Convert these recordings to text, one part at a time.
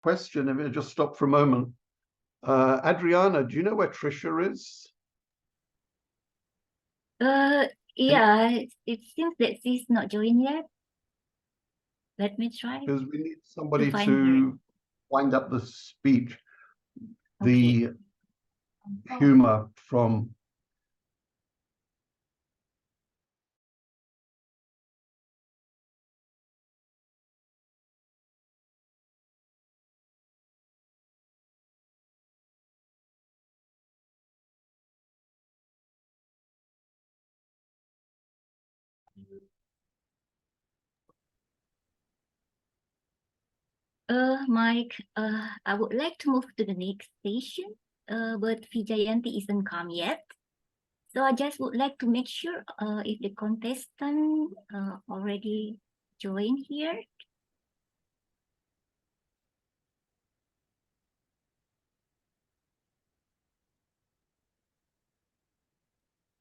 question, if it just stop for a moment. Adriana, do you know where Trisha is? Yeah, it seems that she's not joined yet. Let me try. Because we need somebody find to wind up the speech, Okay. the humor from. Mike, I would like to move to the next station, but Vijayanti isn't come yet. So I just would like to make sure if the contestant already joined here.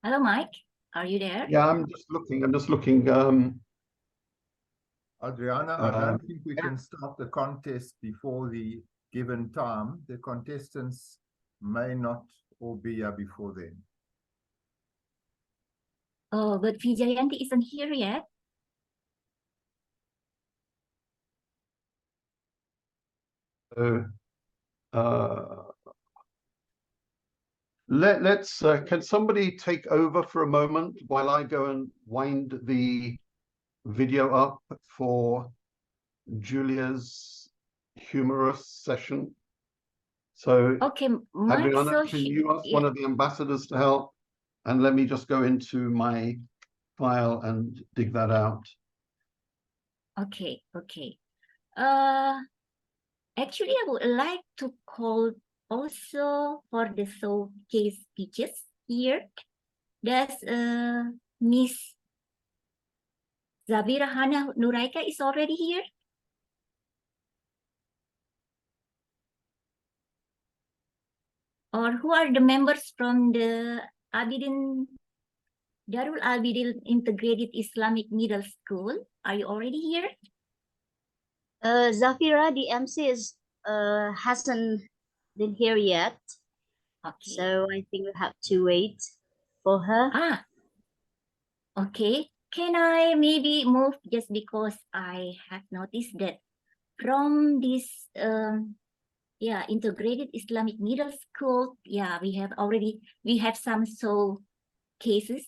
Hello, Mike. Are you there? Yeah, I'm just looking. Adriana, I don't think we can start the contest before the given time. The contestants may not all be here before then. Oh, but Vijayanti isn't here yet. Let's can somebody take over for a moment while I go and wind the video up for Julia's humorous session? So Okay, Mike, Adriana, so can you ask one of the ambassadors to help? And let me just go into my file and dig that out. Okay. Actually, I would like to call also for the showcase speeches here. There's Miss Zabira Hana Nuraika is already here. Or who are the members from the Darul Abidin Integrated Islamic Middle School? Are you already here? Zafira, the MC hasn't been here yet. Okay. So I think we have to wait for her. Okay. Can I maybe move just because I have noticed that from this Integrated Islamic Middle School, we have some cases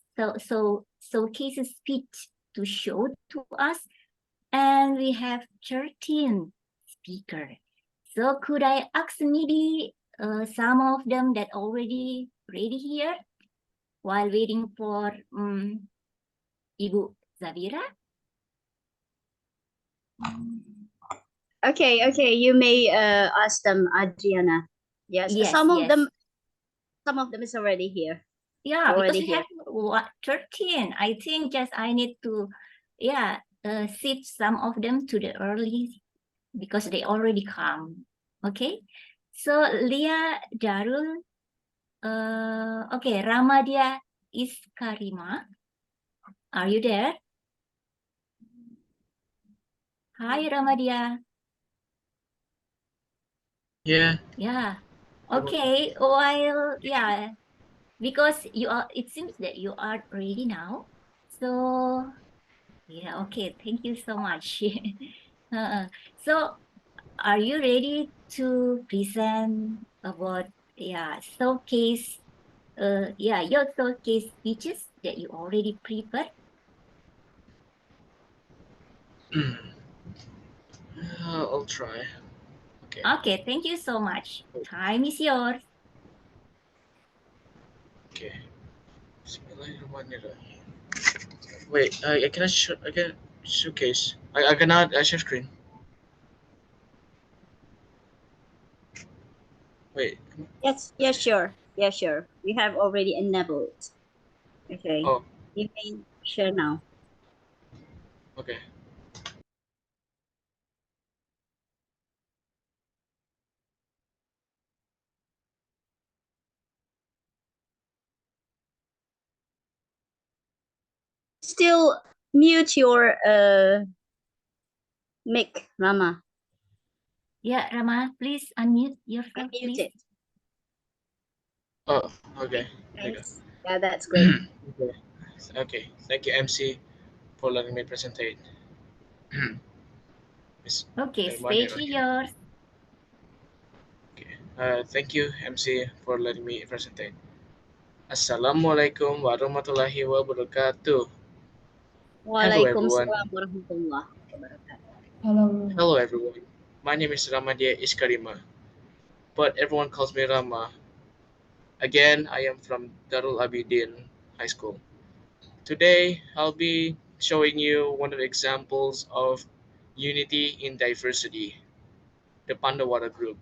speech to show to us, and we have 13 speakers. So could I ask maybe some of them that already ready here while waiting for Ibu Zabira? Okay, you may ask them, Adriana. Yes, some of them is already here. Yeah, already because we have 13. I think just I need to shift some of them to the early because they already come. Okay. So Leah Darul, okay, Ramadia Iskarima. Are you there? Hi, Ramadia. Yeah. Yeah. Okay. While because it seems that you are ready now. So yeah, okay. Thank you so much. So are you ready to present about showcase your showcase speeches that you already prepared? I'll try. Okay, thank you so much. Time is yours. Okay. Wait, I cannot showcase. I cannot share screen. Wait. Yes, sure. Yeah, sure. We have already enabled. Okay. Oh. You may share now. Okay. Still mute your mic, Rama. Yeah, Rama, please unmute yourself, Unmute please. it. Oh, okay. There you go. Yes. Yeah, that's great. Okay. Okay. Thank you, MC, for letting me presentate. Miss Okay, Hermione, stage is okay. yours. Okay. Thank you, MC, for letting me presentate. Assalamualaikum warahmatullahi wabarakatuh. Hello, everyone. Waalaikumsalam warahmatullahi wabarakatuh. Hello, everyone. My name is Ramadia Iskarima, but everyone calls me Rama. Again, I am from Darul Abidin High School. Today, I'll be showing you one of the examples of unity in diversity, the Pandawara group.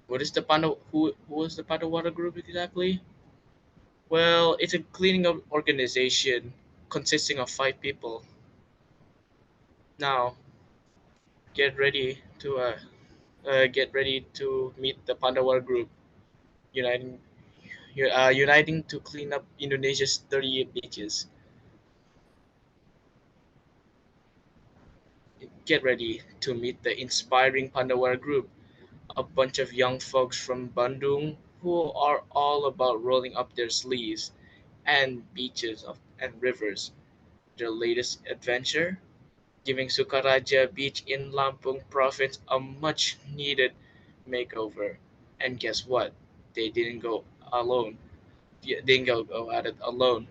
What is the who is the Pandawara group exactly? Well, it's a cleaning up organization consisting of 5 people. Now, get ready to meet the Pandawara group, uniting uniting to clean up Indonesia's 38 beaches. Get ready to meet the inspiring Pandawara group, a bunch of young folks from Bandung who are all about rolling up their sleeves and and rivers. Their latest adventure, giving Sukaraja Beach in Lampung province a much needed makeover. And guess what? They didn't go alone. They didn't go at it alone.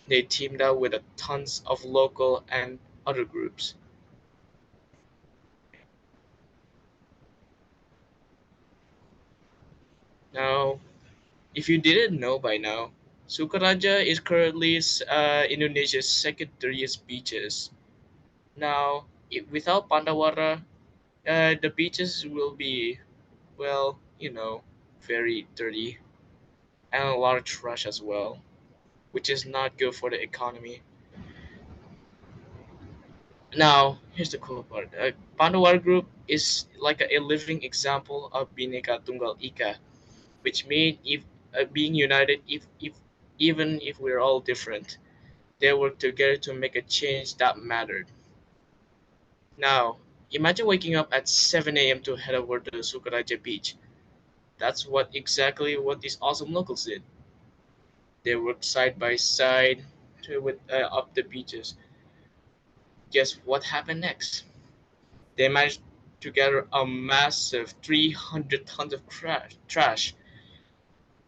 They teamed up with tons of local and other groups. Now, if you didn't know by now, Sukaraja is currently Indonesia's second dirtiest beaches. Now, without Pandawara, the beaches will be, well, very dirty and a lot of trash as well, which is not good for the economy. Now, here's the cool part. Pandawara Group is like a living example of Bhinneka Tunggal Ika, which means if being united, if even if we're all different, they work together to make a change that mattered. Now, imagine waking up at 7 a.m. to head over to Sukaraja Beach. That's exactly what these awesome locals did. They worked side by side up the beaches. Guess what happened next? They managed to gather a massive 300 tons of trash.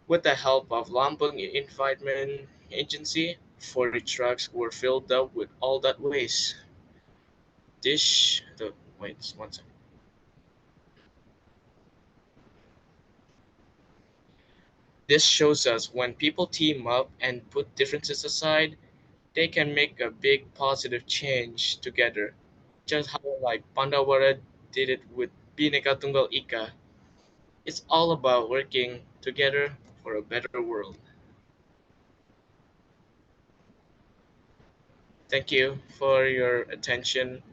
With the help of Lampung Environment Agency, 40 trucks were filled up with all that waste. Wait, one second. This shows us when people team up and put differences aside, they can make a big positive change together. Just how like Pandawara did it with Bhinneka Tunggal Ika. It's all about working together for a better world. Thank you for your attention.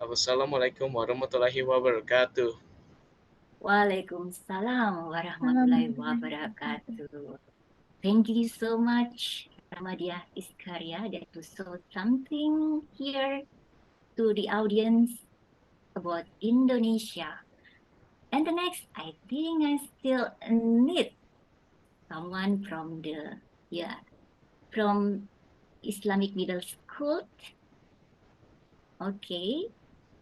Wassalamualaikum warahmatullahi wabarakatuh. Waalaikumsalam warahmatullahi wabarakatuh. Thank you so much, Ramadia Iskaria, that to show something here to the audience about Indonesia. And the next, I think I still need someone from from Islamic Middle School. Okay.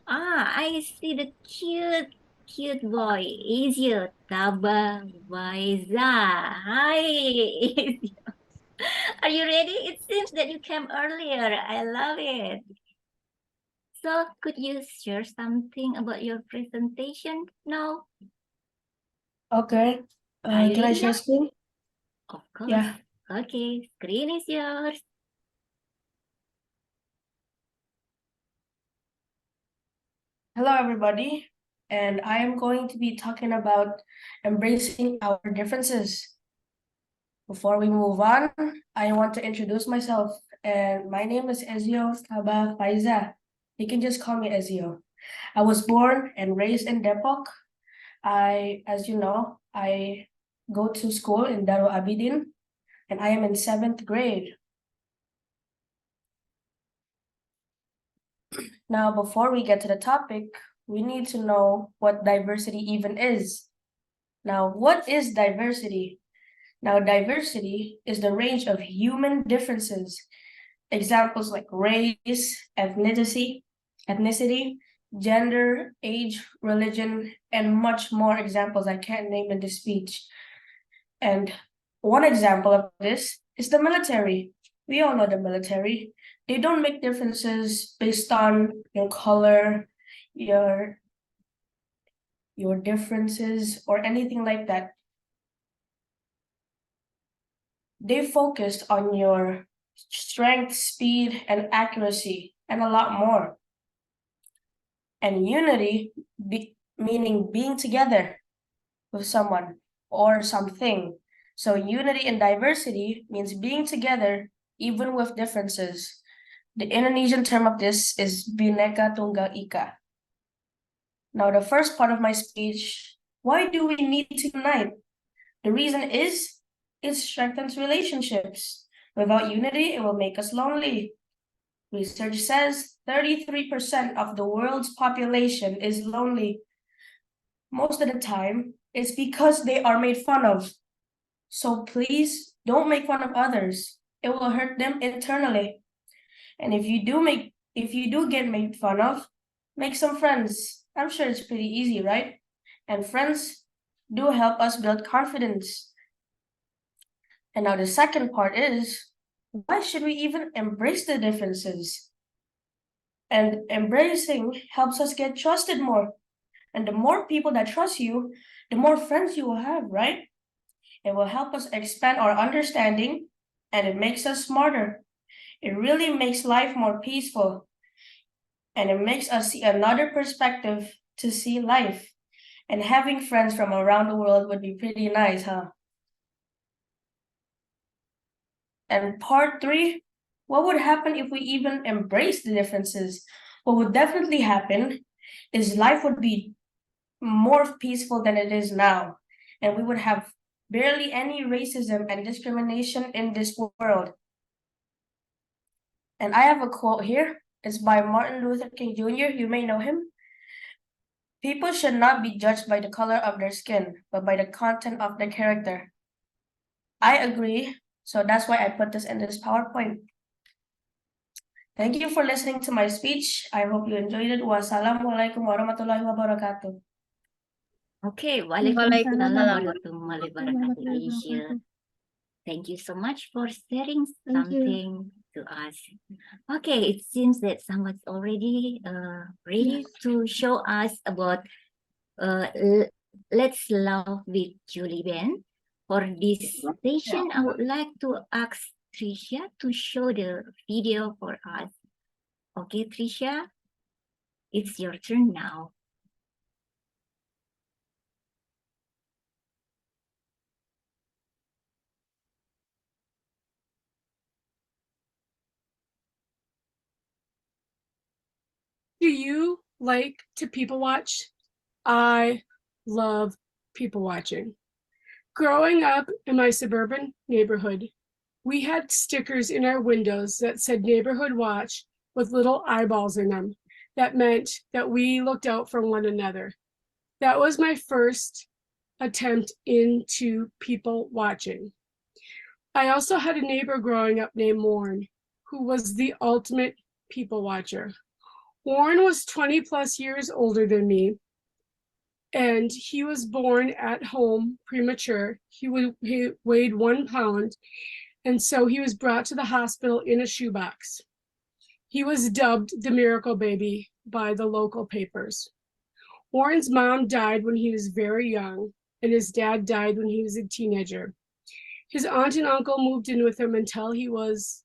I see the cute boy, Asia Taba Waiza. Hi. Are you ready? It seems that you came earlier. I love it. So could you share something about your presentation now? Okay. Can I share screen? Of course. Yeah. Okay, screen is yours. Hello, everybody. And I am going to be talking about embracing our differences. Before we move on, I want to introduce myself. And my name is Ezio Taba Faiza. You can just call me Ezio. I was born and raised in Depok. As you know, I go to school in Darul Abidin, and I am in 7th grade. Now, before we get to the topic, we need to know what diversity even is. Now, what is diversity? Now, diversity is the range of human differences. Examples like race, ethnicity, gender, age, religion, and much more examples I can't name in this speech. And one example of this is the military. We all know the military. They don't make differences based on your color, your differences, or anything like that. They focused on your strength, speed, and accuracy, and a lot more. And unity, meaning being together with someone or something. So unity and diversity means being together even with differences. The Indonesian term of this is Bhinneka Tunggal Ika. Now, the first part of my speech, why do we need to unite? The reason is it strengthens relationships. Without unity, it will make us lonely. Research says 33% of the world's population is lonely. Most of the time, it's because they are made fun of. So please don't make fun of others. It will hurt them internally. And if you do get made fun of, make some friends. I'm sure it's pretty easy, right? And friends do help us build confidence. And now the second part is, why should we even embrace the differences? And embracing helps us get trusted more. And the more people that trust you, the more friends you will have, right? It will help us expand our understanding, and it makes us smarter. It really makes life more peaceful. And it makes us see another perspective to see life. And having friends from around the world would be pretty nice, huh? And part 3, what would happen if we even embrace the differences? What would definitely happen is life would be more peaceful than it is now. And we would have barely any racism and discrimination in this world. And I have a quote here. It's by Martin Luther King Jr. You may know him. People should not be judged by the color of their skin, but by the content of their character. I agree. So that's why I put this in this PowerPoint. Thank you for listening to my speech. I hope you enjoyed it. Wassalamualaikum warahmatullahi wabarakatuh. Okay, Waalaikumsalam warahmatullahi wabarakatuh, Asia. Thank you so much for sharing something to us. Okay, it seems that someone's already ready to show us about Let's Love with Julie Ben. For this session, I would like to ask Tricia to show the video for us. Okay, Tricia, it's your turn now. Do you like to people watch? I love people watching. Growing up in my suburban neighborhood, we had stickers in our windows that said Neighborhood Watch with little eyeballs in them. That meant that we looked out for one another. That was my first attempt into people watching. I also had a neighbor growing up named Warren, who was the ultimate people watcher. Warren was 20 plus years older than me, and he was born at home premature. He weighed 1 pound, and so he was brought to the hospital in a shoebox. He was dubbed the miracle baby by the local papers. Warren's mom died when he was very young, and his dad died when he was a teenager. His aunt and uncle moved in with him until he was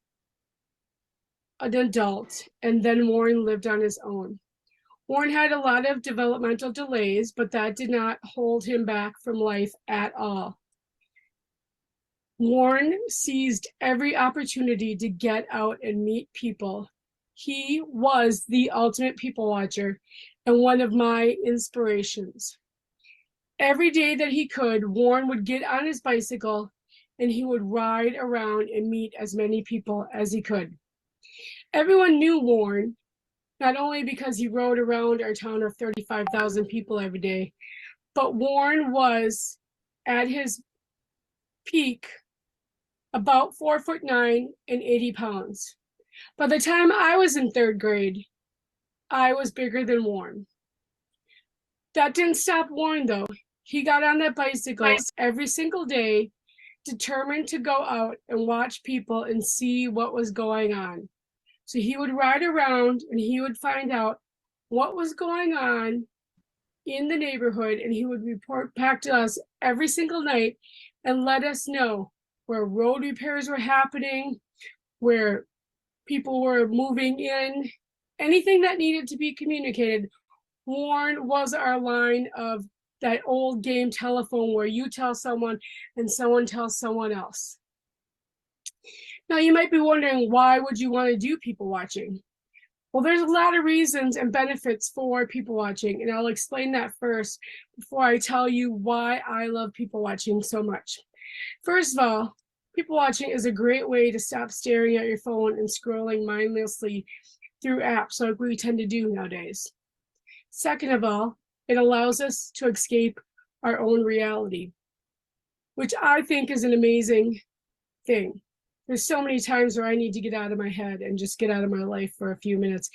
an adult, and then Warren lived on his own. Warren had a lot of developmental delays, but that did not hold him back from life at all. Warren seized every opportunity to get out and meet people. He was the ultimate people watcher and one of my inspirations. Every day that he could, Warren would get on his bicycle and he would ride around and meet as many people as he could. Everyone knew Warren, not only because he rode around our town of 35,000 people every day, but Warren was at his peak about 4'9" and 80 pounds. By the time I was in 3rd grade, I was bigger than Warren. That didn't stop Warren though. He got on that bicycle every single day, determined to go out and watch people and see what was going on. So he would ride around and he would find out what was going on in the neighborhood, and he would report back to us every single night and let us know where road repairs were happening, where people were moving in, anything that needed to be communicated. Warren was our line of that old game telephone where you tell someone and someone tells someone else. Now you might be wondering, why would you want to do people watching? Well, there's a lot of reasons and benefits for people watching, and I'll explain that first before I tell you why I love people watching so much. First of all, people watching is a great way to stop staring at your phone and scrolling mindlessly through apps like we tend to do nowadays. Second of all, it allows us to escape our own reality, which I think is an amazing thing. There's so many times where I need to get out of my head and just get out of my life for a few minutes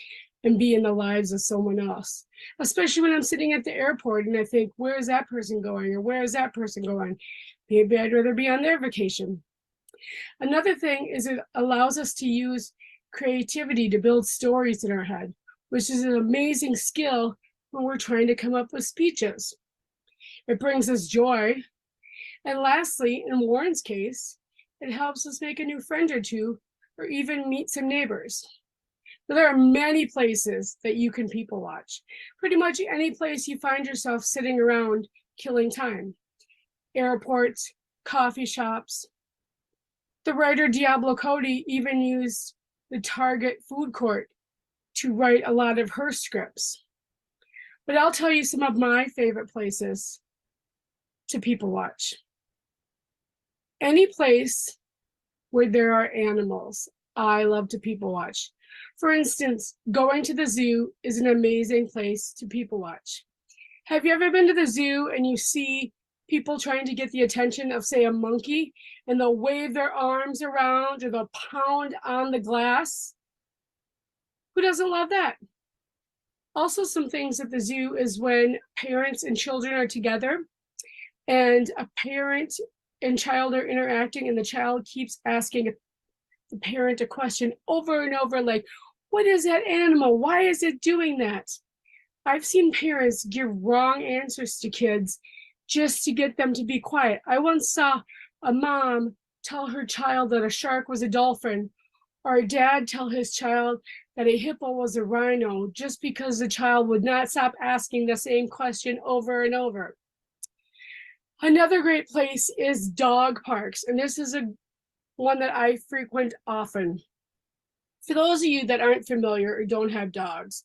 and be in the lives of someone else, especially when I'm sitting at the airport and I think, where is that person going? Or where is that person going? Maybe I'd rather be on their vacation. Another thing is it allows us to use creativity to build stories in our head, which is an amazing skill when we're trying to come up with speeches. It brings us joy. And lastly, in Warren's case, it helps us make a new friend or two, or even meet some neighbors. But there are many places that you can people watch. Pretty much any place you find yourself sitting around killing time. Airports, coffee shops. The writer Diablo Cody even used the Target food court to write a lot of her scripts. But I'll tell you some of my favorite places to people watch. Any place where there are animals, I love to people watch. For instance, going to the zoo is an amazing place to people watch. Have you ever been to the zoo and you see people trying to get the attention of, say, a monkey, and they'll wave their arms around or they'll pound on the glass? Who doesn't love that? Also, some things at the zoo is when parents and children are together and a parent and child are interacting and the child keeps asking the parent a question over and over, like, what is that animal? Why is it doing that? I've seen parents give wrong answers to kids just to get them to be quiet. I once saw a mom tell her child that a shark was a dolphin, or a dad tell his child that a hippo was a rhino, just because the child would not stop asking the same question over and over. Another great place is dog parks, and this is one that I frequent often. For those of you that aren't familiar or don't have dogs,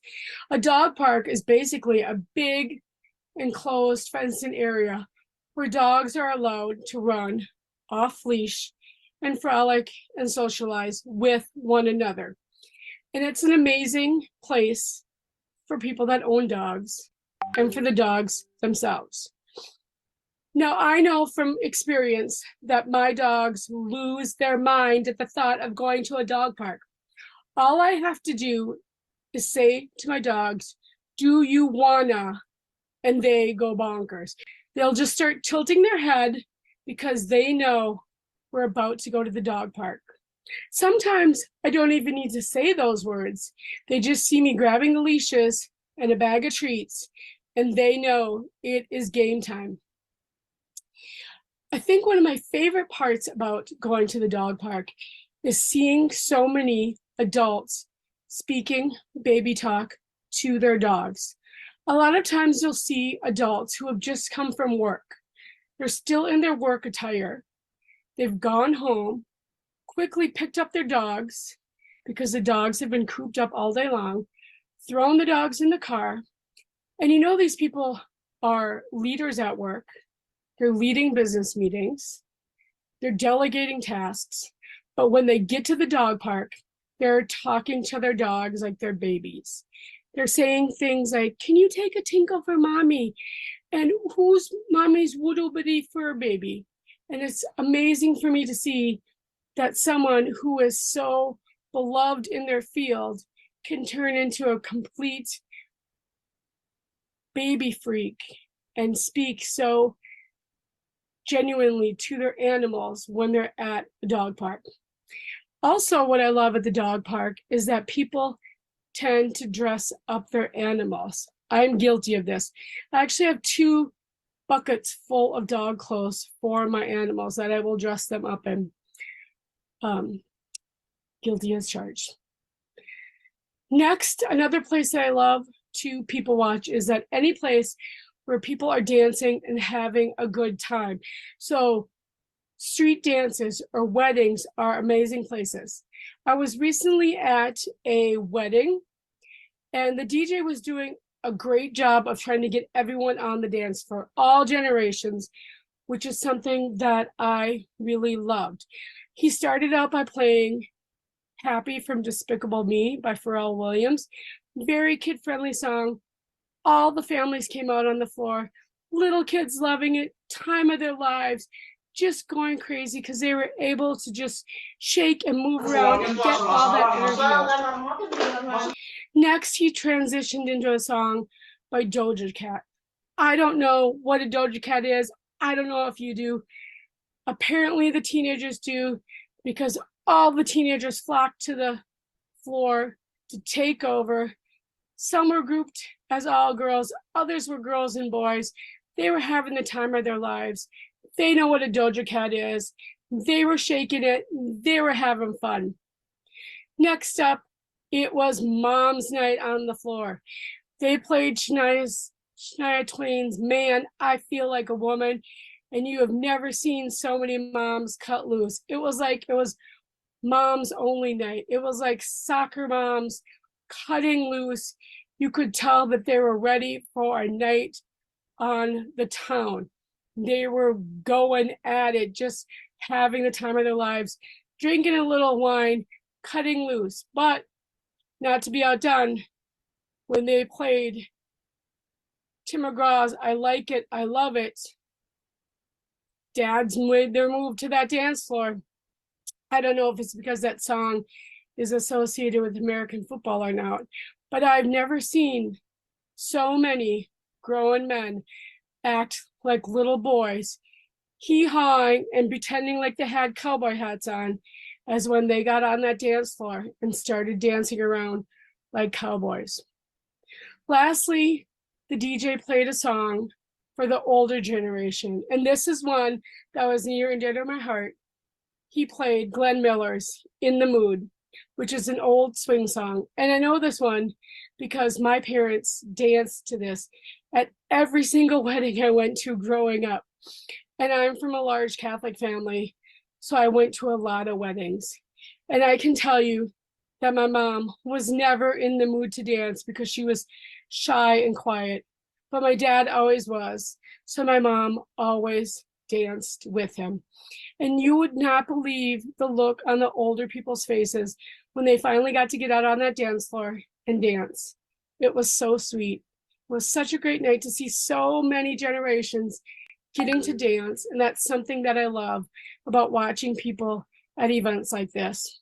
a dog park is basically a big enclosed fenced-in area where dogs are allowed to run off leash and frolic and socialize with one another. And it's an amazing place for people that own dogs and for the dogs themselves. Now, I know from experience that my dogs lose their mind at the thought of going to a dog park. All I have to do is say to my dogs, do you wanna? And they go bonkers. They'll just start tilting their head because they know we're about to go to the dog park. Sometimes I don't even need to say those words. They just see me grabbing the leashes and a bag of treats, and they know it is game time. I think one of my favorite parts about going to the dog park is seeing so many adults speaking baby talk to their dogs. A lot of times you'll see adults who have just come from work. They're still in their work attire. They've gone home, quickly picked up their dogs because the dogs have been cooped up all day long, thrown the dogs in the car. And you know, these people are leaders at work. They're leading business meetings. They're delegating tasks. But when they get to the dog park, they're talking to their dogs like they're babies. They're saying things like, can you take a tinkle for mommy? And who's mommy's little bitty fur baby? And it's amazing for me to see that someone who is so beloved in their field can turn into a complete baby freak and speak so genuinely to their animals when they're at a dog park. Also, what I love at the dog park is that people tend to dress up their animals. I'm guilty of this. I actually have 2 buckets full of dog clothes for my animals that I will dress them up in. Guilty as charged. Next, another place that I love to people watch is that any place where people are dancing and having a good time. So street dances or weddings are amazing places. I was recently at a wedding and the DJ was doing a great job of trying to get everyone on the dance floor, all generations, which is something that I really loved. He started out by playing Happy from Despicable Me by Pharrell Williams. Very kid-friendly song. All the families came out on the floor. Little kids loving it, time of their lives, just going crazy because they were able to just shake and move around and get all that energy out. Next, he transitioned into a song by Doja Cat. I don't know what a Doja Cat is. I don't know if you do. Apparently the teenagers do, because all the teenagers flocked to the floor to take over. Some were grouped as all girls, others were girls and boys. They were having the time of their lives. They know what a Doja Cat is. They were shaking it. They were having fun. Next up, it was Mom's Night on the floor. They played Shania Twain's Man, I Feel Like a Woman, and you have never seen so many moms cut loose. It was mom's only night. It was like soccer moms cutting loose. You could tell that they were ready for a night on the town. They were going at it, just having the time of their lives, drinking a little wine, cutting loose. But not to be outdone, when they played Tim McGraw's I Like It, I Love It, dads made their move to that dance floor. I don't know if it's because that song is associated with American football or not, but I've never seen so many grown men act like little boys, hee-hawing and pretending like they had cowboy hats on, as when they got on that dance floor and started dancing around like cowboys. Lastly, the DJ played a song for the older generation, and this is one that was near and dear to my heart. He played Glenn Miller's In the Mood, which is an old swing song. And I know this one because my parents danced to this at every single wedding I went to growing up. And I'm from a large Catholic family, so I went to a lot of weddings. And I can tell you that my mom was never in the mood to dance because she was shy and quiet, but my dad always was. So my mom always danced with him. And you would not believe the look on the older people's faces when they finally got to get out on that dance floor and dance. It was so sweet. It was such a great night to see so many generations getting to dance. And that's something that I love about watching people at events like this.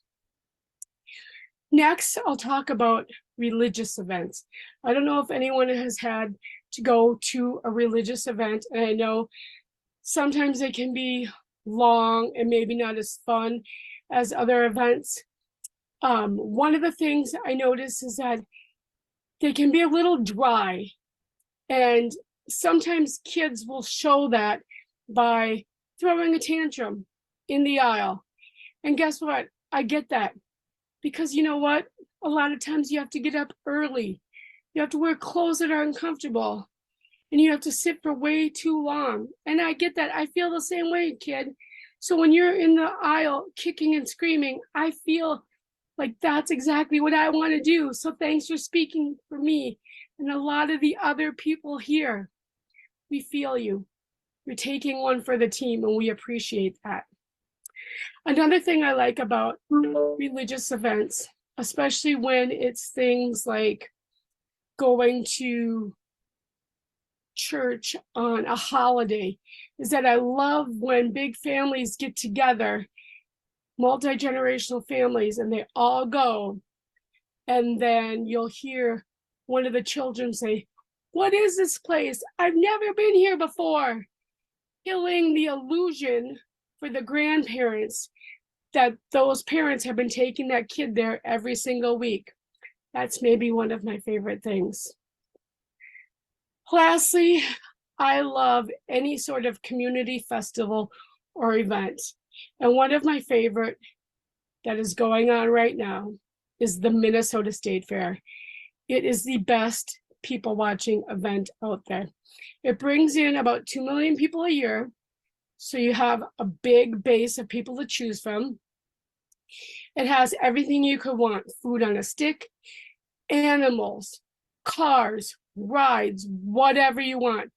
Next, I'll talk about religious events. I don't know if anyone has had to go to a religious event, and I know sometimes they can be long and maybe not as fun as other events. One of the things I notice is that they can be a little dry, and sometimes kids will show that by throwing a tantrum in the aisle. And guess what? I get that, because you know what? A lot of times you have to get up early. You have to wear clothes that are uncomfortable, and you have to sit for way too long. And I get that. I feel the same way, kid. So when you're in the aisle kicking and screaming, I feel like that's exactly what I want to do. So thanks for speaking for me and a lot of the other people here. We feel you. You're taking one for the team, and we appreciate that. Another thing I like about religious events especially when it's things like going to church on a holiday, is that I love when big families get together, multi-generational families, and they all go, and then you'll hear one of the children say, "What is this place? I've never been here before," killing the illusion for the grandparents that those parents have been taking that kid there every single week. That's maybe one of my favorite things. Lastly, I love any sort of community festival or event. And one of my favorite that is going on right now is the Minnesota State Fair. It is the best people watching event out there. It brings in about 2 million people a year. So you have a big base of people to choose from. It has everything you could want: food on a stick, animals, cars, rides, whatever you want.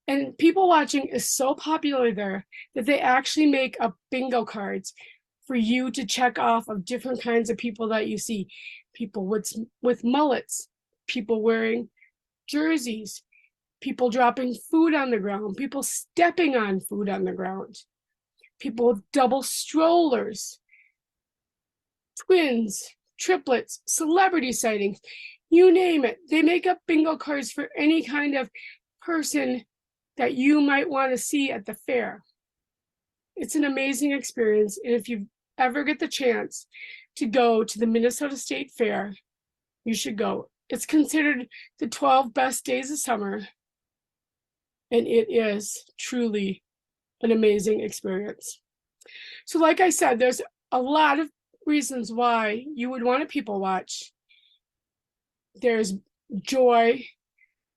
And people watching is so popular there that they actually make up bingo cards for you to check off of different kinds of people that you see. People with mullets, people wearing jerseys, people dropping food on the ground, people stepping on food on the ground, people with double strollers, twins, triplets, celebrity sightings, you name it. They make up bingo cards for any kind of person that you might want to see at the fair. It's an amazing experience. And if you ever get the chance to go to the Minnesota State Fair, you should go. It's considered the 12 best days of summer. And it is truly an amazing experience. So like I said, there's a lot of reasons why you would want to people watch. There's joy.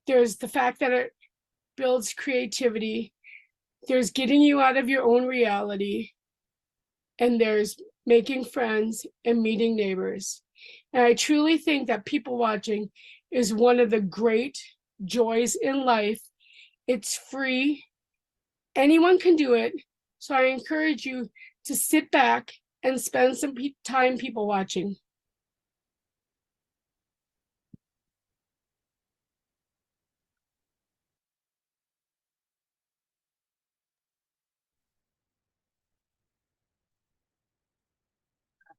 There's the fact that it builds creativity. There's getting you out of your own reality. And there's making friends and meeting neighbors. And I truly think that people watching is one of the great joys in life. It's free. Anyone can do it. So I encourage you to sit back and spend some time people watching.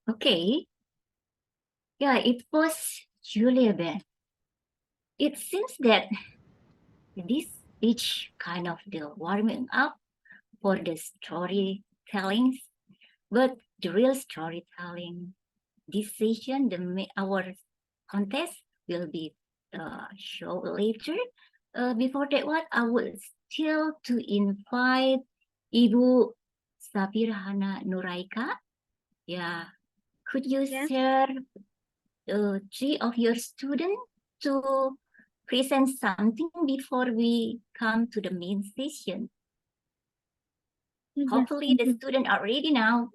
Okay. Yeah, it was Julia Ben. It seems that this is kind of the warming up for the storytelling, but the real storytelling, this session, our contest will be show later. Before that one, I would still to invite Ibu Sabirhana Nuraika. Yeah, could you share 3 of your students to present something before we come to the main session? Hopefully the students are ready now.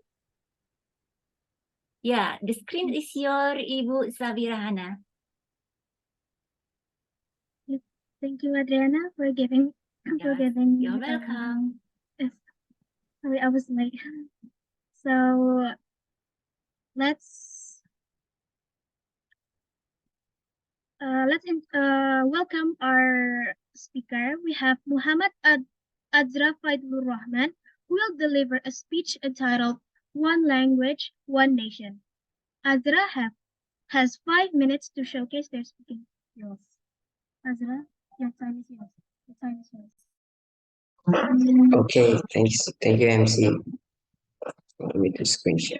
Yeah, the screen is your Ibu Sabirhana. Thank you, Adriana, for giving me. You're welcome. Yes. Sorry, I was late. So let's welcome our speaker. We have Muhammad Azra Faidlur Rahman, who will deliver a speech entitled "One Language, One Nation." Azra has 5 minutes to showcase their speaking skills. Azra, your time is yours. Your time is yours. Okay, thank you, MC. Let me do screen share.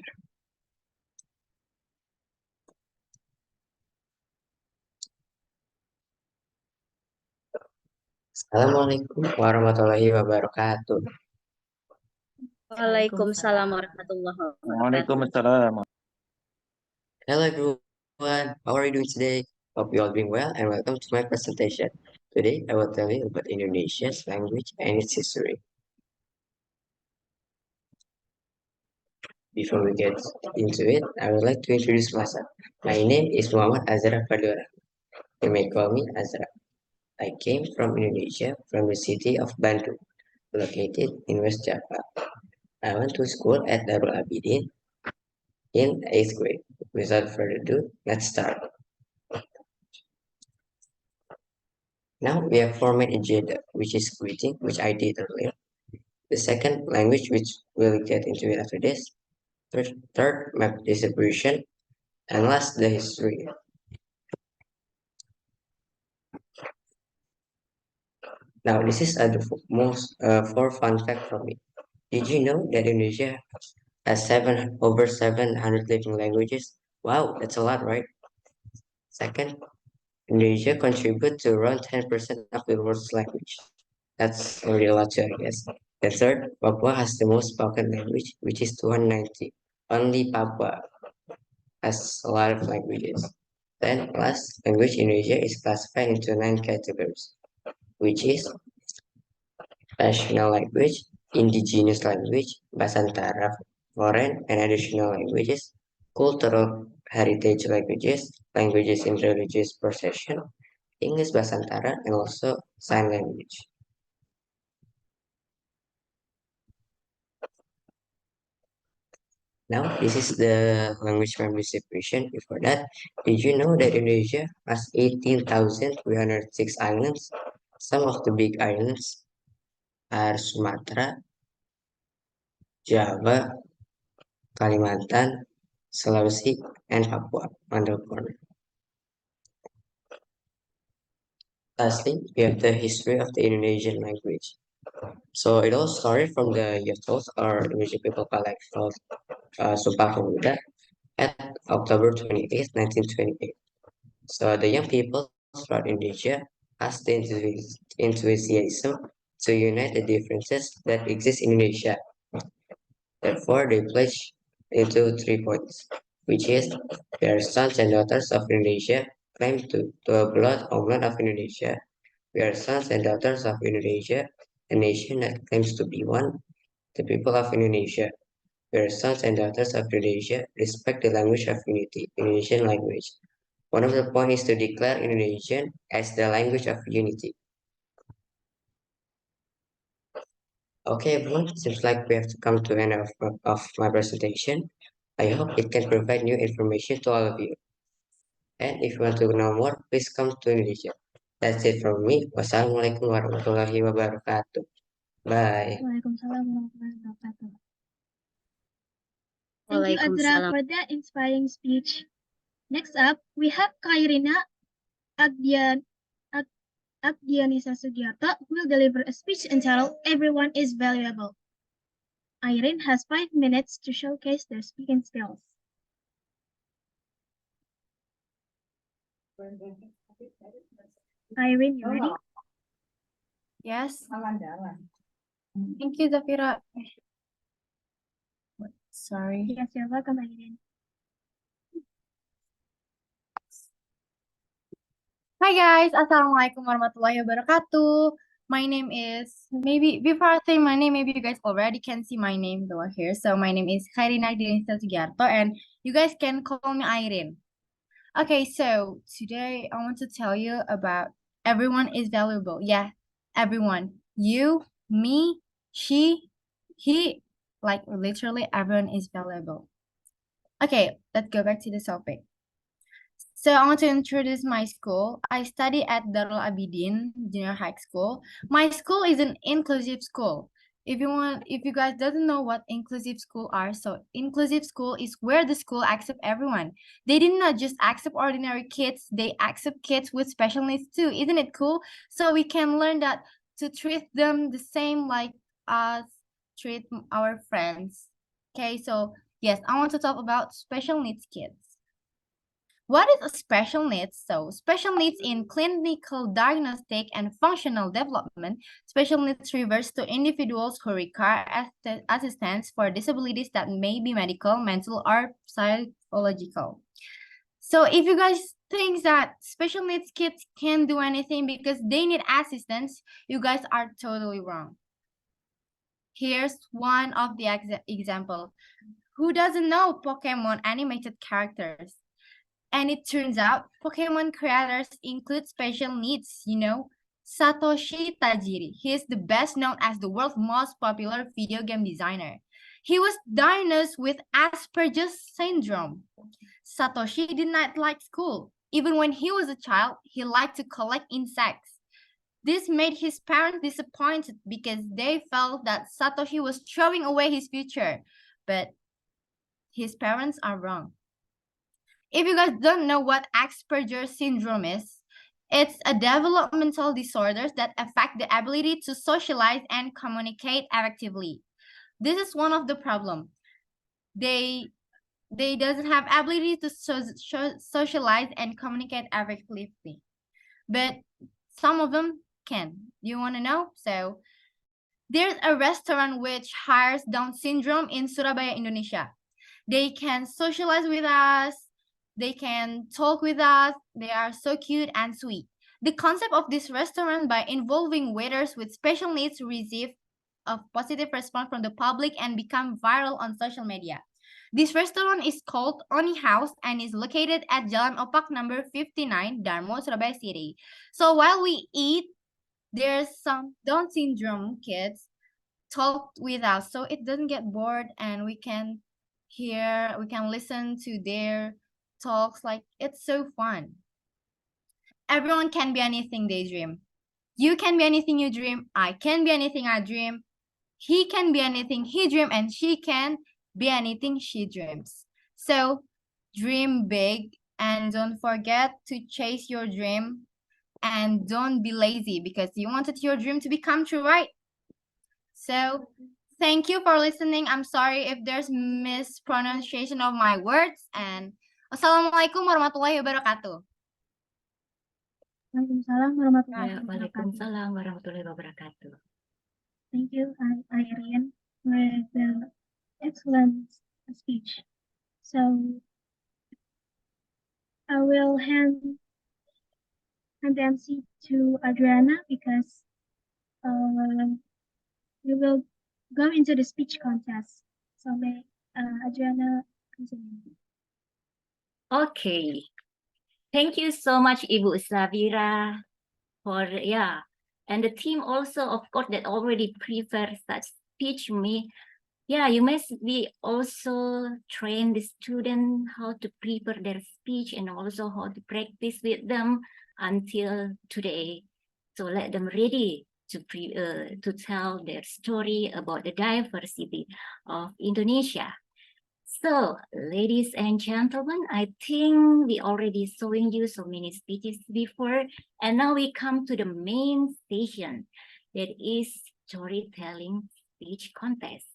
Assalamualaikum warahmatullahi wabarakatuh. Waalaikumsalam warahmatullahi wabarakatuh. Waalaikumsalam. Hello everyone, how are you doing today? Hope you all doing well and welcome to my presentation. Today I will tell you about Indonesia's language and its history. Before we get into it, I would like to introduce myself. My name is Muhammad Azra Fadura. You may call me Azra. I came from Indonesia, from the city of Bandung, located in West Java. I went to school at Darul Abidin, in 8th grade. Without further ado, let's start. Now we have format agenda, which is greeting, which I did earlier. The second, language, which we'll get into it after this. Third, map distribution. And last, the history. Now, this is the most four fun fact for me. Did you know that Indonesia has over 700 living languages? Wow, that's a lot, right? Second, Indonesia contributes to around 10% of the world's language. That's already a lot too, I guess. The third, Papua has the most spoken language, which is 290. Only Papua has a lot of languages. Then last, language in Indonesia is classified into 9 categories, which is national language, indigenous language, Basantara, foreign and additional languages, cultural heritage languages, languages in religious procession, English Basantara, and also sign language. Now, this is the language memory separation. Before that, did you know that Indonesia has 18,306 islands? Some of the big islands are Sumatra, Java, Kalimantan, Sulawesi, and Papua on the corner. Lastly, we have the history of the Indonesian language. So it all started from the Yatos, or Indonesian people collect called Sumpah Pemuda, at October 28, 1928. So the young people throughout Indonesia asked the enthusiasm to unite the differences that exist in Indonesia. Therefore, they pledged into 3 points, which is their sons and daughters of Indonesia claim to a blood homeland of Indonesia. We are sons and daughters of Indonesia, a nation that claims to be one, the people of Indonesia. We are sons and daughters of Indonesia, respect the language of unity, Indonesian language. One of the points is to declare Indonesian as the language of unity. Okay, everyone, seems like we have to come to the end of my presentation. I hope it can provide new information to all of you. And if you want to know more, please come to Indonesia. That's it from me. Wassalamualaikum warahmatullahi wabarakatuh. Bye. Waalaikumsalam warahmatullahi wabarakatuh. Thank you, Azra, Waalaikumsalam. for that inspiring speech. Next up, we have Kairina Agdianisa Sugiarto, who will deliver a speech entitled Everyone is Valuable. Irene has 5 minutes to showcase their speaking skills. Irene, you ready? Yes. Thank you, Zafira. Sorry. Yes, you're welcome, Irene. Hi guys, Assalamualaikum warahmatullahi wabarakatuh. My name is, maybe before I say my name, maybe you guys already can see my name though here. So my name is Kairina Agdianisa Sugiarto and you guys can call me Irene. Okay, so today I want to tell you about everyone is valuable. Yeah, everyone. You, me, she, he, like literally everyone is valuable. Okay, let's go back to the topic. So I want to introduce my school. I study at Darul Abidin Junior High School. My school is an inclusive school. If you guys doesn't know what inclusive school are, so inclusive school is where the school accept everyone. They did not just accept ordinary kids, they accept kids with special needs too. Isn't it cool? So we can learn that to treat them the same like us treat our friends. Okay, so yes, I want to talk about special needs kids. What is a special needs? So special needs in clinical diagnostic and functional development, special needs refers to individuals who require assistance for disabilities that may be medical, mental, or psychological. So if you guys think that special needs kids can't do anything because they need assistance, you guys are totally wrong. Here's one of the example. Who doesn't know Pokemon animated characters? And it turns out Pokemon creators include special needs, you know. Satoshi Tajiri, he is the best known as the world's most popular video game designer. He was diagnosed with Asperger's syndrome. Satoshi did not like school. Even when he was a child, he liked to collect insects. This made his parents disappointed because they felt that Satoshi was throwing away his future. But his parents are wrong. If you guys don't know what Asperger's syndrome is, it's a developmental disorder that affect the ability to socialize and communicate effectively. This is one of the problem. They doesn't have ability to socialize and communicate effectively, but some of them can. You want to know? So there's a restaurant which hires Down syndrome in Surabaya, Indonesia. They can socialize with us. They can talk with us. They are so cute and sweet. The concept of this restaurant by involving waiters with special needs receive a positive response from the public and become viral on social media. This restaurant is called Oni House and is located at Jalan Opak number 59, Darmo, Surabaya City. So while we eat, there's some Down syndrome kids talk with us, so it doesn't get bored and we can listen to their talks. Like, it's so fun. Everyone can be anything they dream. You can be anything you dream. I can be anything I dream. He can be anything he dream, and she can be anything she dreams. So dream big and don't forget to chase your dream, and don't be lazy because you wanted your dream to become true, right? So thank you for listening. I'm sorry if there's mispronunciation of my words, and Assalamualaikum warahmatullahi wabarakatuh. Waalaikumsalam warahmatullahi wabarakatuh. Waalaikumsalam warahmatullahi wabarakatuh. Thank you, Irene, for the excellent speech. So I will hand the MC to Adriana because we will go into the speech contest. So may Adriana continue. Okay. Thank you so much, Ibu Savira, for, and the team also, of course, that already prepared such speech me. Yeah, you must be also train the student how to prepare their speech and also how to practice with them until today. So let them ready to tell their story about the diversity of Indonesia. So, ladies and gentlemen, I think we already showing you so many speeches before, and now we come to the main station, that is storytelling speech contest.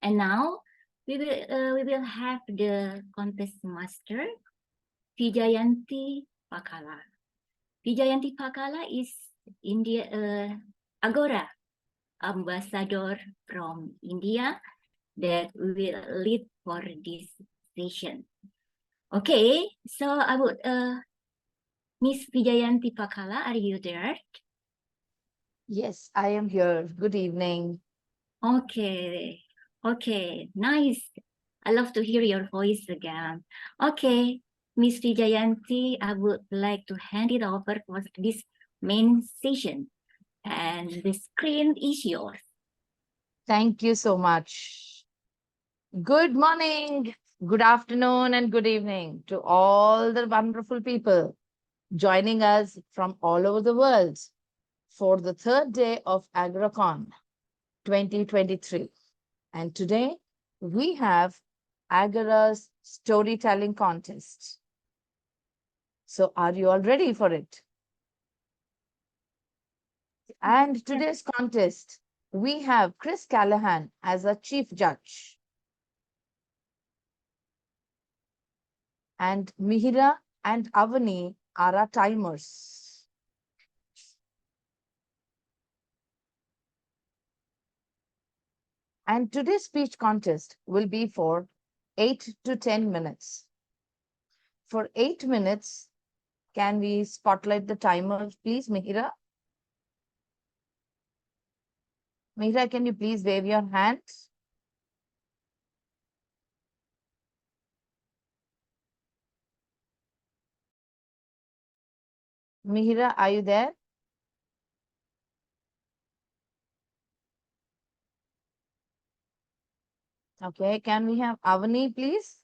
And now we will have the contest master, Vijayanti Pakala. Vijayanti Pakala is Agora ambassador from India that will lead for this session. Okay, so I would, Miss Vijayanti Pakala, are you there? Yes, I am here. Good evening. Okay, nice. I love to hear your voice again. Okay, Miss Vijayanti, I would like to hand it over for this main session, and the screen is yours. Thank you so much. Good morning, good afternoon, and good evening to all the wonderful people joining us from all over the world for the third day of AGORACON 2023. And today we have Agora's storytelling contest. So are you all ready for it? And today's contest, we have Chris Callahan as a chief judge. And Mihira and Avani are our timers. And today's speech contest will be for 8 to 10 minutes. For 8 minutes, can we spotlight the timer, please, Mihira? Mihira, can you please wave your hand? Mihira, are you there? Okay, can we have Avani, please?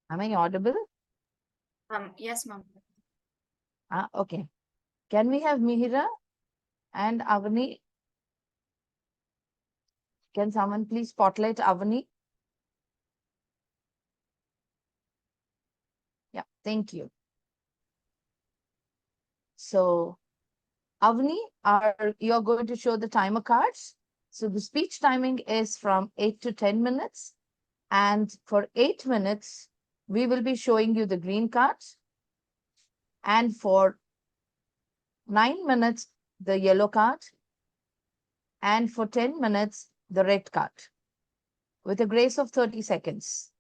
Am I audible? Yes, ma'am. Okay. Can we have Mihira and Avani? Can someone please spotlight Avani? Yeah, thank you. So, Avani, you're going to show the timer cards. So the speech timing is from 8 to 10 minutes. And for 8 minutes, we will be showing you the green cards. And for 9 minutes, the yellow card. And for 10 minutes, the red card. With a grace of 30 seconds.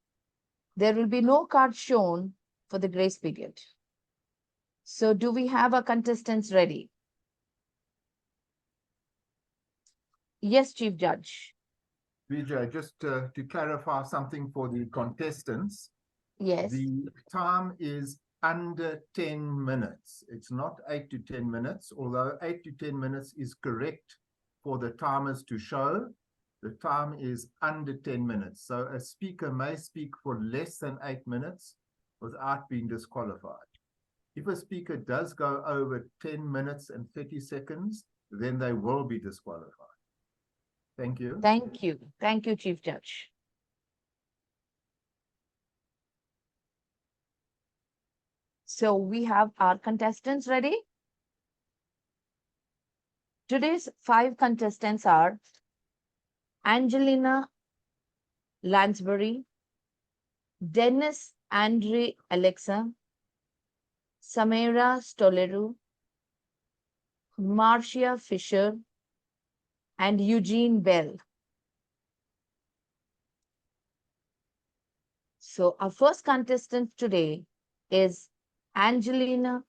There will be no card shown for the grace period. So do we have our contestants ready? Yes, Chief Judge. Vijay, just to clarify something for the contestants. Yes. The time is under 10 minutes. It's not 8 to 10 minutes, although 8 to 10 minutes is correct for the timers to show. The time is under 10 minutes. So a speaker may speak for less than 8 minutes without being disqualified. If a speaker does go over 10 minutes and 30 seconds, then they will be disqualified. Thank you. Thank you. Thank you, Chief Judge. So we have our contestants ready. Today's 5 contestants are Angelina Lansbury, Dennis Andre Alexa, Samira Stoleru, Marcia Fisher, and Eugene Bell. So our first contestant today is Angelina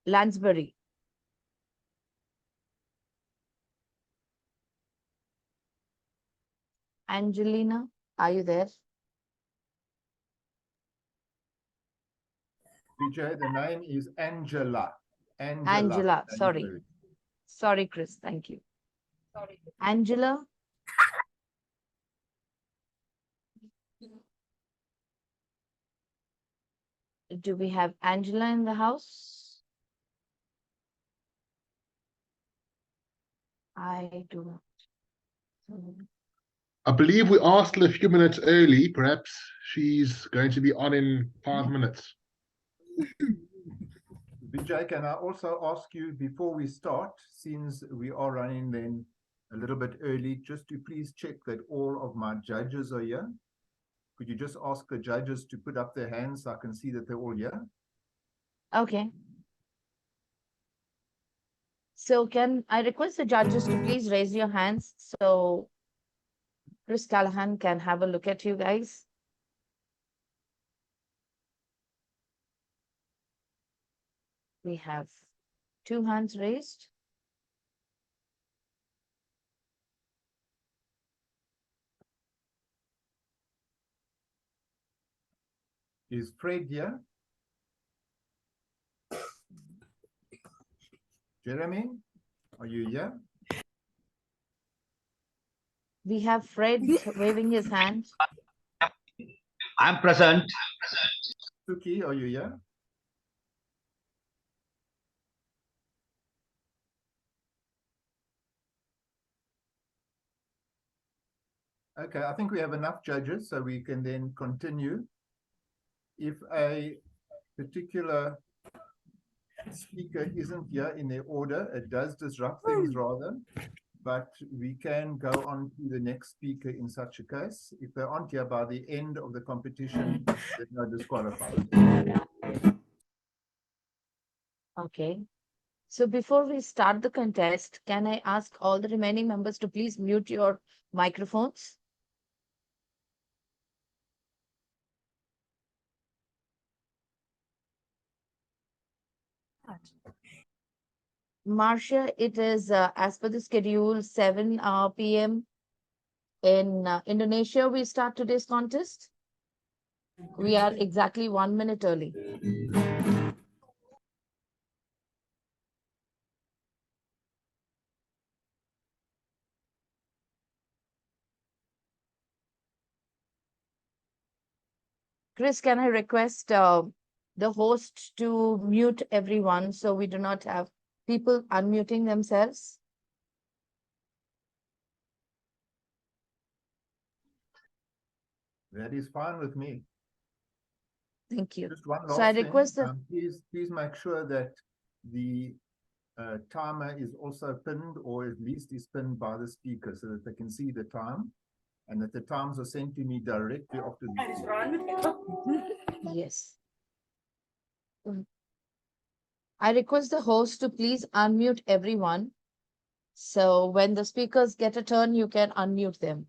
Lansbury. Angelina, are you there? Vijay, the name is Angela. Angela, sorry. Lansbury. Sorry, Chris, thank you. Sorry. Angela. Do we have Angela in the house? I do not. I believe we asked her a few minutes early. Perhaps she's going to be on in 5 minutes. Vijay, can I also ask you before we start, since we are running then a little bit early, just to please check that all of my judges are here? Could you just ask the judges to put up their hands so I can see that they're all here? Okay. So can I request the judges to please raise your hands so Chris Callahan can have a look at you guys? We have 2 hands raised. Is Fred here? Jeremy, are you here? We have Fred waving his hand. I'm present. Suki, are you here? Okay, I think we have enough judges, so we can then continue. If a particular speaker isn't here in their order, it does disrupt things rather, but we can go on to the next speaker in such a case. If they aren't here by the end of the competition, then they're disqualified. Okay. So before we start the contest, can I ask all the remaining members to please mute your microphones? Marcia, it is as per the schedule 7 p.m. in Indonesia. We start today's contest. We are exactly 1 minute early. Chris, can I request the host to mute everyone so we do not have people unmuting themselves? That is fine with me. Thank you. Just one So I last thing. request that Please make sure that the timer is also pinned, or at least is pinned by the speaker, so that they can see the time, and that the times are sent to me directly after the yes. I request the host to please unmute everyone. So when the speakers get a turn, you can unmute them.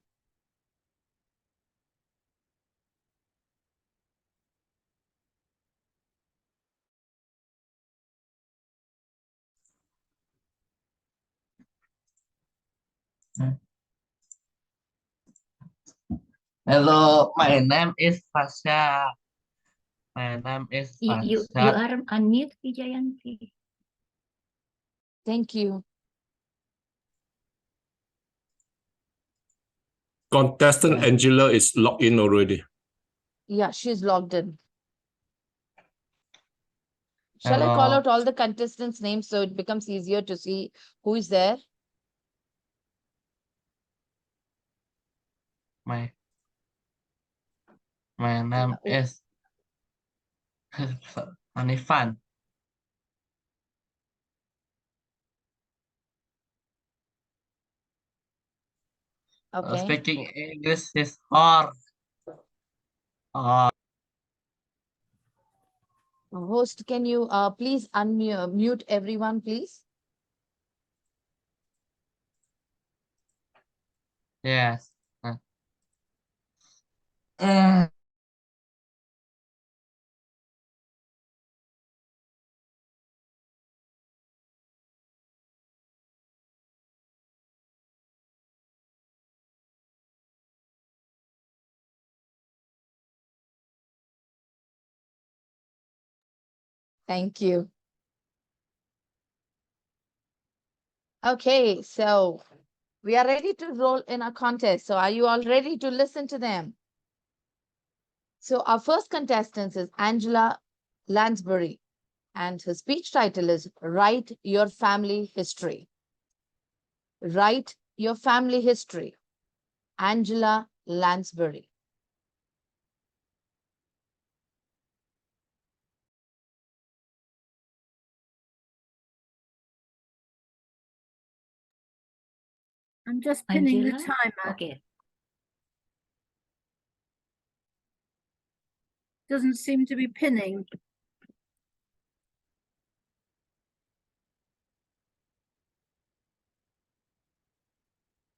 Hello, my name is Fasha. My name is You Fasha. are unmute, Vijayanti. Thank you. Contestant Angela is logged in already. Yeah, she's logged in. Shall I call out all the contestants' names so it becomes easier to see who is there? My name is Hanifan. Okay. Speaking English is hard. Host, can you please unmute everyone, please? Yes. Thank you. Okay, so we are ready to roll in our contest. So are you all ready to listen to them? So our first contestant is Angela Lansbury, and her speech title is Write Your Family History. Write Your Family History. Angela Lansbury. I'm just pinning the Angela? timer. Okay. Doesn't seem to be pinning.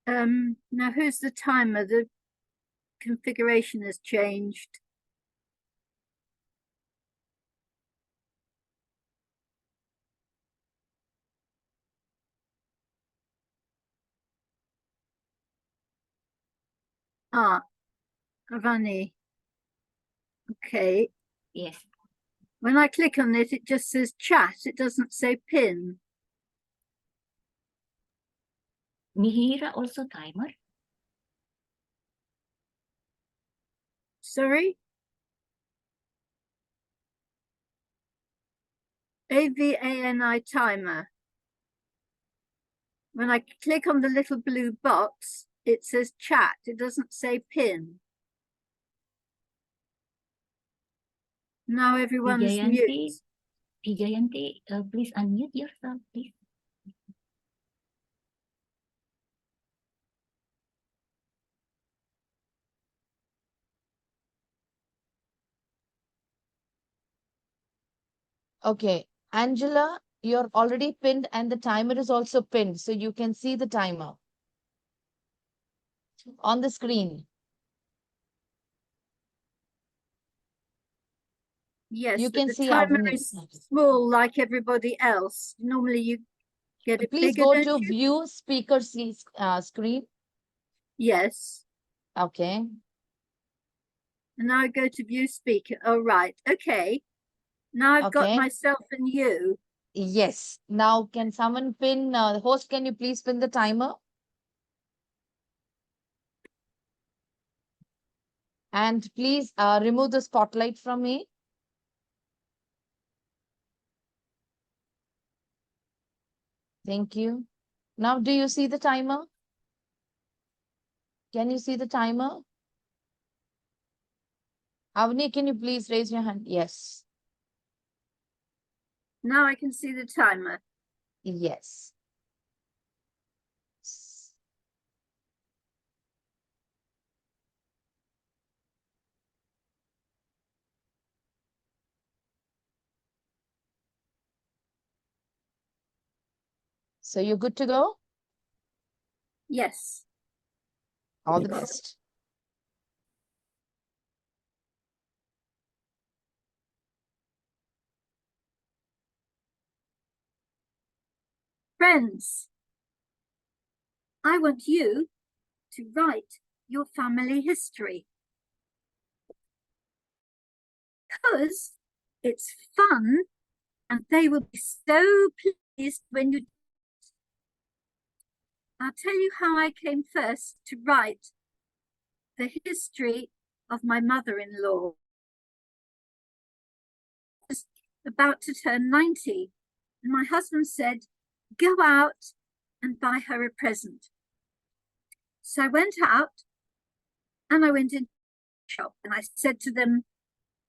Now who's the timer? The configuration has changed. Ravani. Okay. Yes. When I click on it, it just says chat. It doesn't say pin. Mihira also timer? Sorry? AVANI timer. When I click on the little blue box, it says chat. It doesn't say pin. Now everyone's mute. Vijayanti, please unmute yourself, please. Okay, Angela, you're already pinned and the timer is also pinned, so you can see the timer on the screen. Yes, you can the see timer Avni. is small like everybody else. Normally you get it Please bigger, go don't to you? view speaker screen. Yes. Okay. And now I go to view speaker. Oh, right. Okay. Now I've got Okay. myself and you. Yes. Now, can someone pin, the host, can you please pin the timer? And please remove the spotlight from me. Thank you. Now, do you see the timer? Can you see the timer? Avni, can you please raise your hand? Yes. Now I can see the timer. Yes. So you're good to go? Yes. All the best. Friends, I want you to write your family history. Because it's fun and they will be so pleased when you. I'll tell you how I came first to write the history of my mother-in-law. I was about to turn 90, and my husband said, go out and buy her a present. So I went out and I went into the shop and I said to them,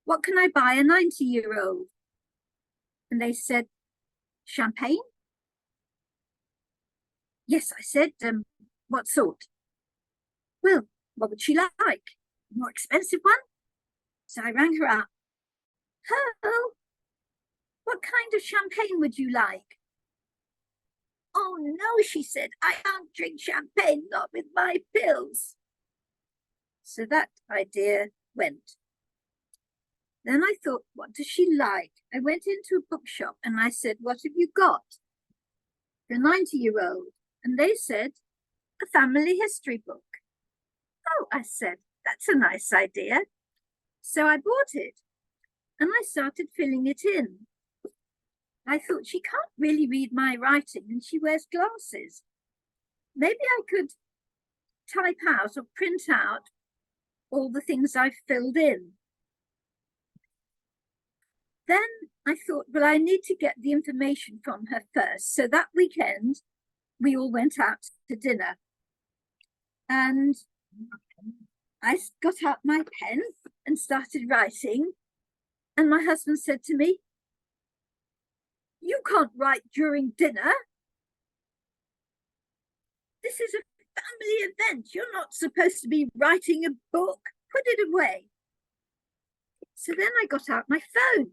what can I buy a 90-year-old? And they said, champagne? Yes, I said, what sort? Well, what would she like? A more expensive one? So I rang her up. Hello, what kind of champagne would you like? Oh no, she said, I can't drink champagne, not with my pills. So that idea went. Then I thought, what does she like? I went into a bookshop and I said, what have you got for a 90-year-old? And they said, a family history book. Oh, I said, that's a nice idea. So I bought it and I started filling it in. I thought, she can't really read my writing and she wears glasses. Maybe I could type out or print out all the things I've filled in. Then I thought, well, I need to get the information from her first. So that weekend, we all went out to dinner. And I got out my pen and started writing. And my husband said to me, you can't write during dinner. This is a family event. You're not supposed to be writing a book. Put it away. So then I got out my phone.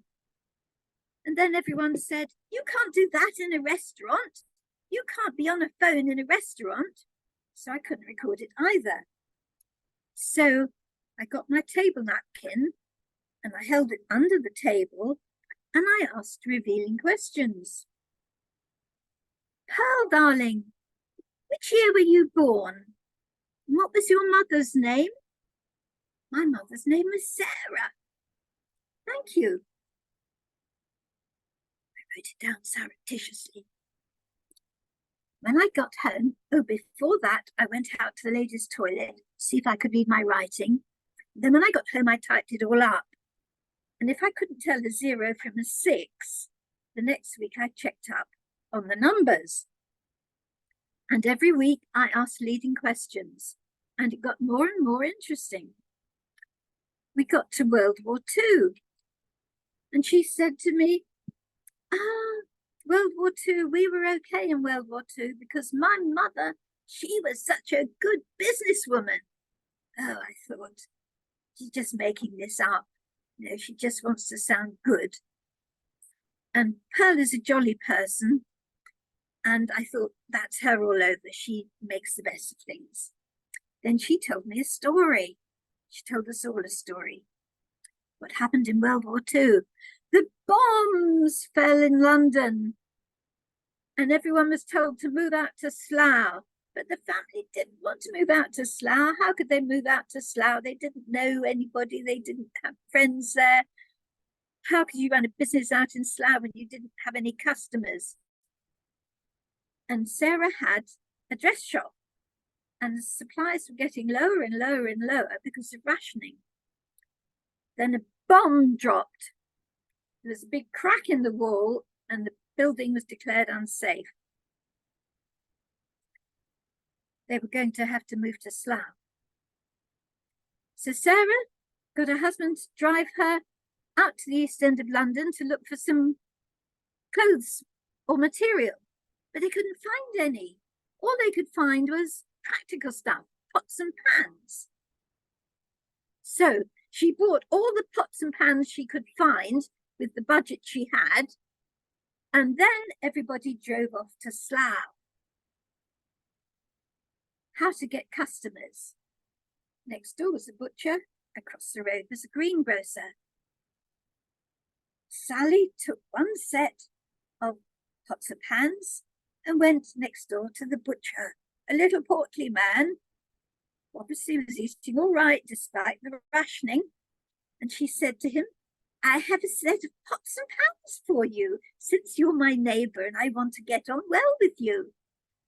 And then everyone said, you can't do that in a restaurant. You can't be on a phone in a restaurant. So I couldn't record it either. So I got my table napkin and I held it under the table and I asked revealing questions. Pearl, darling, which year were you born? What was your mother's name? My mother's name was Sarah. Thank you. I wrote it down surreptitiously. When I got home, before that, I went out to the ladies' toilet to see if I could read my writing. Then when I got home, I typed it all up. And if I couldn't tell a 0 from a 6, the next week I checked up on the numbers. And every week I asked leading questions, and it got more and more interesting. We got to World War II, and she said to me, World War II, we were okay in World War II because my mother, she was such a good businesswoman. Oh, I thought, she's just making this up. You know, she just wants to sound good. And Pearl is a jolly person. And I thought, that's her all over. She makes the best of things. Then she told me a story. She told us all a story. What happened in World War II? The bombs fell in London. And everyone was told to move out to Slough. But the family didn't want to move out to Slough. How could they move out to Slough? They didn't know anybody. They didn't have friends there. How could you run a business out in Slough when you didn't have any customers? And Sarah had a dress shop, and the supplies were getting lower and lower and lower because of rationing. Then a bomb dropped. There was a big crack in the wall, and the building was declared unsafe. They were going to have to move to Slough. So Sarah got her husband to drive her out to the East End of London to look for some clothes or material, but they couldn't find any. All they could find was practical stuff, pots and pans. So she bought all the pots and pans she could find with the budget she had, and then everybody drove off to Slough. How to get customers. Next door was a butcher, across the road was a greengrocer. Sally took one set of pots and pans and went next door to the butcher, a little portly man. Obviously was eating all right despite the rationing. And she said to him, I have a set of pots and pans for you, since you're my neighbour and I want to get on well with you.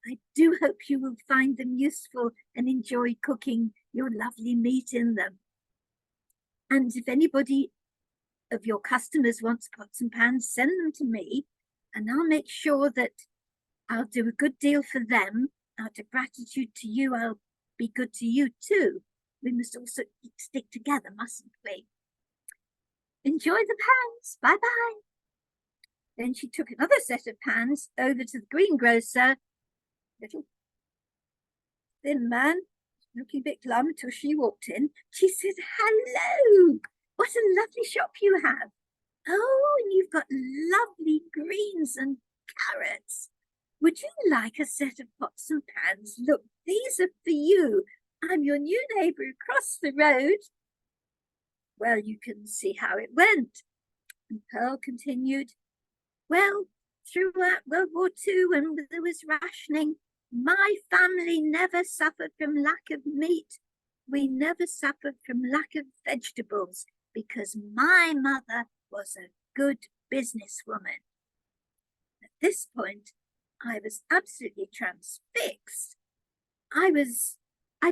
I do hope you will find them useful and enjoy cooking your lovely meat in them. And if anybody of your customers wants pots and pans, send them to me, and I'll make sure that I'll do a good deal for them. Out of gratitude to you, I'll be good to you too. We must also stick together, mustn't we? Enjoy the pans. Bye-bye. Then she took another set of pans over to the greengrocer. Little thin man, looking a bit glum until she walked in. She said, hello, what a lovely shop you have. Oh, and you've got lovely greens and carrots. Would you like a set of pots and pans? Look, these are for you. I'm your new neighbour across the road. Well, you can see how it went. And Pearl continued, well, throughout World War II, when there was rationing, my family never suffered from lack of meat. We never suffered from lack of vegetables because my mother was a good businesswoman. At this point, I was absolutely transfixed. I'd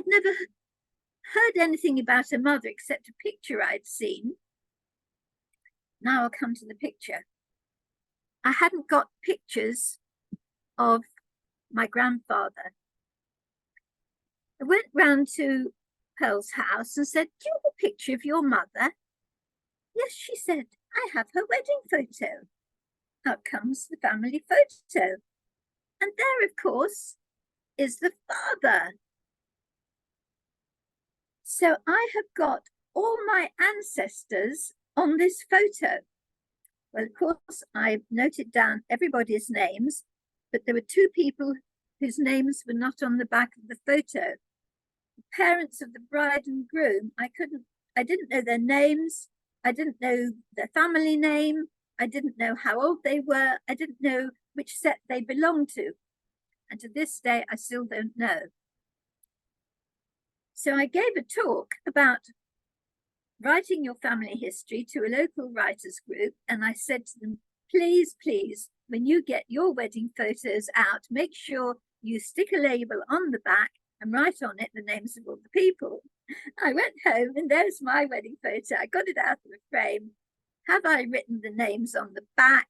never heard anything about her mother except a picture I'd seen. Now I'll come to the picture. I hadn't got pictures of my grandfather. I went round to Pearl's house and said, do you have a picture of your mother? Yes, she said, I have her wedding photo. Out comes the family photo. And there, of course, is the father. So I have got all my ancestors on this photo. Well, of course, I've noted down everybody's names, but there were two people whose names were not on the back of the photo. The parents of the bride and groom, I didn't know their names. I didn't know their family name. I didn't know how old they were. I didn't know which set they belonged to. And to this day, I still don't know. So I gave a talk about writing your family history to a local writers group. And I said to them, please, please, when you get your wedding photos out, make sure you stick a label on the back and write on it the names of all the people. I went home and there's my wedding photo. I got it out of the frame. Have I written the names on the back?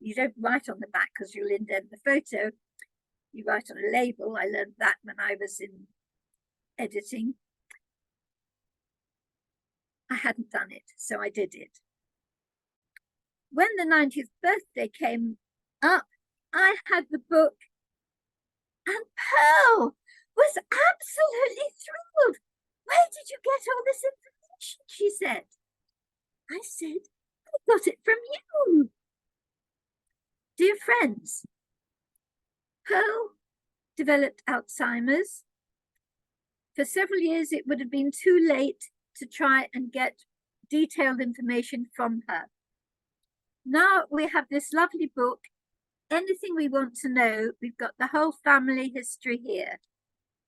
You don't write on the back because you'll indent the photo. You write on a label. I learned that when I was in editing. I hadn't done it, so I did it. When the 90th birthday came up, I had the book, and Pearl was absolutely thrilled. Where did you get all this information? She said. I said, I got it from you. Dear friends, Pearl developed Alzheimer's. For several years, it would have been too late to try and get detailed information from her. Now we have this lovely book. Anything we want to know, we've got the whole family history here.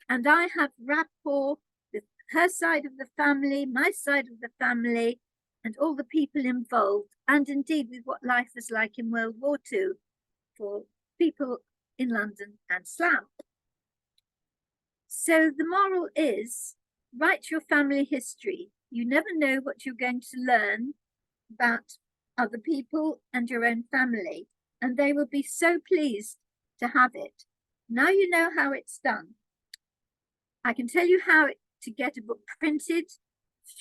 And I have rapport with her side of the family, my side of the family, and all the people involved, and indeed with what life was like in World War II for people in London and Slough. So the moral is, write your family history. You never know what you're going to learn about other people and your own family, and they will be so pleased to have it. Now you know how it's done. I can tell you how to get a book printed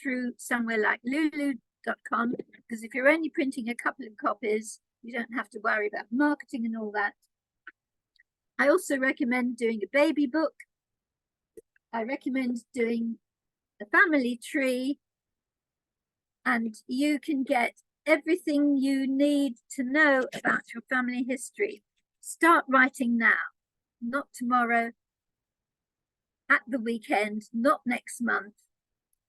through somewhere like lulu.com, because if you're only printing a couple of copies, you don't have to worry about marketing and all that. I also recommend doing a baby book. I recommend doing a family tree, and you can get everything you need to know about your family history. Start writing now, not tomorrow, at the weekend, not next month.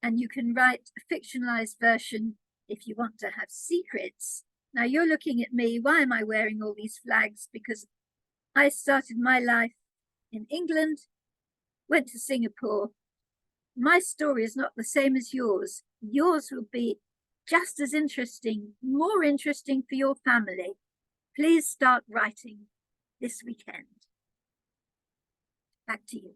And you can write a fictionalized version if you want to have secrets. Now you're looking at me, why am I wearing all these flags? Because I started my life in England, went to Singapore. My story is not the same as yours. Yours will be just as interesting, more interesting for your family. Please start writing this weekend. Back to you.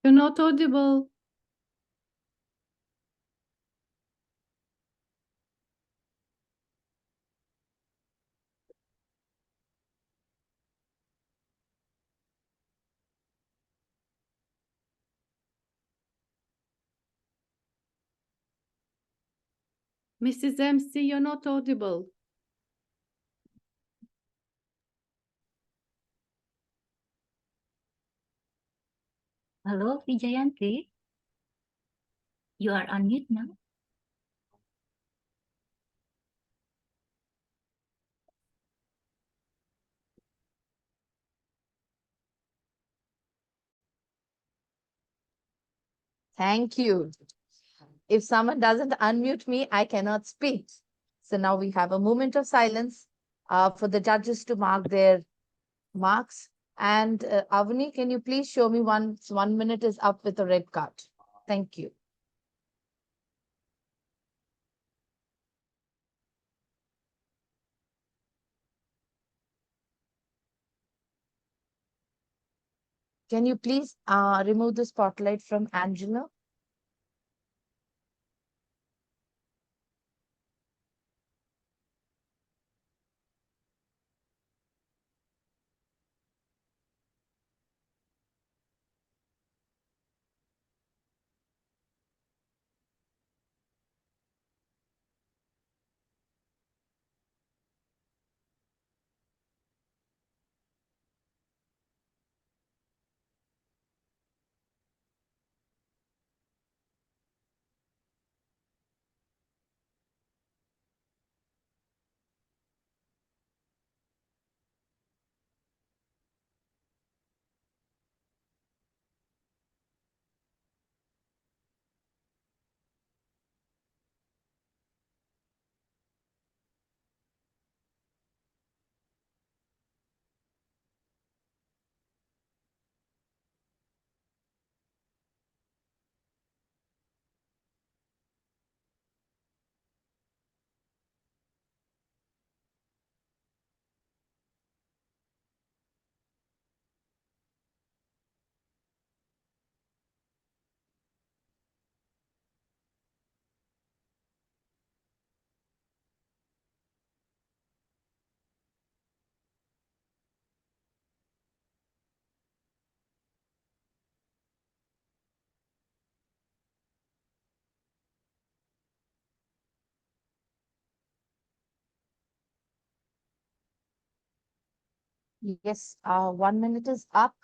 You're not audible. Mrs. MC, you're not audible. Hello, Vijayanti. You are on mute now. Thank you. If someone doesn't unmute me, I cannot speak. So now we have a moment of silence for the judges to mark their marks. And Avani, can you please show me once 1 minute is up with a red card? Thank you. Can you please remove the spotlight from Angela? Yes, 1 minute is up.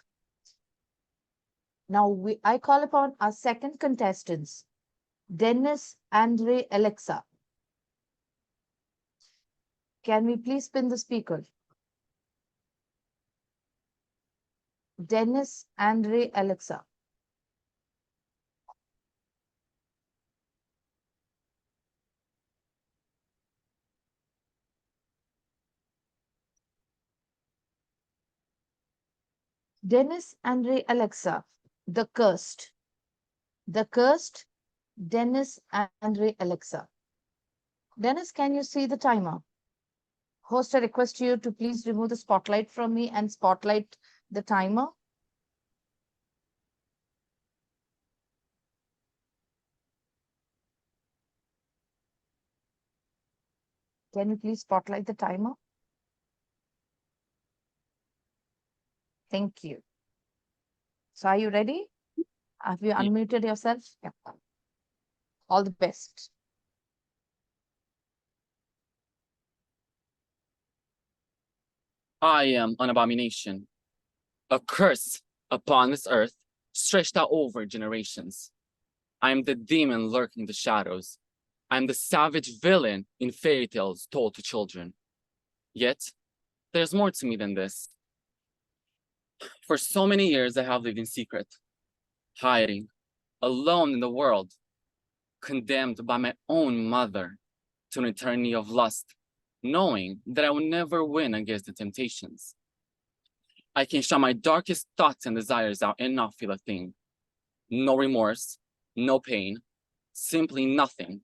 Now I call upon our second contestants, Dennis, Andre, Alexa. Can we please spin the speaker? Dennis, Andre, Alexa. Dennis, Andre, Alexa. The Cursed. The Cursed, Dennis, Andre, Alexa. Dennis, can you see the timer? Host, I request you to please remove the spotlight from me and spotlight the timer. Can you please spotlight the timer? Thank you. So are you ready? Have you unmuted yourself? Yeah. All the best. I am an abomination, a curse upon this earth, stretched out over generations. I am the demon lurking in the shadows. I am the savage villain in fairy tales told to children. Yet, there's more to me than this. For so many years, I have lived in secret, hiding, alone in the world, condemned by my own mother to an eternity of lust, knowing that I will never win against the temptations. I can shout my darkest thoughts and desires out and not feel a thing. No remorse, no pain, simply nothing.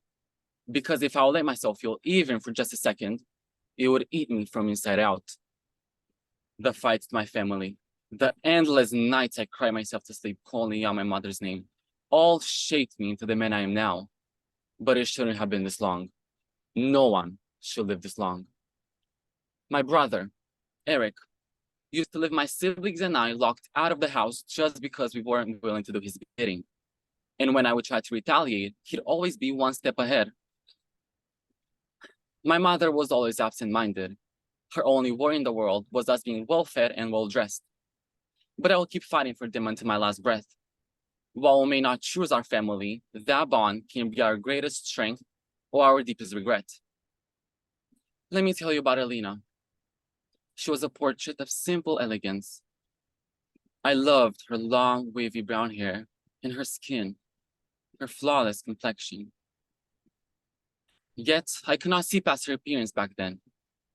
Because if I let myself feel even for just a second, it would eat me from inside out. The fights with my family, the endless nights I cry myself to sleep calling out my mother's name, all shaped me into the man I am now. But it shouldn't have been this long. No one should live this long. My brother, Eric, used to leave my siblings and I locked out of the house just because we weren't willing to do his bidding. And when I would try to retaliate, he'd always be one step ahead. My mother was always absent-minded. Her only worry in the world was us being well-fed and well-dressed. But I will keep fighting for them until my last breath. While we may not choose our family, that bond can be our greatest strength or our deepest regret. Let me tell you about Alina. She was a portrait of simple elegance. I loved her long, wavy brown hair and her skin, her flawless complexion. Yet, I could not see past her appearance back then.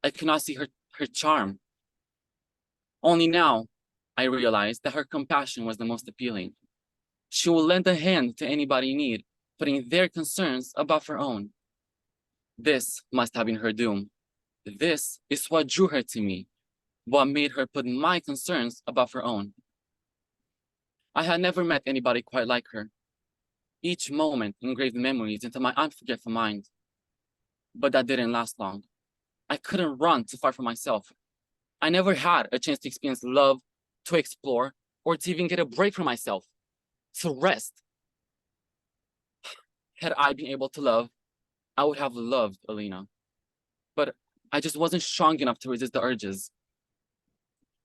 I could not see her charm. Only now, I realized that her compassion was the most appealing. She will lend a hand to anybody in need, putting their concerns above her own. This must have been her doom. This is what drew her to me, what made her put my concerns above her own. I had never met anybody quite like her. Each moment engraved memories into my unforgetful mind. But that didn't last long. I couldn't run too far from myself. I never had a chance to experience love, to explore, or to even get a break from myself, to rest. Had I been able to love, I would have loved Alina. But I just wasn't strong enough to resist the urges.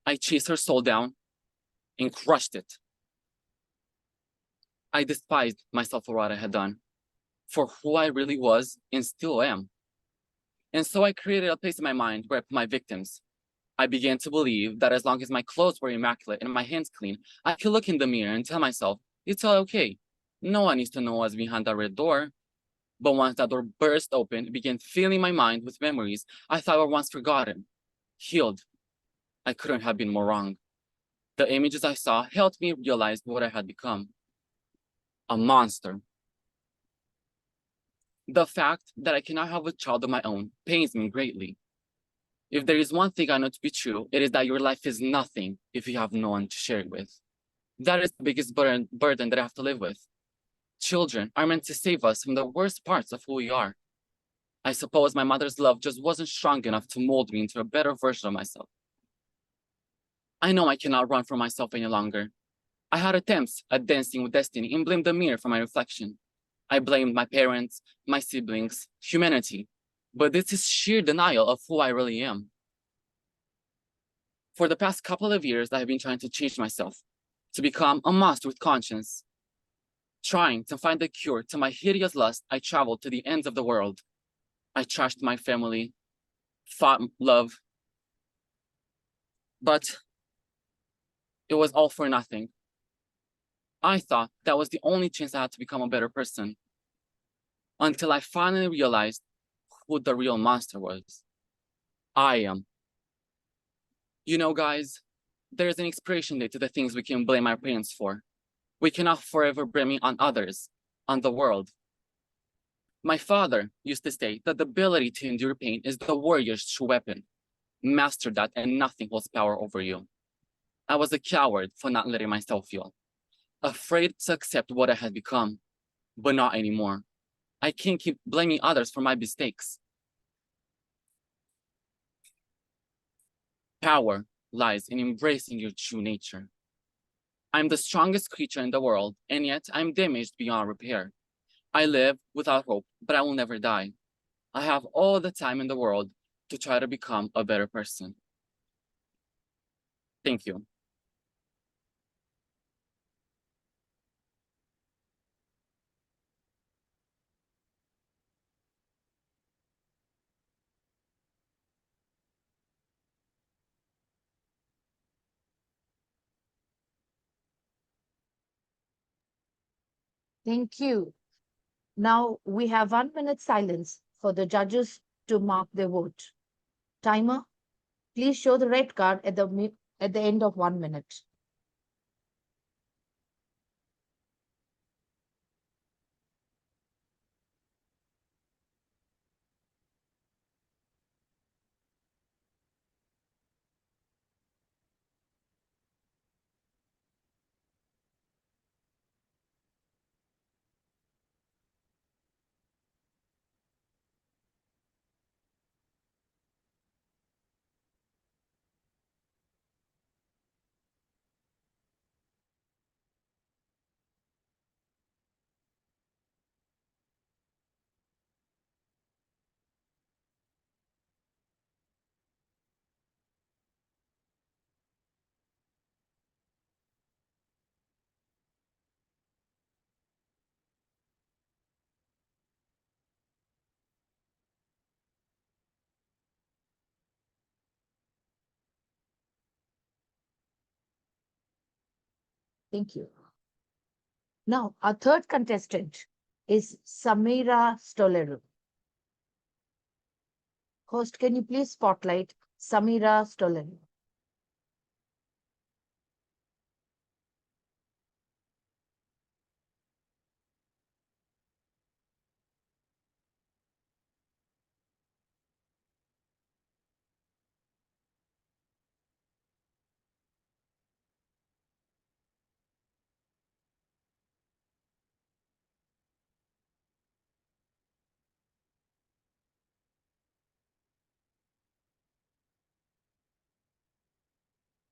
I chased her soul down and crushed it. I despised myself for what I had done, for who I really was and still am. And so I created a place in my mind where I put my victims. I began to believe that as long as my clothes were immaculate and my hands clean, I could look in the mirror and tell myself, it's all okay. No one needs to know what's behind that red door. But once that door burst open, it began filling my mind with memories I thought were once forgotten, healed. I couldn't have been more wrong. The images I saw helped me realize what I had become. A monster. The fact that I cannot have a child of my own pains me greatly. If there is one thing I know to be true, it is that your life is nothing if you have no one to share it with. That is the biggest burden that I have to live with. Children are meant to save us from the worst parts of who we are. I suppose my mother's love just wasn't strong enough to mold me into a better version of myself. I know I cannot run from myself any longer. I had attempts at dancing with destiny and blamed the mirror for my reflection. I blamed my parents, my siblings, humanity, but this is sheer denial of who I really am. For the past couple of years, I have been trying to change myself, to become a monster with conscience. Trying to find the cure to my hideous lust, I traveled to the ends of the world. I trashed my family, fought love, but it was all for nothing. I thought that was the only chance I had to become a better person, until I finally realized who the real monster was. I am. You know, guys, there's an expiration date to the things we can blame our parents for. We cannot forever blame it on others, on the world. My father used to say that the ability to endure pain is the warrior's true weapon. Master that and nothing holds power over you. I was a coward for not letting myself feel. Afraid to accept what I had become, but not anymore. I can't keep blaming others for my mistakes. Power lies in embracing your true nature. I'm the strongest creature in the world, and yet I'm damaged beyond repair. I live without hope, but I will never die. I have all the time in the world to try to become a better person. Thank you. Thank you. Now we have 1 minute silence for the judges to mark their vote. Timer, please show the red card at the end of 1 minute. Thank you. Now, our third contestant is Samira Stolero. Host, can you please spotlight Samira Stolero?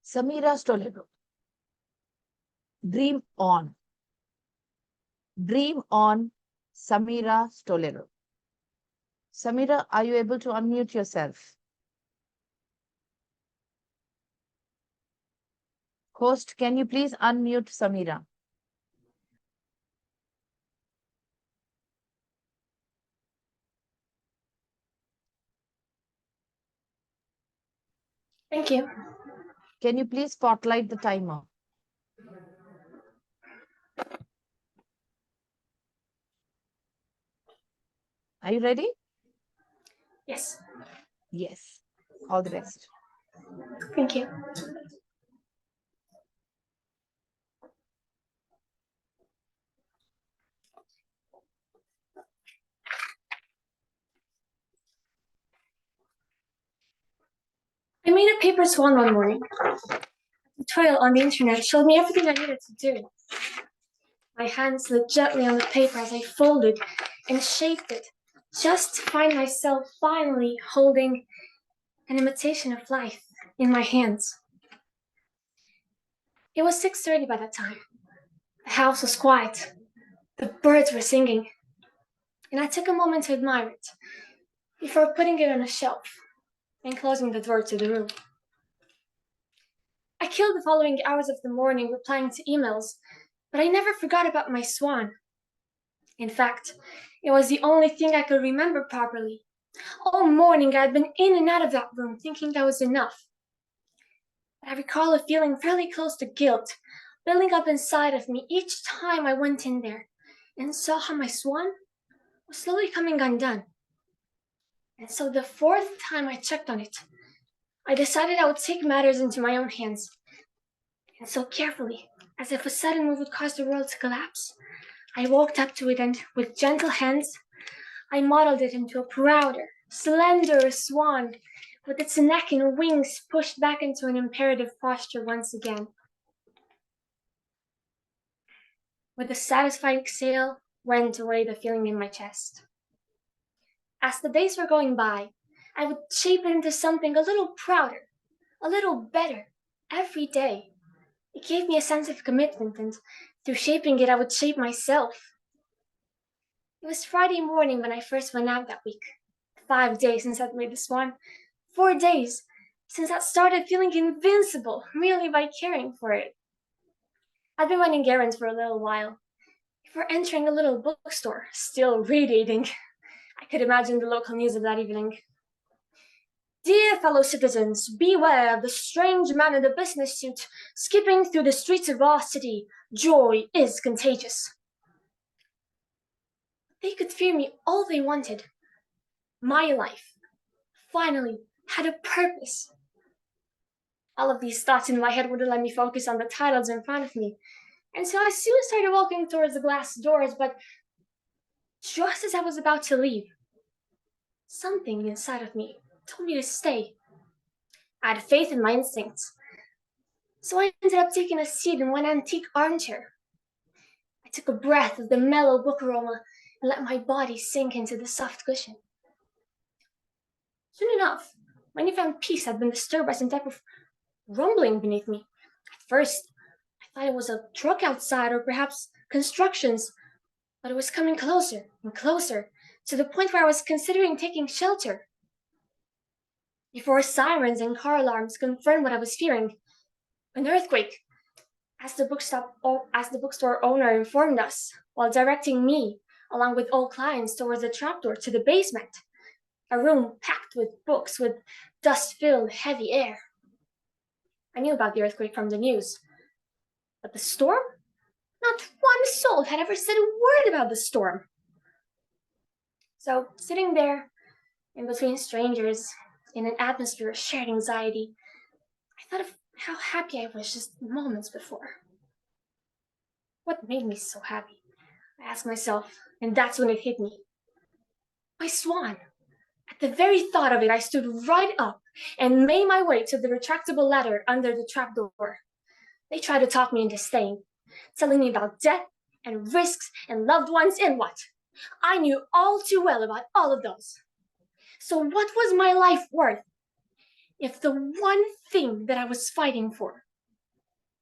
Samira Stolero. Dream on. Dream on, Samira Stolero. Samira, are you able to unmute yourself? Host, can you please unmute Samira? Thank you. Can you please spotlight the timer? Are you ready? Yes. Yes. All the best. Thank you. I made a paper swan one morning. A tutorial on the internet showed me everything I needed to do. My hands slid gently on the paper as I folded and shaped it, just to find myself finally holding an imitation of life in my hands. It was 6:30 by that time. The house was quiet. The birds were singing. And I took a moment to admire it before putting it on a shelf and closing the door to the room. I killed the following hours of the morning replying to emails, but I never forgot about my swan. In fact, it was the only thing I could remember properly. All morning I had been in and out of that room thinking that was enough. But I recall a feeling fairly close to guilt building up inside of me each time I went in there and saw how my swan was slowly coming undone. And so the fourth time I checked on it, I decided I would take matters into my own hands. And so carefully, as if a sudden move would cause the world to collapse, I walked up to it and, with gentle hands, I modeled it into a prouder, slenderer swan, with its neck and wings pushed back into an imperative posture once again. With a satisfied exhale, went away the feeling in my chest. As the days were going by, I would shape it into something a little prouder, a little better, every day. It gave me a sense of commitment, and through shaping it, I would shape myself. It was Friday morning when I first went out that week. 5 days since I'd made the swan. 4 days since I started feeling invincible merely by caring for it. I'd been running errands for a little while before entering a little bookstore, still reading. I could imagine the local news of that evening. Dear fellow citizens, beware of the strange man in the business suit skipping through the streets of our city. Joy is contagious. They could fear me all they wanted. My life, finally, had a purpose. All of these thoughts in my head wouldn't let me focus on the titles in front of me. And so I soon started walking towards the glass doors, but just as I was about to leave, something inside of me told me to stay. I had faith in my instincts. So I ended up taking a seat in one antique armchair. I took a breath of the mellow book aroma and let my body sink into the soft cushion. Soon enough, my newfound peace had been disturbed by some type of rumbling beneath me. At first, I thought it was a truck outside or perhaps constructions, but it was coming closer and closer to the point where I was considering taking shelter. Before sirens and car alarms confirmed what I was fearing, an earthquake, as the bookstore owner informed us, while directing me, along with all clients, towards the trapdoor to the basement, a room packed with books with dust-filled, heavy air. I knew about the earthquake from the news, but the storm? Not one soul had ever said a word about the storm. So, sitting there, in between strangers, in an atmosphere of shared anxiety, I thought of how happy I was just moments before. What made me so happy? I asked myself, and that's when it hit me. My swan. At the very thought of it, I stood right up and made my way to the retractable ladder under the trapdoor. They tried to talk me into staying, telling me about death and risks and loved ones and what. I knew all too well about all of those. So what was my life worth if the one thing that I was fighting for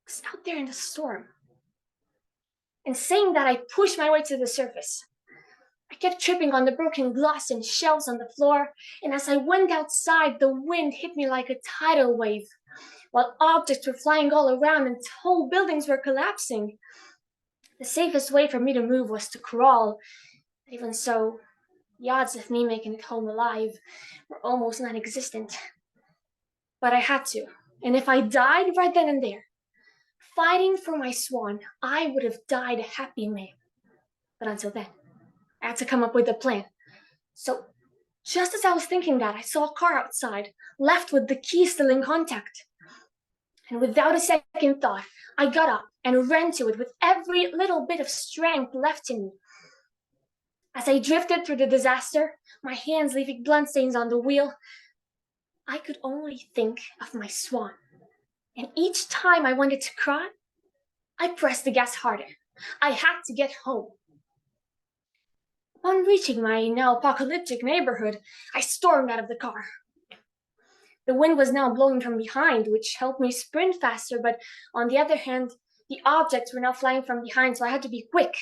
was out there in the storm? And saying that, I pushed my way to the surface. I kept tripping on the broken glass and shelves on the floor, and as I went outside, the wind hit me like a tidal wave, while objects were flying all around and whole buildings were collapsing. The safest way for me to move was to crawl. Even so, the odds of me making it home alive were almost non-existent. But I had to, and if I died right then and there, fighting for my swan, I would have died a happy man. But until then, I had to come up with a plan. So, just as I was thinking that, I saw a car outside, left with the key still in contact. And without a second thought, I got up and ran to it with every little bit of strength left in me. As I drifted through the disaster, my hands leaving bloodstains on the wheel, I could only think of my swan. And each time I wanted to cry, I pressed the gas harder. I had to get home. Upon reaching my now apocalyptic neighborhood, I stormed out of the car. The wind was now blowing from behind, which helped me sprint faster, but on the other hand, the objects were now flying from behind, so I had to be quick.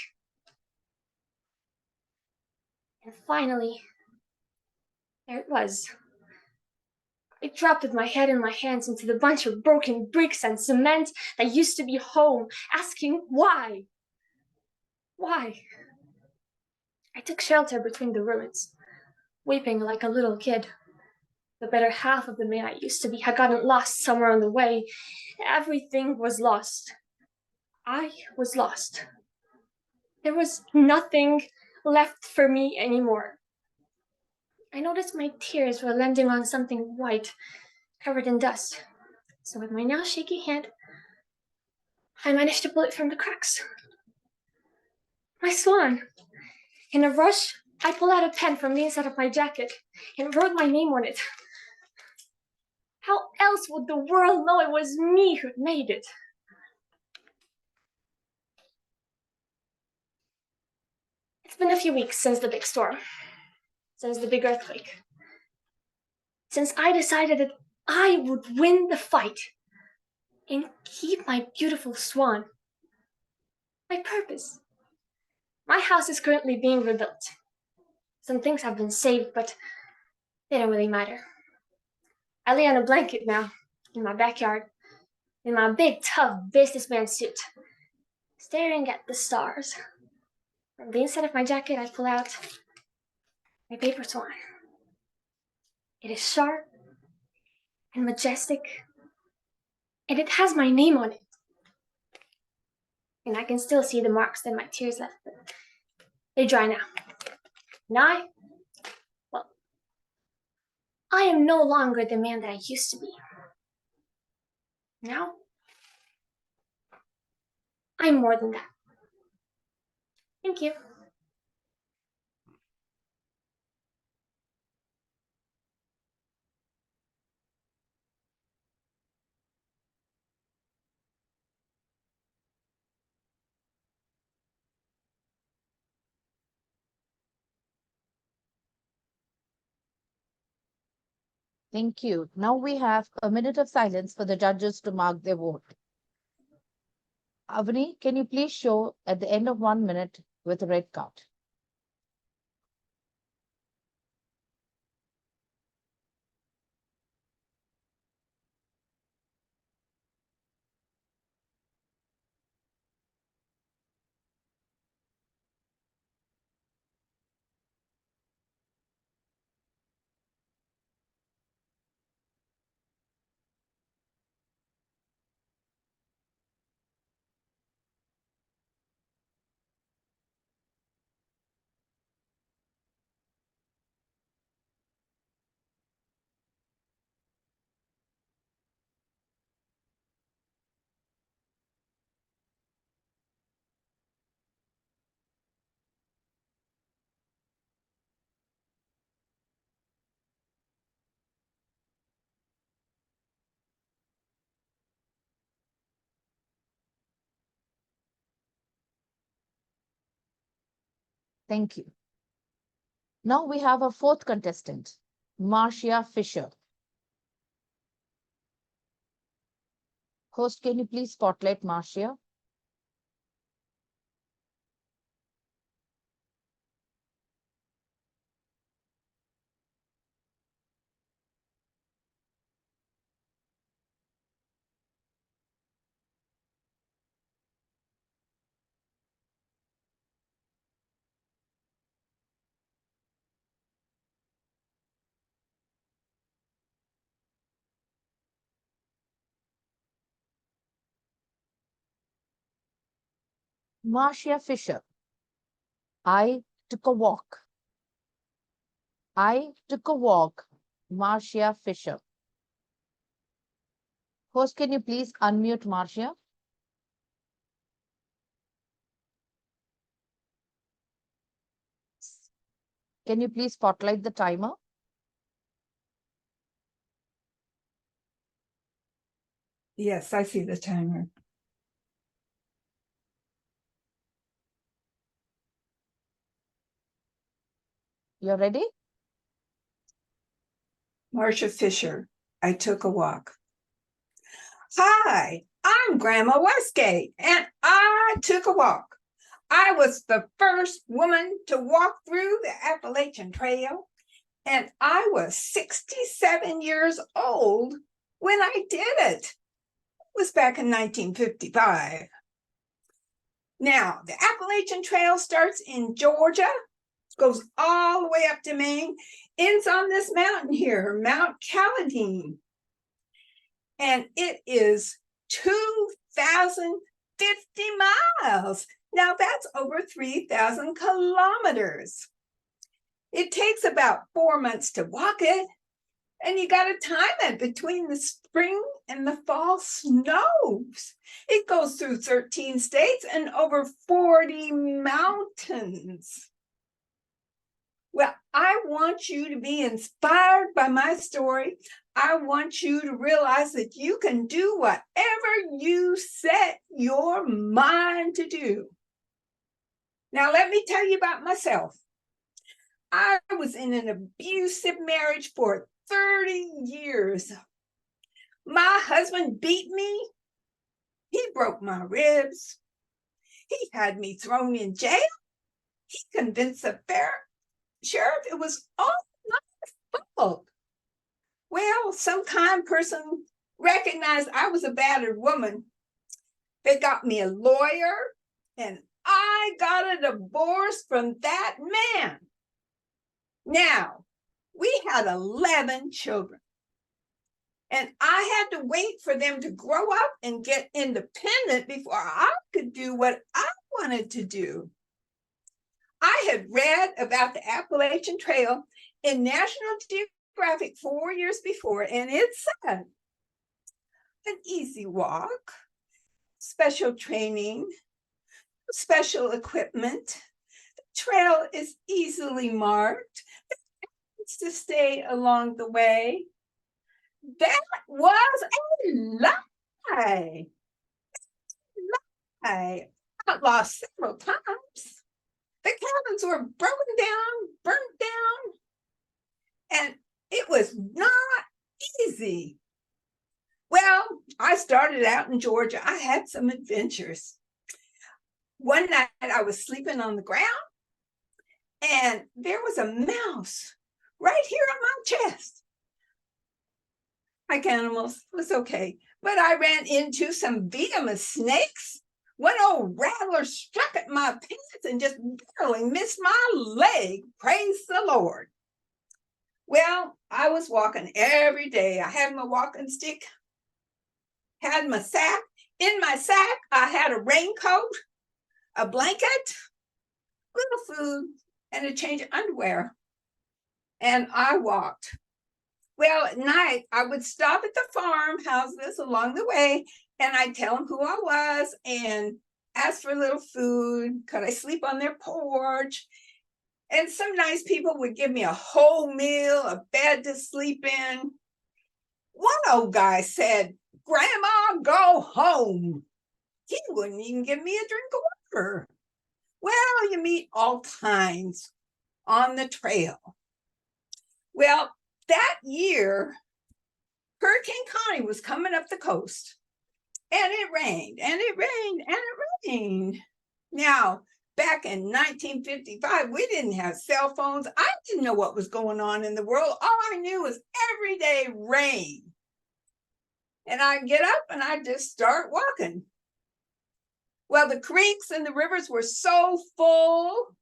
And finally, there it was. I dropped with my head in my hands into the bunch of broken bricks and cement that used to be home, asking why? Why? I took shelter between the ruins, weeping like a little kid. The better half of the man I used to be had gotten lost somewhere on the way. Everything was lost. I was lost. There was nothing left for me anymore. I noticed my tears were landing on something white, covered in dust. So with my now shaky hand, I managed to pull it from the cracks. My swan. In a rush, I pulled out a pen from the inside of my jacket and wrote my name on it. How else would the world know it was me who'd made it? It's been a few weeks since the big storm, since the big earthquake, since I decided that I would win the fight and keep my beautiful swan. My purpose. My house is currently being rebuilt. Some things have been saved, but they don't really matter. I lay on a blanket now, in my backyard, in my big, tough businessman suit, staring at the stars. From the inside of my jacket, I pull out my paper swan. It is sharp and majestic, and it has my name on it. And I can still see the marks that my tears left, but they dry now. And I am no longer the man that I used to be. Now, I'm more than that. Thank you. Thank you. Now we have a minute of silence for the judges to mark their vote. Avani, can you please show at the end of 1 minute with a red card? Thank you. Now we have a fourth contestant, Marcia Fisher. Host, can you please spotlight Marcia? Marcia Fisher. I took a walk. I took a walk. Marcia Fisher. Host, can you please unmute Marcia? Can you please spotlight the timer? Yes, I see the timer. You're ready? Marcia Fisher, I took a walk. Hi, I'm Grandma Westgate, and I took a walk. I was the first woman to walk through the Appalachian Trail, And I was 67 years old when I did it. It was back in 1955. Now, the Appalachian Trail starts in Georgia, goes all the way up to Maine, ends on this mountain here, Mount Caledine. And it is 2,050 miles. Now that's over 3,000 kilometers. It takes about 4 months to walk it, and you got to time it between the spring and the fall snows. It goes through 13 states and over 40 mountains. Well, I want you to be inspired by my story. I want you to realize that you can do whatever you set your mind to do. Now, let me tell you about myself. I was in an abusive marriage for 30 years. My husband beat me. He broke my ribs. He had me thrown in jail. He convinced the sheriff it was all my fault. Well, some kind person recognized I was a battered woman. They got me a lawyer, and I got a divorce from that man. Now, we had 11 children, and I had to wait for them to grow up and get independent before I could do what I wanted to do. I had read about the Appalachian Trail in National Geographic 4 years before, and it said, an easy walk, special training, special equipment. The trail is easily marked. To stay along the way. That was a lie. I got lost several times. The cabins were broken down, burnt down, and it was not easy. Well, I started out in Georgia. I had some adventures. One night I was sleeping on the ground, and there was a mouse right here on my chest. Like animals, it was okay. But I ran into some venomous snakes. One old rattler struck at my pants and just barely missed my leg. Praise the Lord. Well, I was walking every day. I had my walking stick, had my sack. In my sack, I had a raincoat, a blanket, little food, and a change of underwear. And I walked. Well, at night, I would stop at the farmhouses along the way, and I'd tell them who I was and ask for a little food. Could I sleep on their porch? And some nice people would give me a whole meal, a bed to sleep in. One old guy said, "Grandma, go home." He wouldn't even give me a drink of water. Well, you meet all kinds on the trail. Well, that year, Hurricane Connie was coming up the coast, and it rained, and it rained, and it rained. Now, back in 1955, we didn't have cell phones. I didn't know what was going on in the world. All I knew was everyday rain. And I'd get up and I'd just start walking. Well, the creeks and the rivers were so full,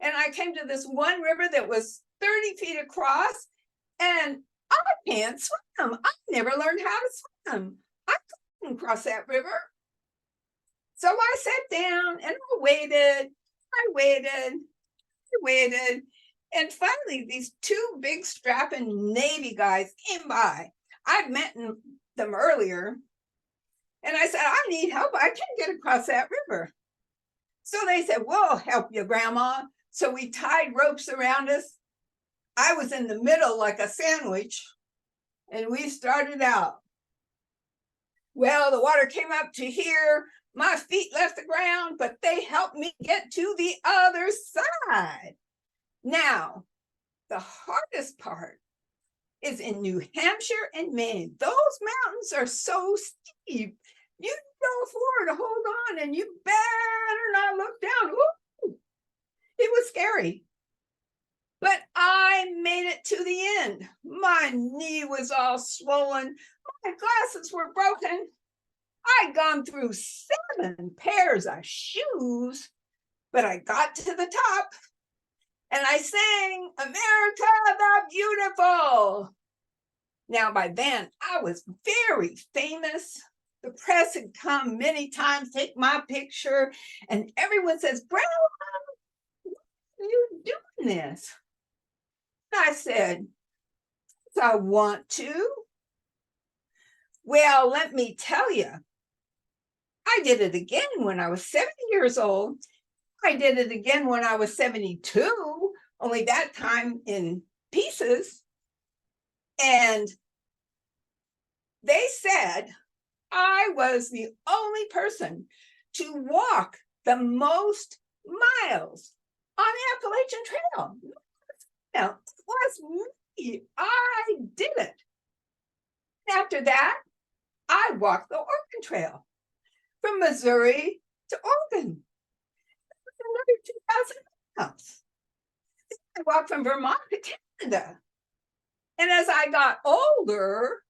and I came to this one river that was 30 feet across, and I can't swim. I never learned how to swim. I couldn't cross that river. So I sat down and I waited, and finally these two big strapping Navy guys came by. I'd met them earlier, and I said, "I need help. I can't get across that river." So they said, "We'll help you, Grandma." So we tied ropes around us. I was in the middle like a sandwich, and we started out. Well, the water came up to here. My feet left the ground, but they helped me get to the other side. Now, the hardest part is in New Hampshire and Maine. Those mountains are so steep. You go forward to hold on, and you better not look down. Ooh, it was scary. But I made it and my knee was all swollen. My glasses were broken. I'd gone through 7 pairs of shoes, but I got to the top and I sang America the Beautiful. Now, by then, I was very famous. The press had come many times, take my picture, and everyone says, Grandma, why are you doing this? And I said, I want to. Well, let me tell you, I did it again when I was 70 years old. I did it again when I was 72, only that time in pieces. And they said I was the only person to walk the most miles on the Appalachian Trail. Now, it was me. I did it. After that, I walked the Oregon Trail from Missouri to Oregon. Another 2,000 miles. I walked from Vermont to Canada. And as I got older,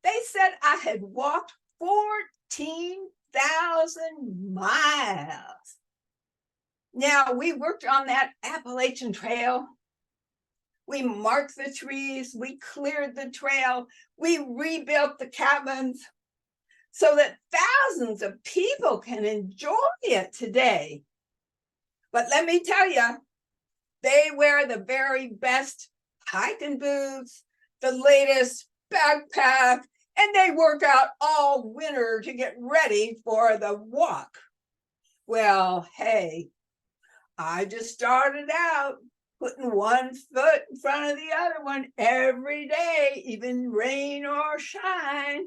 they said I had walked 14,000 miles. Now, we worked on that Appalachian Trail. We marked the trees, we cleared the trail, we rebuilt the cabins so that thousands of people can enjoy it today. But let me tell you, they wear the very best hiking boots, the latest backpack, and they work out all winter to get ready for the walk. Well, hey, I just started out putting one foot in front of the other one every day, even rain or shine.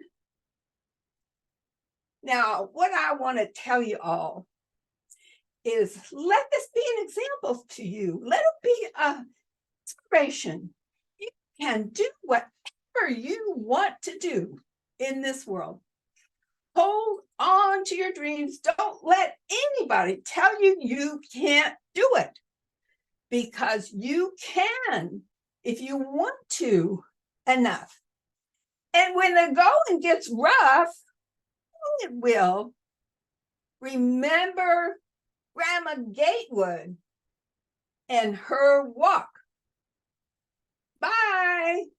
Now, what I want to tell you all is let this be an example to you. Let it be an inspiration. You can do whatever you want to do in this world. Hold on to your dreams. Don't let anybody tell you you can't do it, because you can if you want to enough. And when the going gets rough, it will. Remember Grandma Gatewood and her walk. Bye.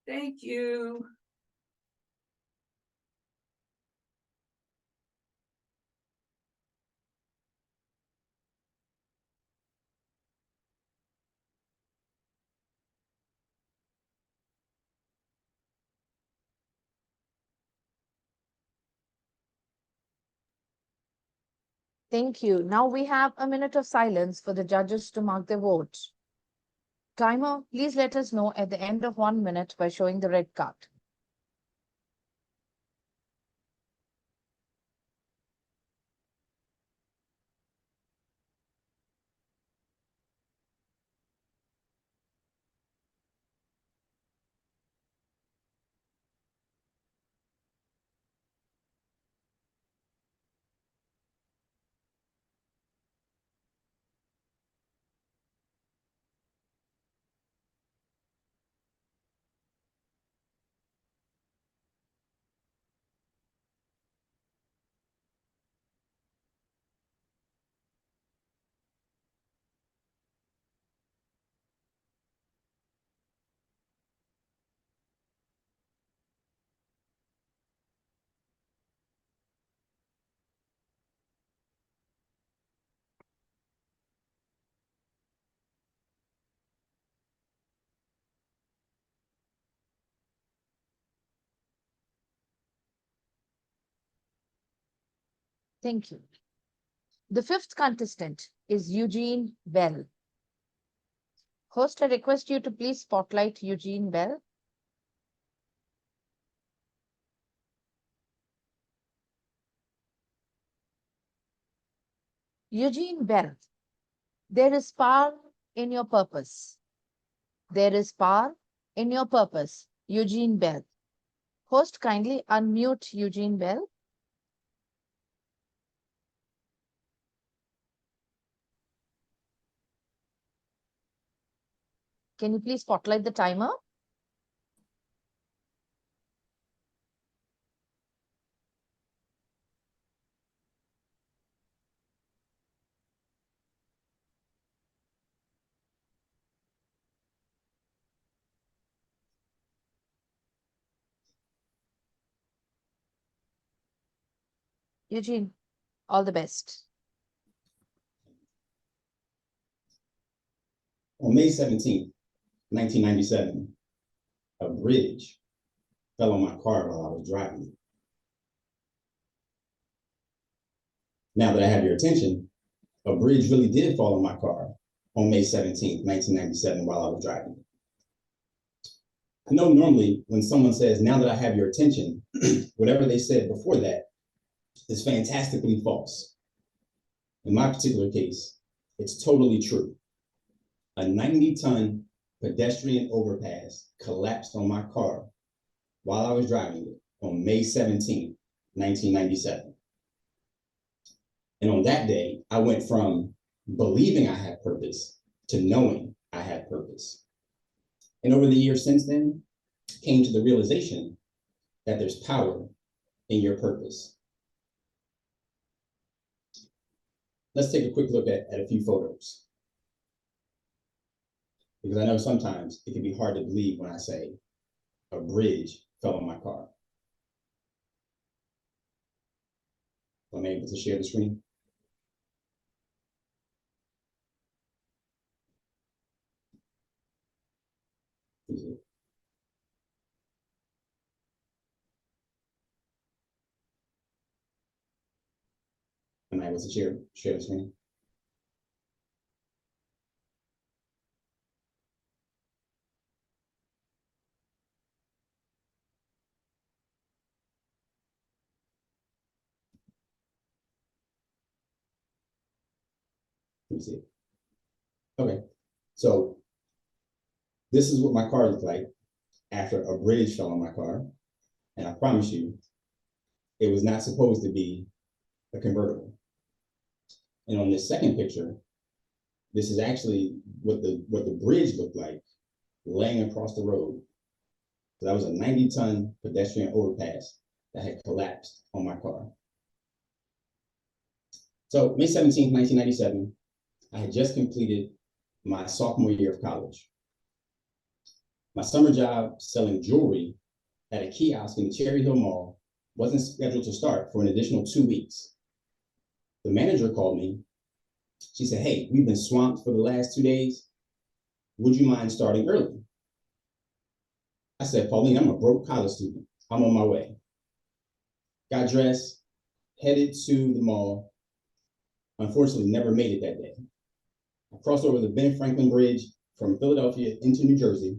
Thank you. Thank you. Now we have a minute of silence for the judges to mark their votes. Timer, please let us know at the end of 1 minute by showing the red card. Thank you. The fifth contestant is Eugene Bell. Host, I request you to please spotlight Eugene Bell. Eugene Bell, there is power in your purpose. There is power in your purpose? Eugene Bell. Host, kindly unmute Eugene Bell. Can you please spotlight the timer? Eugene, all the best. On May 17th, 1997, a bridge fell on my car while I was driving. Now that I have your attention, a bridge really did fall on my car on May 17th, 1997, while I was driving. I know normally when someone says, now that I have your attention, whatever they said before that is fantastically false. In my particular case, it's totally true. A 90-ton pedestrian overpass collapsed on my car while I was driving it on May 17, 1997. And on that day, I went from believing I had purpose to knowing I had purpose. And over the years since then, came to the realization that there's power in your purpose. Let's take a quick look at a few photos. Because I know sometimes it can be hard to believe when I say a bridge fell on my car. Am I able to share the screen? Am I able to share the screen? Let me see. Okay, so this is what my car looked like after a bridge fell on my car. And I promise you, it was not supposed to be a convertible. And on this second picture, this is actually what the bridge looked like laying across the road. So that was a 90-ton pedestrian overpass that had collapsed on my car. So May 17th, 1997, I had just completed my sophomore year of college. My summer job selling jewelry at a kiosk in the Cherry Hill Mall wasn't scheduled to start for an additional 2 weeks. The manager called me. She said, hey, we've been swamped for the last 2 days. Would you mind starting early? I said, Pauline, I'm a broke college student. I'm on my way. Got dressed, headed to the mall. Unfortunately, never made it that day. I crossed over the Ben Franklin Bridge from Philadelphia into New Jersey,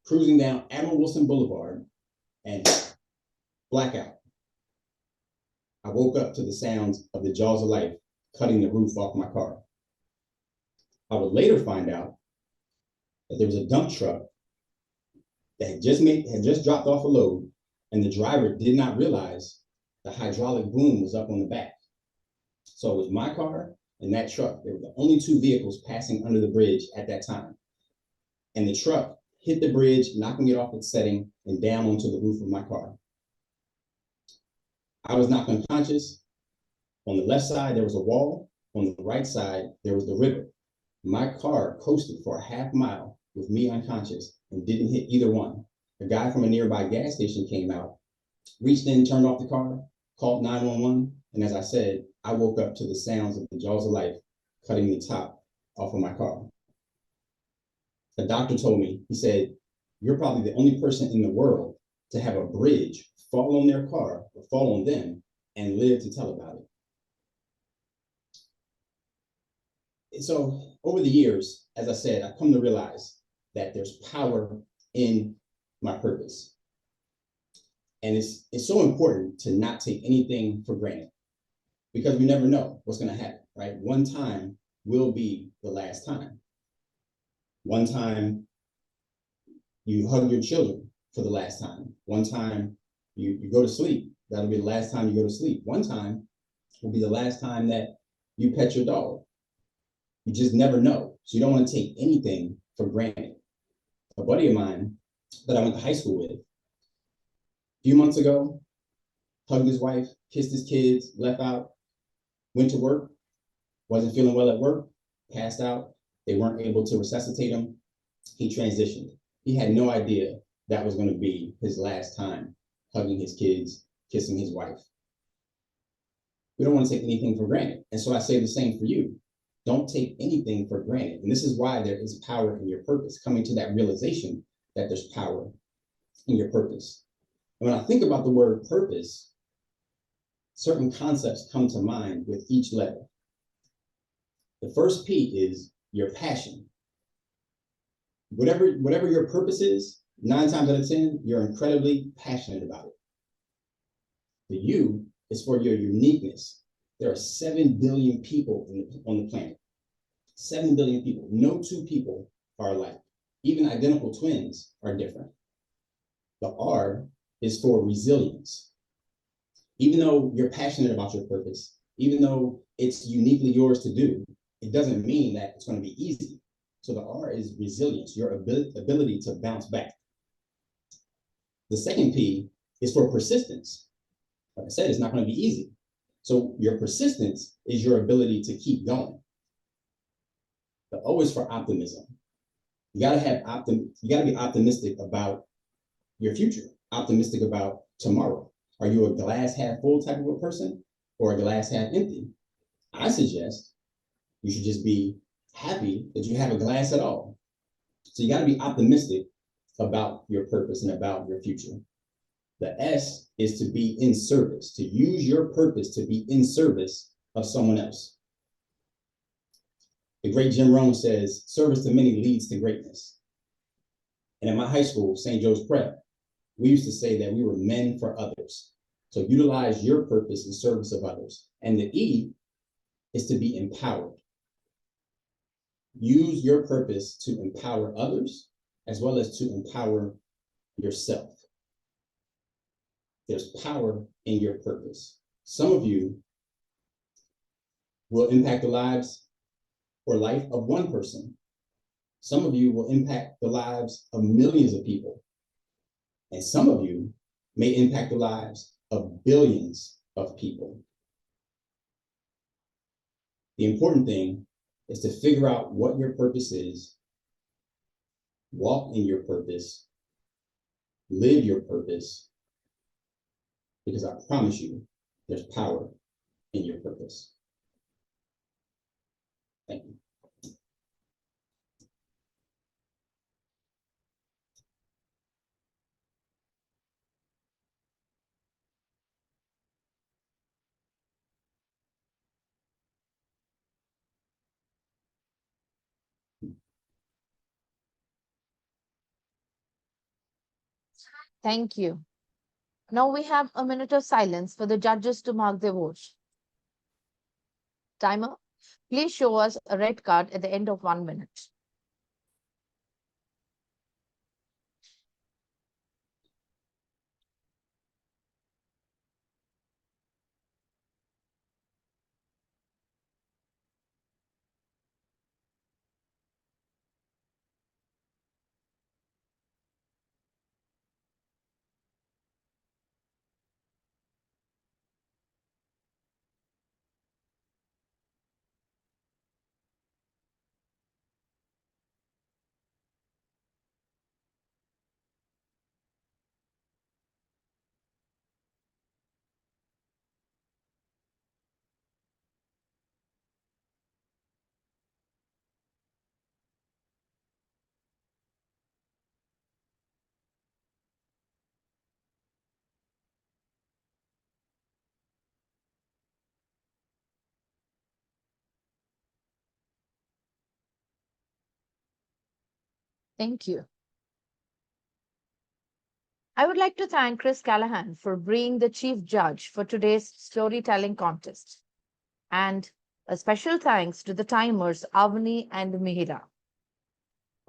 cruising down Admiral Wilson Boulevard, and blackout. I woke up to the sounds of the jaws of life cutting the roof off my car. I would later find out that there was a dump truck that had just dropped off a load, and the driver did not realize the hydraulic boom was up on the back. So it was my car and that truck. They were the only two vehicles passing under the bridge at that time. And the truck hit the bridge, knocking it off its setting and down onto the roof of my car. I was knocked unconscious. On the left side, there was a wall. On the right side, there was the river. My car coasted for a half mile with me unconscious and didn't hit either one. A guy from a nearby gas station came out, reached in, turned off the car, called 911, and as I said, I woke up to the sounds of the jaws of life cutting the top off of my car. The doctor told me, he said, you're probably the only person in the world to have a bridge fall on their car or fall on them and live to tell about it. So over the years, as I said, I've come to realize that there's power in my purpose. And it's so important to not take anything for granted because we never know what's going to happen, right? One time will be the last time. One time you hug your children for the last time. One time you go to sleep. That'll be the last time you go to sleep. One time will be the last time that you pet your dog. You just never know. So you don't want to take anything for granted. A buddy of mine that I went to high school with, a few months ago, hugged his wife, kissed his kids, left out, went to work, wasn't feeling well at work, passed out. They weren't able to resuscitate him. He transitioned. He had no idea that was going to be his last time hugging his kids, kissing his wife. We don't want to take anything for granted. And so I say the same for you. Don't take anything for granted. And this is why there is power in your purpose, coming to that realization that there's power in your purpose. And when I think about the word purpose, certain concepts come to mind with each letter. The first P is your passion. Whatever your purpose is, 9 times out of 10, you're incredibly passionate about it. The U is for your uniqueness. There are 7 billion people on the planet. 7 billion people. No 2 people are alike. Even identical twins are different. The R is for resilience. Even though you're passionate about your purpose, even though it's uniquely yours to do, it doesn't mean that it's going to be easy. So the R is resilience, your ability to bounce back. The second P is for persistence. Like I said, it's not going to be easy. So your persistence is your ability to keep going. The O is for optimism. You got to be optimistic about your future, optimistic about tomorrow. Are you a glass half full type of a person or a glass half empty? I suggest you should just be happy that you have a glass at all. So you got to be optimistic about your purpose and about your future. The S is to be in service, to use your purpose to be in service of someone else. The great Jim Rohn says, service to many leads to greatness. And at my high school, St. Joe's Prep, we used to say that we were men for others. So utilize your purpose in service of others. And the E is to be empowered. Use your purpose to empower others as well as to empower yourself. There's power in your purpose. Some of you will impact the lives or life of one person. Some of you will impact the lives of millions of people. And some of you may impact the lives of billions of people. The important thing is to figure out what your purpose is, walk in your purpose, live your purpose, because I promise you, there's power in your purpose. Thank you. Thank you. Now we have a minute of silence for the judges to mark their votes. Timer, please show us a red card at the end of 1 minute. Thank you. I would like to thank Chris Callahan for being the chief judge for today's storytelling contest. And a special thanks to the timers, Avani and Mihira.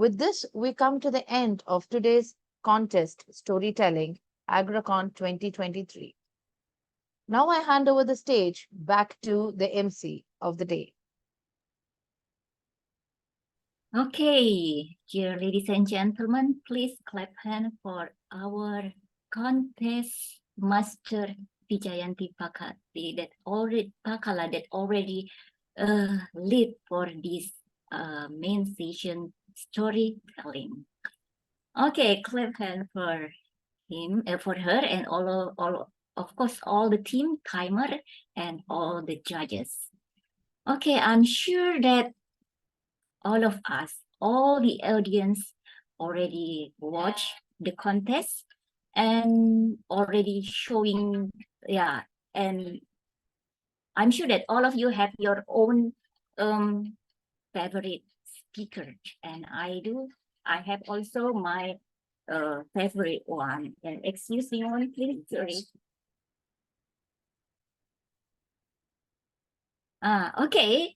With this, we come to the end of today's contest storytelling, AGORACON 2023. Now I hand over the stage back to the MC of the day. Okay, dear ladies and gentlemen, please clap hand for our contest master Vijayanti Pakati that already lead for this main session storytelling. Okay, clap hand for him, for her, and all of course all the team, timer, and all the judges. Okay, I'm sure that all of us, all the audience already watched the contest and already showing, yeah, and I'm sure that all of you have your own favorite speaker, and I have also my favorite one. And excuse me one, please, sorry. Okay.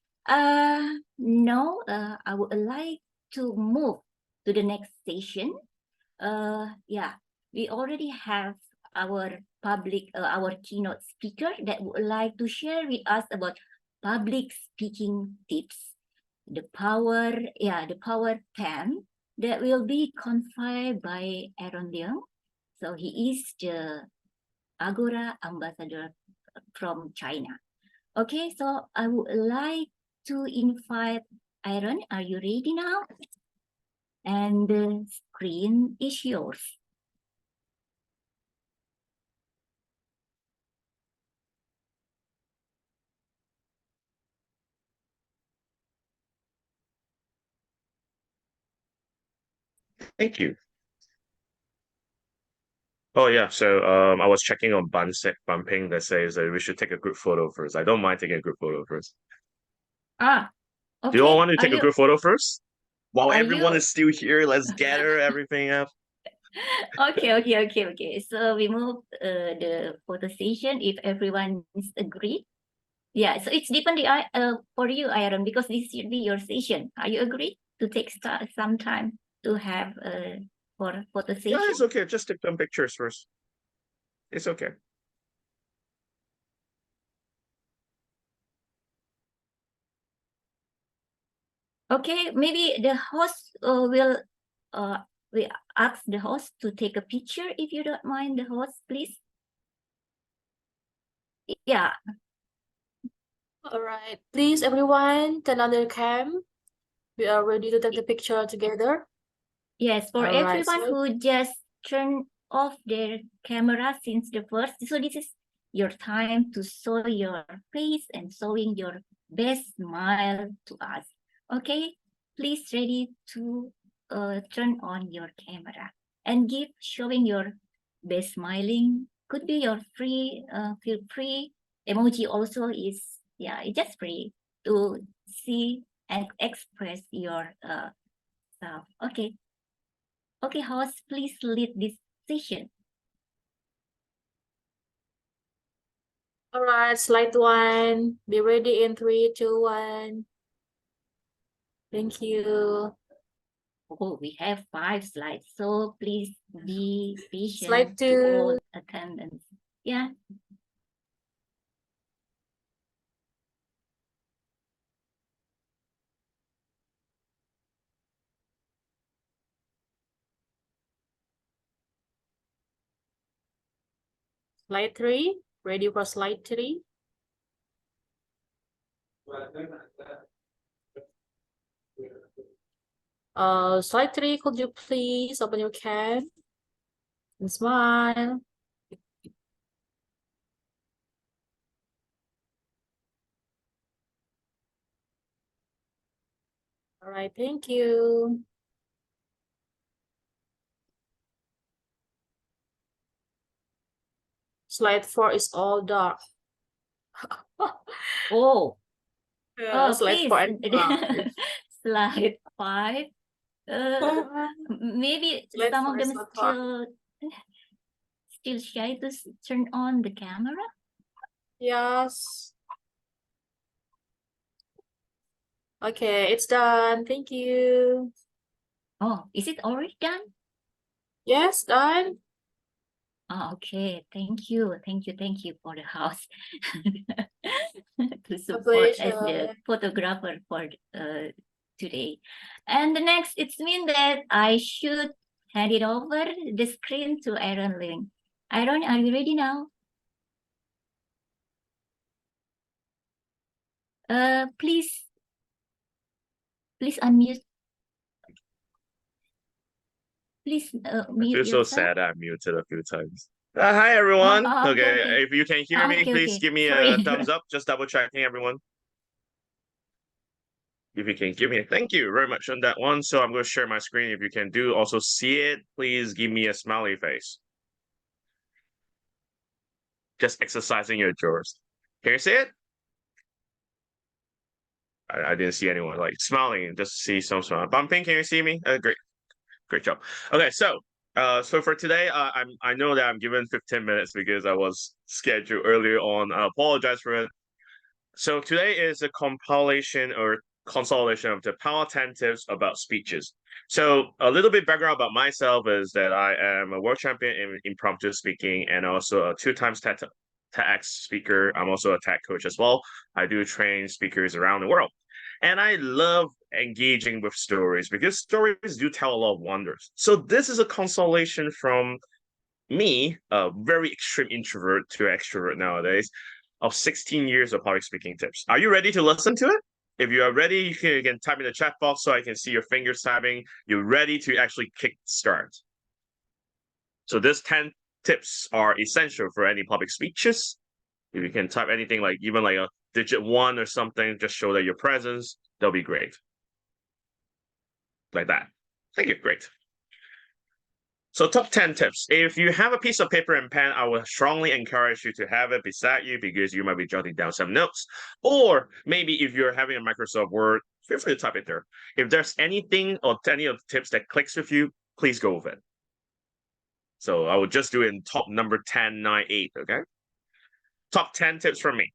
No, I would like to move to the next session. Yeah, we already have our our keynote speaker that would like to share with us about public speaking tips. The power pen that will be conferred by Aaron Leung. So he is the Agora ambassador from China. Okay, so I would like to invite Aaron. Are you ready now? And the screen is yours. Thank you. Oh yeah, so I was checking on Bumping that says that we should take a group photo first. I don't mind taking a group photo first. Okay. Do you all want to take a group photo first? While everyone is still here, let's gather everything up. Okay. So we move the photo session if everyone is agreed. Yeah, so it's depending for you, Aaron, because this should be your session. Are you agreed to take some time to have for photo session? Yeah, it's okay. Just take some pictures first. It's okay. Okay, maybe the host will ask the host to take a picture if you don't mind, the host, please. Yeah. All right, please everyone turn on their cam. We are ready to take the picture together. Yes, for All right, everyone so who just turned off their camera since the first, so this is your time to show your face and showing your best smile to us. Okay, please ready to turn on your camera and give showing your best smiling. Could be your free, feel free. Emoji also is, yeah, it's just free to see and express your self. Okay. Okay, host, please lead this session. all right, slide 1. Be ready in 3, 2, 1. Thank you. Oh, we have 5 slides, so please be patient Slide 2. to all attendance. Yeah. Slide 3. Ready for slide 3? Slide 3, could you please open your cam and smile? All right, thank you. Slide 4 is all dark. Oh. Yeah, slide 4 and 5. Slide 5. Maybe Slide some 4 of is them not dark. still shy to turn on the camera. Yes. Okay, it's done. Thank you. Oh, is it already done? Yes, done. Oh, okay. Thank you. Thank you for the house to support as the pleasure. photographer for today. And the next, it's mean that I should hand it over the screen to Aaron Ling. Aaron, are you ready now? Please unmute. Please I mute feel so yourself. sad I muted a few times. Hi everyone. Oh, okay, Okay, okay. if you can hear me, Okay, please okay. give me a Sorry. thumbs up. Just double checking everyone. If you can give me a thank you very much on that one. So I'm going to share my screen. If you can do also see it, please give me a smiley face. Just exercising your jaws. Can you see it? I didn't see anyone like smiling. Just see some smile. Bumping, can you see me? Great job. Okay, so for today, I know that I'm given 15 minutes because I was scheduled earlier on. I apologize for it. So today is a compilation or consolidation of the Power 10 tips about speeches. So a little bit background about myself is that I am a world champion in impromptu speaking and also a 2 times TEDx speaker. I'm also a TED coach as well. I do train speakers around the world. And I love engaging with stories because stories do tell a lot of wonders. So this is a consolation from me, a very extreme introvert to extrovert nowadays, of 16 years of public speaking tips. Are you ready to listen to it? If you are ready, you can type in the chat box so I can see your fingers tapping. You're ready to actually kick start. So these 10 tips are essential for any public speeches. If you can type anything like even like a digit 1 or something, just show that your presence, that'll be great. Like that. Thank you, great. So top 10 tips. If you have a piece of paper and pen, I would strongly encourage you to have it beside you because you might be jotting down some notes. Or maybe if you're having a Microsoft Word, feel free to type it there. If there's anything or any of the tips that clicks with you, please go with it. So I would just do it in top number 10, 9, 8, okay? Top 10 tips from me.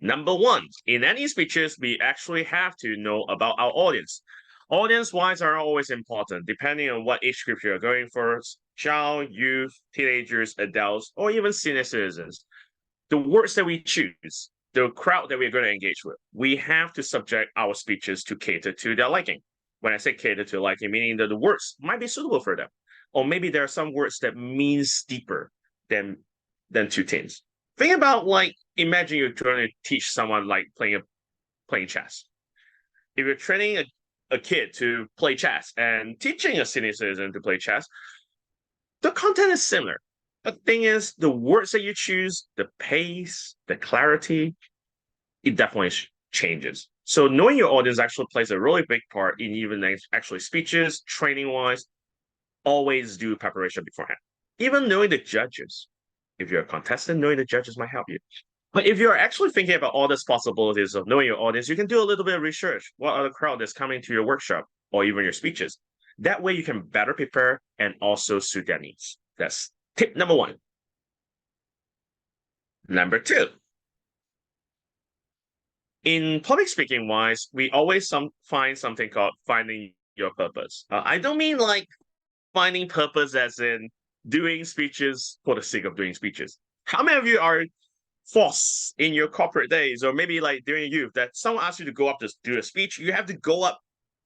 Number 1, in any speeches, we actually have to know about our audience. Audience-wise are always important, depending on what age group you're going for, child, youth, teenagers, adults, or even senior citizens. The words that we choose, the crowd that we're going to engage with, we have to subject our speeches to cater to their liking. When I say cater to liking, meaning that the words might be suitable for them. Or maybe there are some words that means deeper than 2 teens. Think about like, imagine you're trying to teach someone like playing chess. If you're training a kid to play chess and teaching a senior citizen to play chess, the content is similar. But the thing is, the words that you choose, the pace, the clarity, it definitely changes. So knowing your audience actually plays a really big part in even actually speeches, training-wise, always do preparation beforehand. Even knowing the judges. If you're a contestant, knowing the judges might help you. But if you're actually thinking about all these possibilities of knowing your audience, you can do a little bit of research. What are the crowd that's coming to your workshop or even your speeches? That way you can better prepare and also suit their needs. That's tip number 1. Number 2. In public speaking wise, we always find something called finding your purpose. I don't mean like finding purpose as in doing speeches for the sake of doing speeches. How many of you are forced in your corporate days or maybe like during youth that someone asks you to go up to do a speech, you have to go up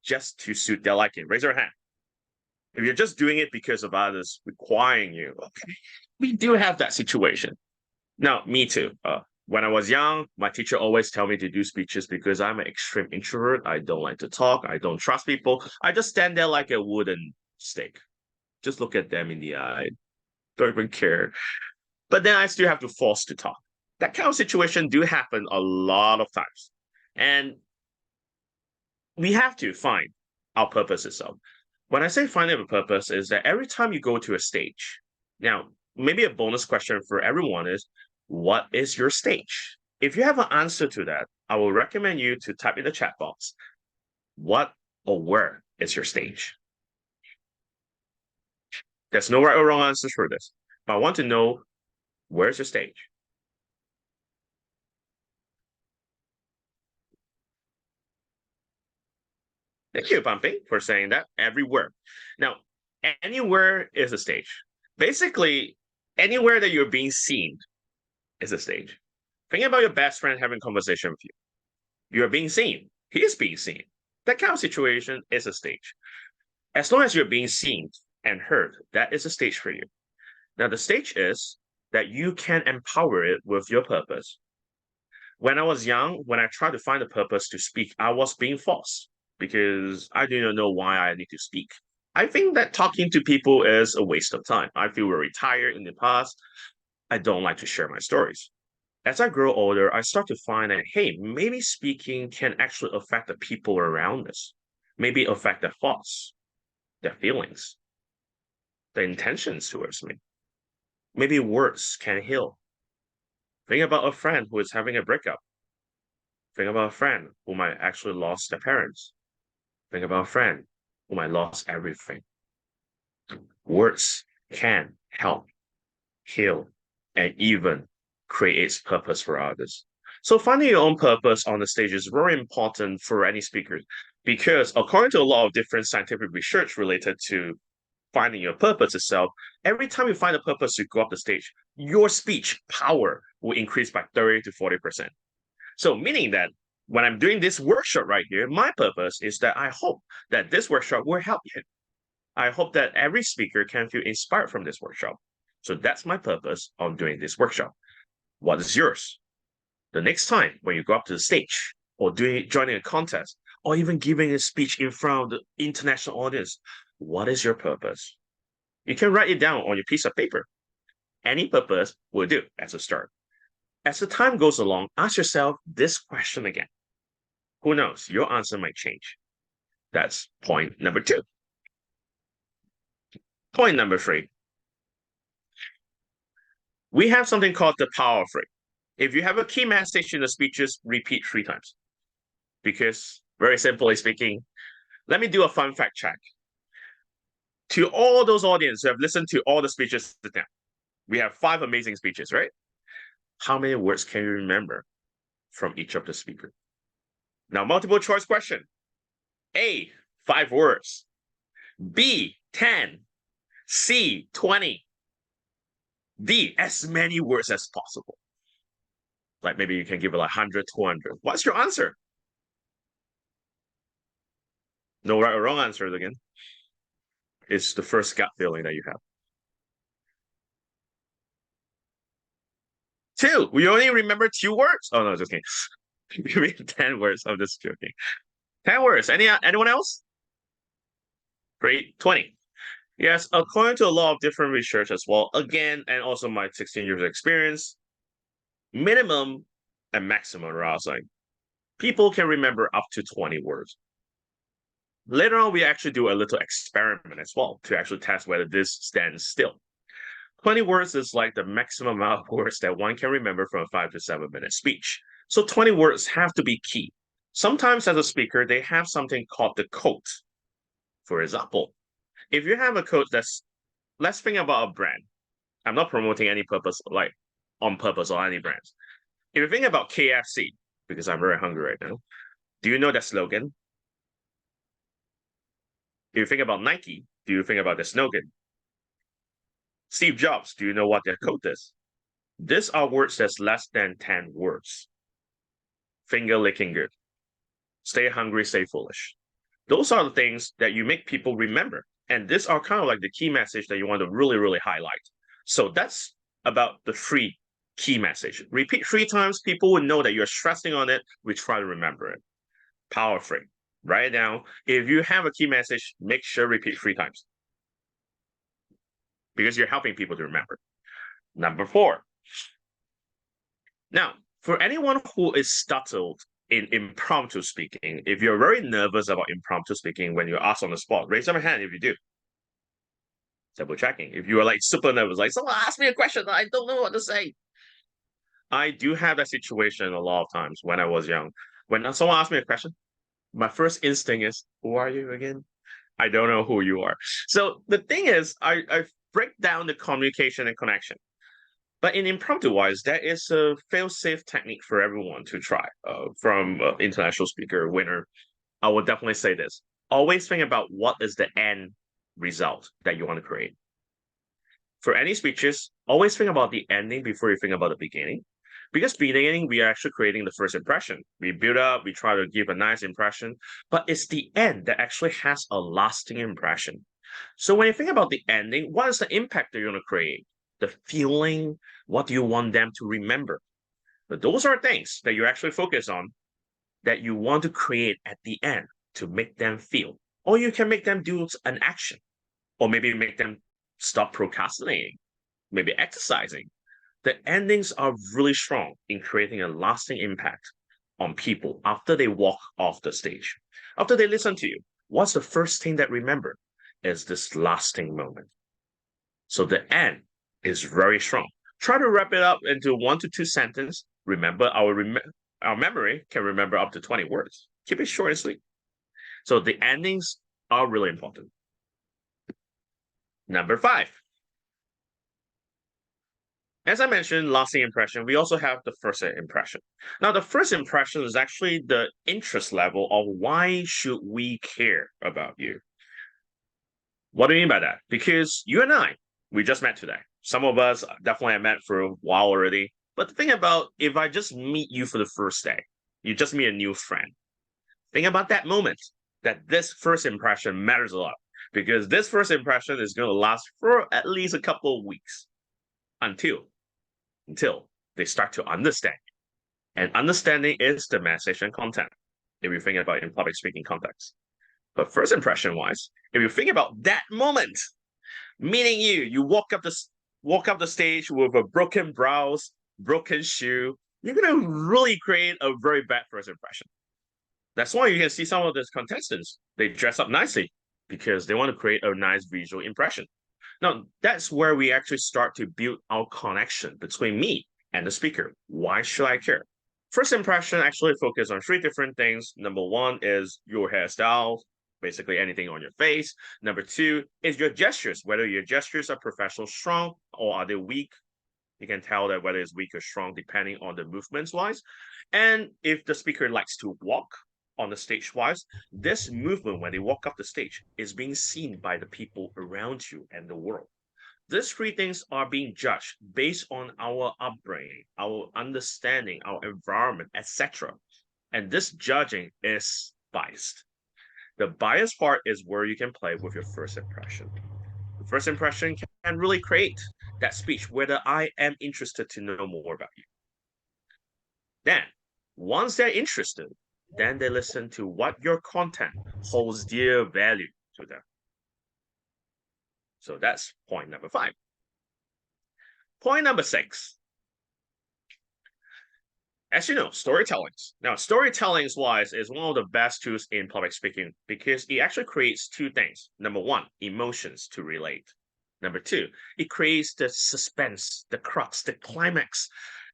just to suit their liking? Raise your hand. If you're just doing it because of others requiring you, okay, we do have that situation. Now, me too. When I was young, my teacher always tell me to do speeches because I'm an extreme introvert. I don't like to talk. I don't trust people. I just stand there like a wooden stake. Just look at them in the eye. Don't even care. But then I still have to force to talk. That kind of situation do happen a lot of times. And we have to find our purpose itself. When I say finding a purpose is that every time you go to a stage, now, maybe a bonus question for everyone is, what is your stage? If you have an answer to that, I will recommend you to type in the chat box, what or where is your stage? There's no right or wrong answers for this, but I want to know, where's your stage? Thank you, Pumping, for saying that. Everywhere. Now, anywhere is a stage. Basically, anywhere that you're being seen is a stage. Think about your best friend having a conversation with you. You're being seen. He is being seen. That kind of situation is a stage. As long as you're being seen and heard, that is a stage for you. Now, the stage is that you can empower it with your purpose. When I was young, when I tried to find a purpose to speak, I was being false because I didn't know why I need to speak. I think that talking to people is a waste of time. I feel very tired in the past. I don't like to share my stories. As I grow older, I start to find that, hey, maybe speaking can actually affect the people around us. Maybe affect their thoughts, their feelings, their intentions towards me. Maybe words can heal. Think about a friend who is having a breakup. Think about a friend who might actually lost their parents. Think about a friend who might lost everything. Words can help, heal, and even creates purpose for others. So finding your own purpose on the stage is very important for any speaker because according to a lot of different scientific research related to finding your purpose itself, every time you find a purpose, you go up the stage, your speech power will increase by 30 to 40%. So meaning that when I'm doing this workshop right here, my purpose is that I hope that this workshop will help you. I hope that every speaker can feel inspired from this workshop. So that's my purpose on doing this workshop. What is yours? The next time when you go up to the stage or joining a contest or even giving a speech in front of the international audience, what is your purpose? You can write it down on your piece of paper. Any purpose will do as a start. As the time goes along, ask yourself this question again. Who knows? Your answer might change. That's point number 2. Point number 3. We have something called the power of 3. If you have a key message in the speeches, repeat 3 times. Because, very simply speaking, let me do a fun fact check. To all those audience who have listened to all the speeches now, we have 5 amazing speeches, right? How many words can you remember from each of the speakers? Now, multiple choice question. A, 5 words. B, 10. C, 20. D, as many words as possible. Like maybe you can give it like 100, 200. What's your answer? No right or wrong answers again. It's the first gut feeling that you have. 2, we only remember 2 words. Oh no, just kidding. You mean 10 words. I'm just joking. 10 words. Anyone else? Great. 20. Yes, according to a lot of different research as well, again, and also my 16 years of experience, minimum and maximum, I was like, people can remember up to 20 words. Later on, we actually do a little experiment as well to actually test whether this stands still. 20 words is like the maximum amount of words that one can remember from a 5 to 7 minute speech. So 20 words have to be key. Sometimes as a speaker, they have something called the quote. For example, if you have a quote that's, let's think about a brand. I'm not promoting any purpose, like on purpose or any brands. If you think about KFC, because I'm very hungry right now, do you know that slogan? If you think about Nike, do you think about the slogan? Steve Jobs, do you know what their quote is? These are words that's less than 10 words. Finger licking good. Stay hungry, stay foolish. Those are the things that you make people remember. And these are kind of like the key message that you want to really, really highlight. So that's about the 3 key message. Repeat 3 times, people will know that you're stressing on it. We try to remember it. Power 3. Write it down. If you have a key message, make sure repeat 3 times. Because you're helping people to remember. Number 4. Now, for anyone who is startled in impromptu speaking, if you're very nervous about impromptu speaking when you're asked on the spot, raise up your hand if you do. Double checking. If you are like super nervous, like someone asked me a question, I don't know what to say. I do have that situation a lot of times when I was young. When someone asks me a question, my first instinct is, who are you again? I don't know who you are. So the thing is, I break down the communication and connection. But in impromptu-wise, that is a fail-safe technique for everyone to try. From international speaker winner, I would definitely say this. always think about what is the end result that you want to create. For any speeches, always think about the ending before you think about the beginning. Because beginning, we are actually creating the first impression. We build up, we try to give a nice impression, but it's the end that actually has a lasting impression. So when you think about the ending, what is the impact that you're going to create? The feeling, what do you want them to remember? But those are things that you actually focus on that you want to create at the end to make them feel. Or you can make them do an action, or maybe make them stop procrastinating, maybe exercising. The endings are really strong in creating a lasting impact on people after they walk off the stage. After they listen to you, what's the first thing that remember is this lasting moment. So the end is very strong. Try to wrap it up into 1 to 2 sentences. Remember, our memory can remember up to 20 words. Keep it short and sweet. So the endings are really important. Number 5. As I mentioned, lasting impression, we also have the first impression. Now, the first impression is actually the interest level of why should we care about you? What do you mean by that? Because you and I, we just met today. Some of us definitely have met for a while already. But the thing about if I just meet you for the first day, you just meet a new friend. Think about that moment, that this first impression matters a lot. Because this first impression is going to last for at least a couple of weeks until they start to understand. And understanding is the message and content, if you think about it in public speaking context. But first impression wise, if you think about that moment, meaning you walk up the stage with a broken blouse, broken shoe, you're gonna really create a very bad first impression. That's why you can see some of these contestants, they dress up nicely because they want to create a nice visual impression. Now, that's where we actually start to build our connection between me and the speaker. Why should I care? First impression actually focus on 3 different things. Number 1 is your hairstyle, basically anything on your face. Number 2 is your gestures, whether your gestures are professional, strong, or are they weak. You can tell that whether it's weak or strong depending on the movements wise. And if the speaker likes to walk on the stage wise, this movement when they walk up the stage is being seen by the people around you and the world. These 3 things are being judged based on our upbringing, our understanding, our environment, etc. And this judging is biased. The biased part is where you can play with your first impression. The first impression can really create that speech, whether I am interested to know more about you. Then, once they're interested, then they listen to what your content holds dear value to them. So that's point number 5. Point number 6. As you know, storytellings. Now, storytellings wise is one of the best tools in public speaking because it actually creates 2 things. Number 1, emotions to relate. Number 2, it creates the suspense, the crux, the climax,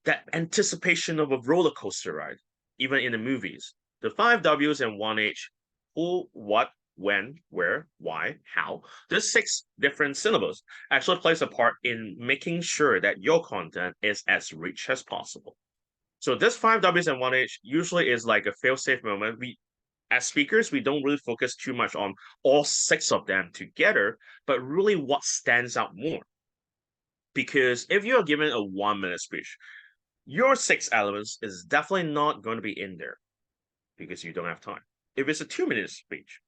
that anticipation of a roller coaster ride, even in the movies. The 5 W's and 1 H, who, what, when, where, why, how, these 6 different syllables actually plays a part in making sure that your content is as rich as possible. So this 5 W's and 1 H usually is like a fail-safe moment. As speakers, we don't really focus too much on all 6 of them together, but really what stands out more. Because if you're given a 1-minute speech, your 6 elements is definitely not going to be in there because you don't have time. If it's a 2-minute speech,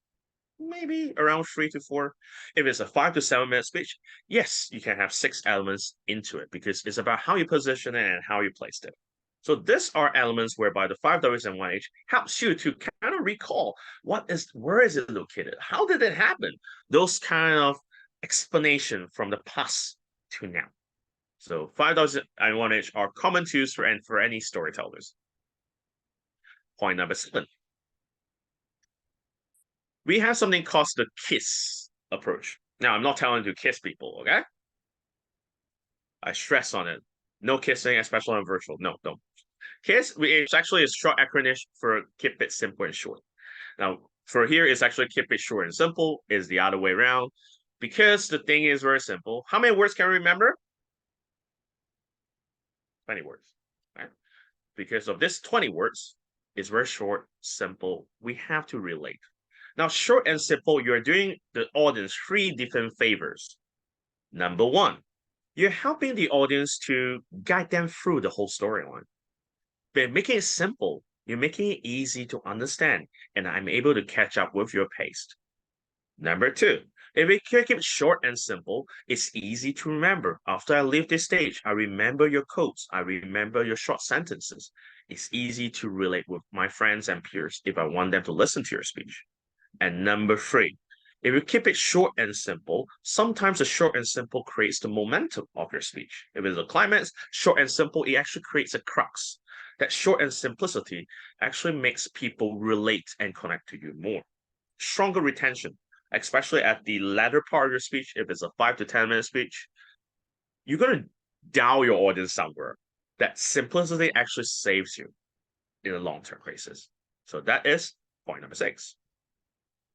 maybe around 3 to 4. If it's a 5 to 7-minute speech, yes, you can have 6 elements into it because it's about how you position it and how you placed it. So these are elements whereby the 5 W's and 1 H helps you to kind of recall where is it located? How did it happen? Those kind of explanation from the past to now. So 5 W's and 1 H are common tools for any storytellers. Point number 7. We have something called the KISS approach. Now, I'm not telling you to kiss people, okay? I stress on it. No kissing, especially on virtual. No, don't. KISS is actually a short acronym for keep it simple and short. Now, for here, it's actually keep it short and simple is the other way around because the thing is very simple. How many words can we remember? 20 words, right? Because of this 20 words, it's very short, simple. We have to relate. Now, short and simple, you're doing the audience 3 different favors. Number 1, you're helping the audience to guide them through the whole storyline. By making it simple, you're making it easy to understand, and I'm able to catch up with your pace. Number 2, if we keep it short and simple, it's easy to remember. After I leave this stage, I remember your quotes, I remember your short sentences. It's easy to relate with my friends and peers if I want them to listen to your speech. And number 3, if you keep it short and simple, sometimes the short and simple creates the momentum of your speech. If it's a climax, short and simple, it actually creates a crux. That short and simplicity actually makes people relate and connect to you more. Stronger retention, especially at the latter part of your speech. If it's a 5 to 10 minute speech, you're going to dial your audience somewhere. That simplicity actually saves you in a long-term basis. So that is point number 6.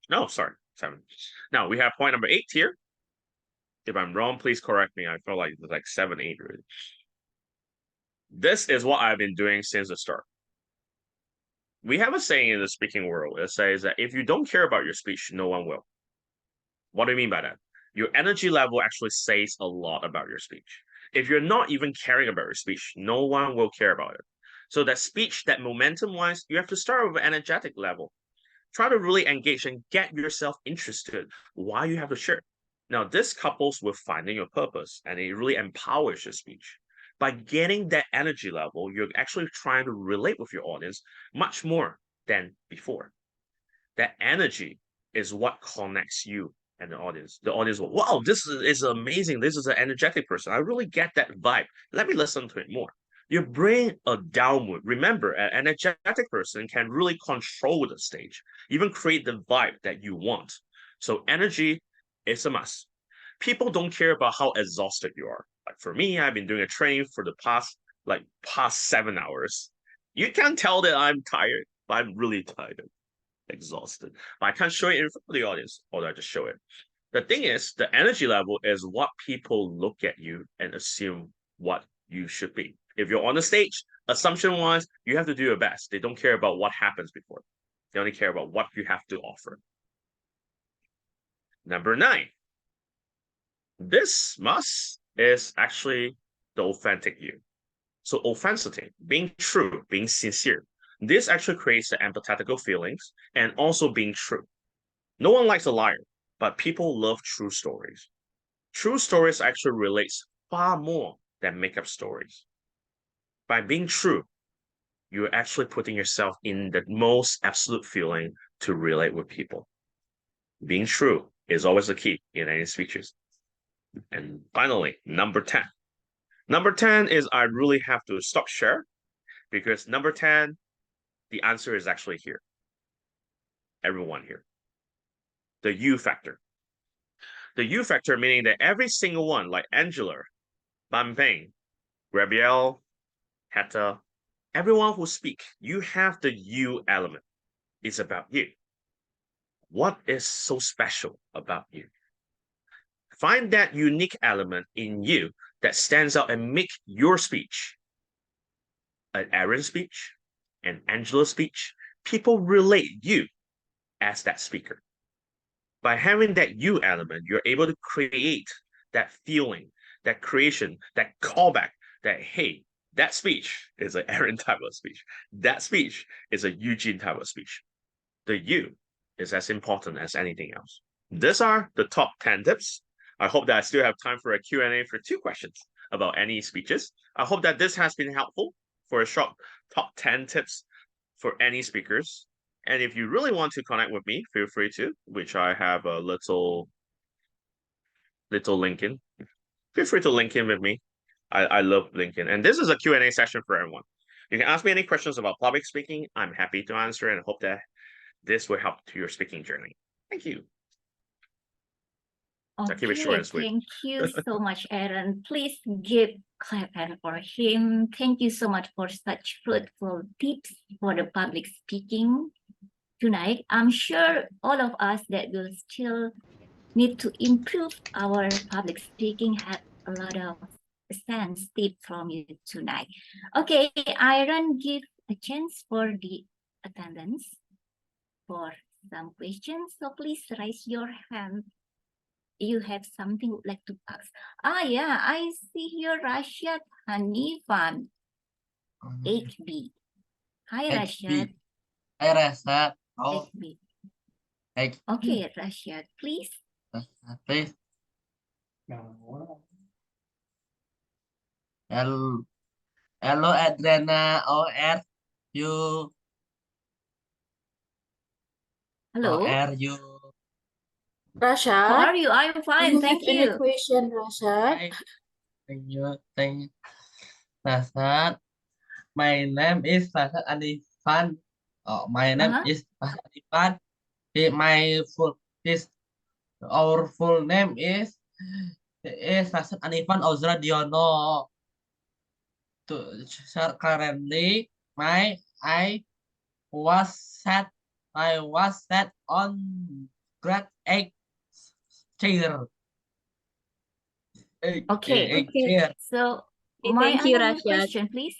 No, sorry, 7. Now we have point number 8 here. If I'm wrong, please correct me. I feel like it's like 7, 8 really. This is what I've been doing since the start. We have a saying in the speaking world. It says that if you don't care about your speech, no one will. What do you mean by that? Your energy level actually says a lot about your speech. If you're not even caring about your speech, no one will care about it. So that speech, that momentum-wise, you have to start with an energetic level. Try to really engage and get yourself interested why you have to share. Now, this couples with finding your purpose, and it really empowers your speech. By getting that energy level, you're actually trying to relate with your audience much more than before. That energy is what connects you and the audience. The audience will, wow, this is amazing. This is an energetic person. I really get that vibe. Let me listen to it more. You bring a downward. Remember, an energetic person can really control the stage, even create the vibe that you want. So energy is a must. People don't care about how exhausted you are. Like for me, I've been doing a training for the past 7 hours. You can tell that I'm tired, but I'm really tired, exhausted. But I can't show it in front of the audience, or I just show it. The thing is, the energy level is what people look at you and assume what you should be. If you're on the stage, assumption-wise, you have to do your best. They don't care about what happens before. They only care about what you have to offer. Number 9. This must is actually the authentic you. So authenticity, being true, being sincere. This actually creates the empathetical feelings and also being true. No one likes a liar, but people love true stories. True stories actually relates far more than make-up stories. By being true, you're actually putting yourself in the most absolute feeling to relate with people. Being true is always the key in any speeches. And finally, number 10. Number 10 is I really have to stop share, because number 10, the answer is actually here. Everyone here. The you factor. The you factor meaning that every single one, like Angela, Ban Peng, Gabrielle, Heta, everyone who speak, you have the you element. It's about you. What is so special about you? Find that unique element in you that stands out and make your speech, an Aaron's speech, an Angela's speech, people relate you as that speaker. By having that you element, you're able to create that feeling, that creation, that callback, that, hey, that speech is an Aaron type of speech. That speech is a Eugene type of speech. The you is as important as anything else. These are the top 10 tips. I hope that I still have time for a Q&A for 2 questions about any speeches. I hope that this has been helpful for a short top 10 tips for any speakers. And if you really want to connect with me, feel free to, which I have a little link in. Feel free to link in with me. I love LinkedIn. And this is a Q&A session for everyone. You can ask me any questions about public speaking. I'm happy to answer, and I hope that this will help to your speaking journey. Thank you. Okay, thank you so much, Aaron. Please give clap hand for him. Thank you so much for such fruitful tips for the public speaking tonight. I'm sure all of us that will still need to improve our public speaking have a lot of sense tips from you tonight. Okay, Aaron, give a chance for the attendance for some questions, so please raise your hand. You have something you would like to ask. Yeah, I see here Rashad Hanifan, 8B. Hi, Rashad. Hi, Rashad. Oh, 8B. hey, Okay, Rashad, please. please. Hello, Adriana. How are you? How Hello. are you? How Rashad, are you? I'm do fine, you thank have any you. question, Rashad? Thank you. Thank you. Rashad. My name is Rashad Anifan. Oh, my name is Rashad Anifan. My full is our full name is Rashad Anifan Ozra Diono. Currently, I was set on grade 8 chair. Okay. Chair. So, Okay, my thank you, another Rashad. question, please.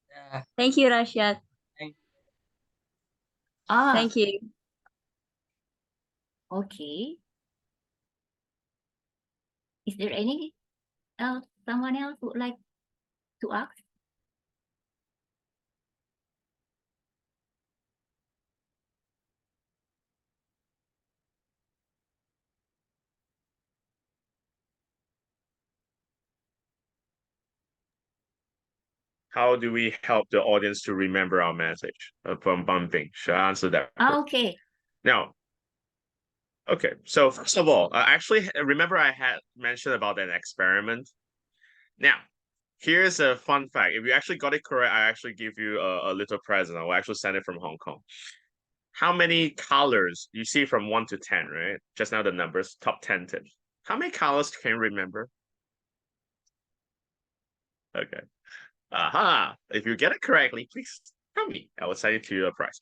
Yeah. Thank you, Rashad. Thank you. Okay. Is there any someone else would like to ask? How do we help the audience to remember our message from bumping? Should I answer that? Okay. Now, okay. So first of all, actually, remember I had mentioned about an experiment. Now, here's a fun fact. If you actually got it correct, I actually give you a little present. I will actually send it from Hong Kong. How many colors you see from 1 to 10, right? Just now the numbers, top 10 tips. How many colors can you remember? Okay. Aha. If you get it correctly, please tell me. I will send it to you a prize.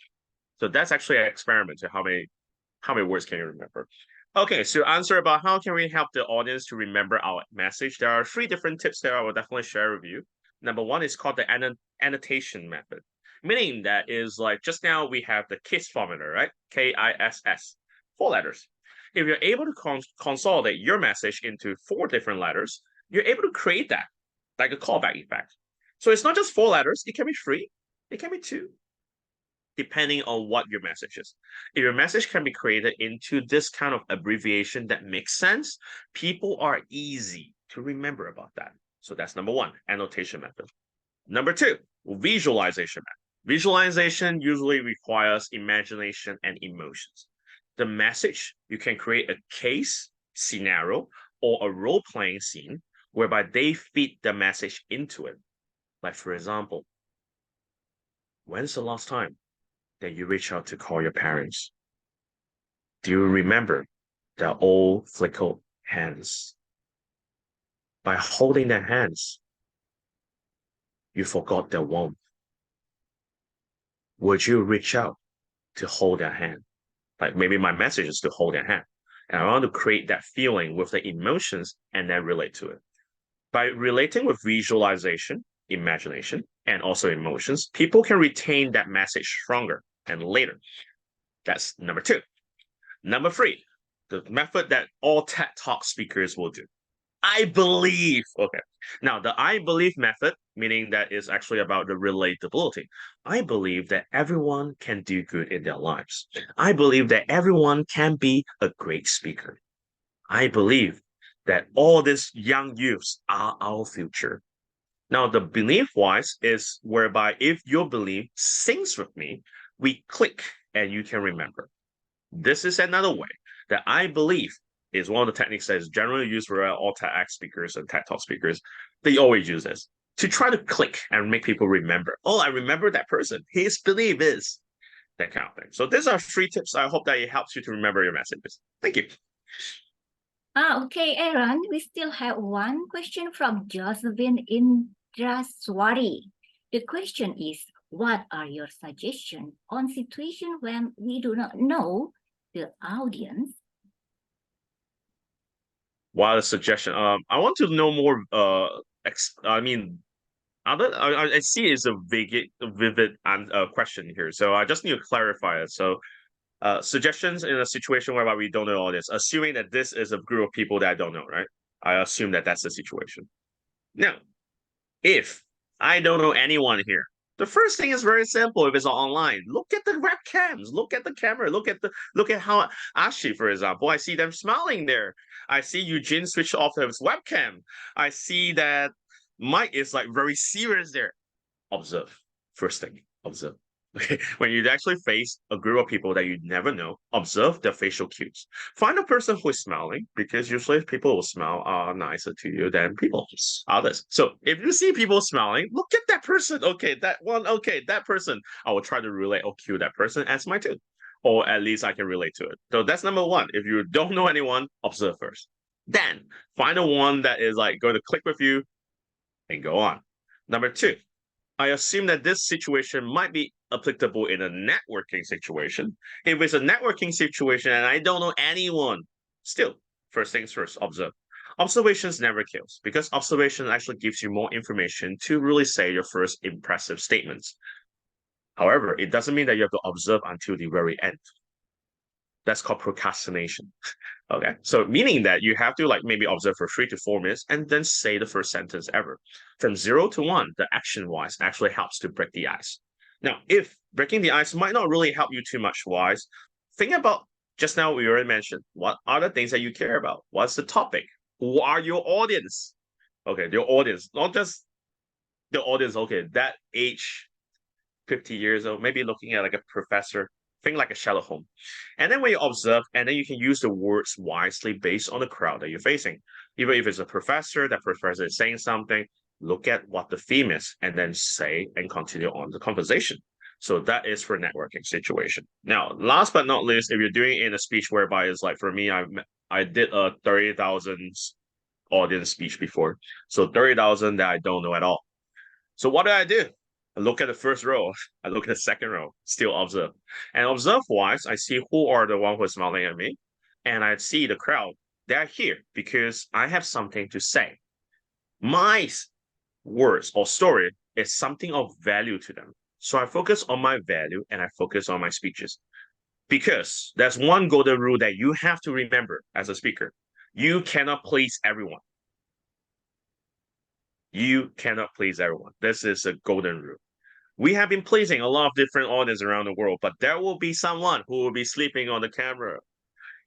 So that's actually an experiment to how many words can you remember. Okay, so answer about how can we help the audience to remember our message. There are 3 different tips that I will definitely share with you. Number 1 is called the annotation method, meaning that is like just now we have the KISS formula, right? KISS, 4 letters. If you're able to consolidate your message into 4 different letters, you're able to create that like a callback effect. So it's not just 4 letters, it can be 3, it can be 2, depending on what your message is. If your message can be created into this kind of abbreviation that makes sense, people are easy to remember about that. So that's number 1, annotation method. Number 2, visualization method. Visualization usually requires imagination and emotions. The message, you can create a case, scenario, or a role-playing scene whereby they feed the message into it. Like, for example, when's the last time that you reach out to call your parents? Do you remember their old flickled hands? By holding their hands, you forgot their warmth. Would you reach out to hold their hand? Like maybe my message is to hold their hand. And I want to create that feeling with the emotions and then relate to it. By relating with visualization, imagination, and also emotions, people can retain that message stronger and later. That's number 2. Number 3, the method that all TED Talk speakers will do. I believe. Okay. Now, the I believe method, meaning that is actually about the relatability. I believe that everyone can do good in their lives. I believe that everyone can be a great speaker. I believe that all these young youths are our future. Now, the belief-wise is whereby if your belief syncs with me, we click and you can remember. This is another way that I believe is one of the techniques that is generally used for all TEDx speakers and TED Talk speakers. They always use this to try to click and make people remember. Oh, I remember that person. His belief is that kind of thing. So these are 3 tips. I hope that it helps you to remember your messages. Thank you. Okay, Aaron, we still have one question from Josephine Indraswari. The question is, what are your suggestions on situation when we do not know the audience? What a suggestion. I want to know more. I see it's a vivid question here, so I just need to clarify it. So, Suggestions in a situation whereby we don't know all this, assuming that this is a group of people that I don't know, right? I assume that that's the situation. Now, if I don't know anyone here, the first thing is very simple. If it's online, look at the webcams, look at the camera, look at how Ashi, for example, I see them smiling there. I see Eugene switch off his webcam. I see that Mike is like very serious there. Observe. First thing, observe. Okay, when you actually face a group of people that you never know, observe their facial cues. Find a person who is smiling, because usually people who smile are nicer to you than others. So if you see people smiling, look at that person. Okay, that one. Okay, that person. I will try to relate or cue that person as my too, or at least I can relate to it. So that's number one. If you don't know anyone, observe first. Then find the one that is like going to click with you, and go on. Number two, I assume that this situation might be applicable in a networking situation. If it's a networking situation and I don't know anyone, still, first things first, observe. Observations never kills, because observation actually gives you more information to really say your first impressive statements. However, it doesn't mean that you have to observe until the very end. That's called procrastination. Okay, so meaning that you have to like maybe observe for 3 to 4 minutes and then say the first sentence ever. From 0 to 1, the action-wise actually helps to break the ice. Now, if breaking the ice might not really help you too much wise, think about, just now we already mentioned, what are the things that you care about? What's the topic? Who are your audience? Okay, your audience, not just the audience, okay, that age, 50 years old, maybe looking at like a professor, think like a Sherlock Holmes. And then when you observe, and then you can use the words wisely based on the crowd that you're facing. Even if it's a professor, that professor is saying something, look at what the theme is, and then say and continue on the conversation. So that is for networking situation. Now, last but not least, if you're doing it in a speech whereby it's like, for me, I did a 30,000 audience speech before. So 30,000 that I don't know at all. So what do? I look at the first row, I look at the second row, still observe. And observe-wise, I see who are the one who is smiling at me, and I see the crowd. They're here because I have something to say. My words or story is something of value to them. So I focus on my value and I focus on my speeches. Because there's one golden rule that you have to remember as a speaker. You cannot please everyone. You cannot please everyone. This is a golden rule. We have been pleasing a lot of different audiences around the world, but there will be someone who will be sleeping on the camera,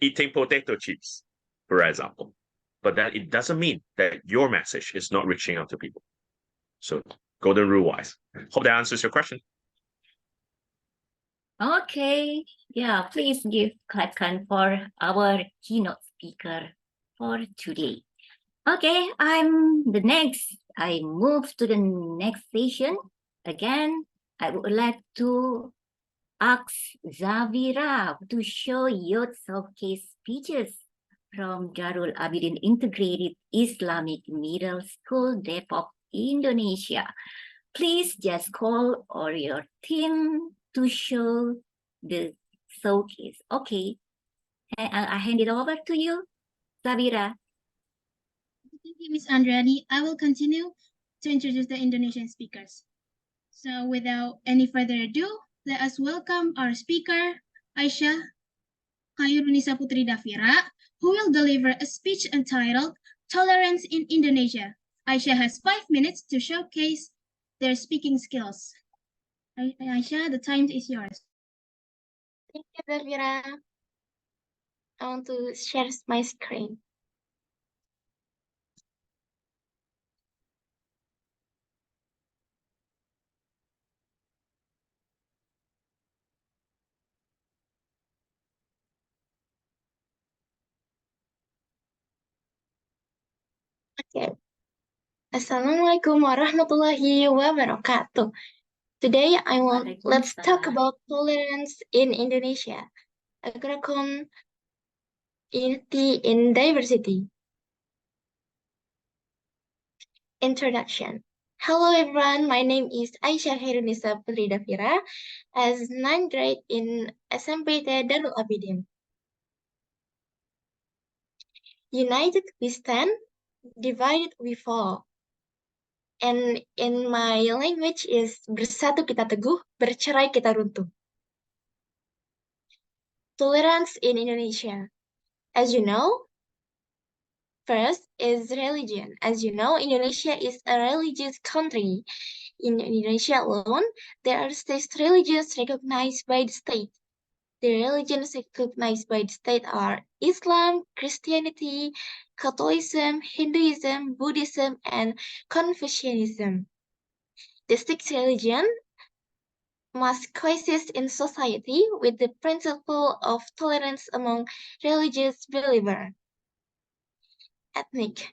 eating potato chips, for example. But that it doesn't mean that your message is not reaching out to people. So, golden rule wise. Hope that answers your question. Okay. Yeah, please give clap for our keynote speaker for today. Okay, I'm the next. I move to the next session. Again, I would like to ask Zavira to show youth showcase speeches from Darul Abidin Integrated Islamic Middle School, Depok, Indonesia. Please just call or your team to show the showcase. Okay, I hand it over to you, Zavira. Thank you, Ms. Andriani. I will continue to introduce the Indonesian speakers. So without any further ado, let us welcome our speaker, Aisyah Khairunisa Putri Davira, who will deliver a speech entitled Tolerance in Indonesia. Aisyah has 5 minutes to showcase their speaking skills. Aisyah, the time is yours. Thank you, Davira. I want to share my screen. Okay. Assalamualaikum warahmatullahi wabarakatuh. Today let's talk about tolerance in Indonesia. AGORACON, unity in diversity. Introduction. Hello everyone, my name is Aisyah Khairunisa Putri Davira, as 9th grade in SMP Darul Abidin. United we stand, divided we fall. And in my language is bersatu kita teguh, bercerai kita runtuh. tolerance in Indonesia? As you know, first is religion. As you know, Indonesia is a religious country. In Indonesia alone, there are 6 religions recognized by the state. The religions recognized by the state are Islam, Christianity, Catholicism, Hinduism, Buddhism, and Confucianism. The 6 religions must coexist in society with the principle of tolerance among religious believers. Ethnic.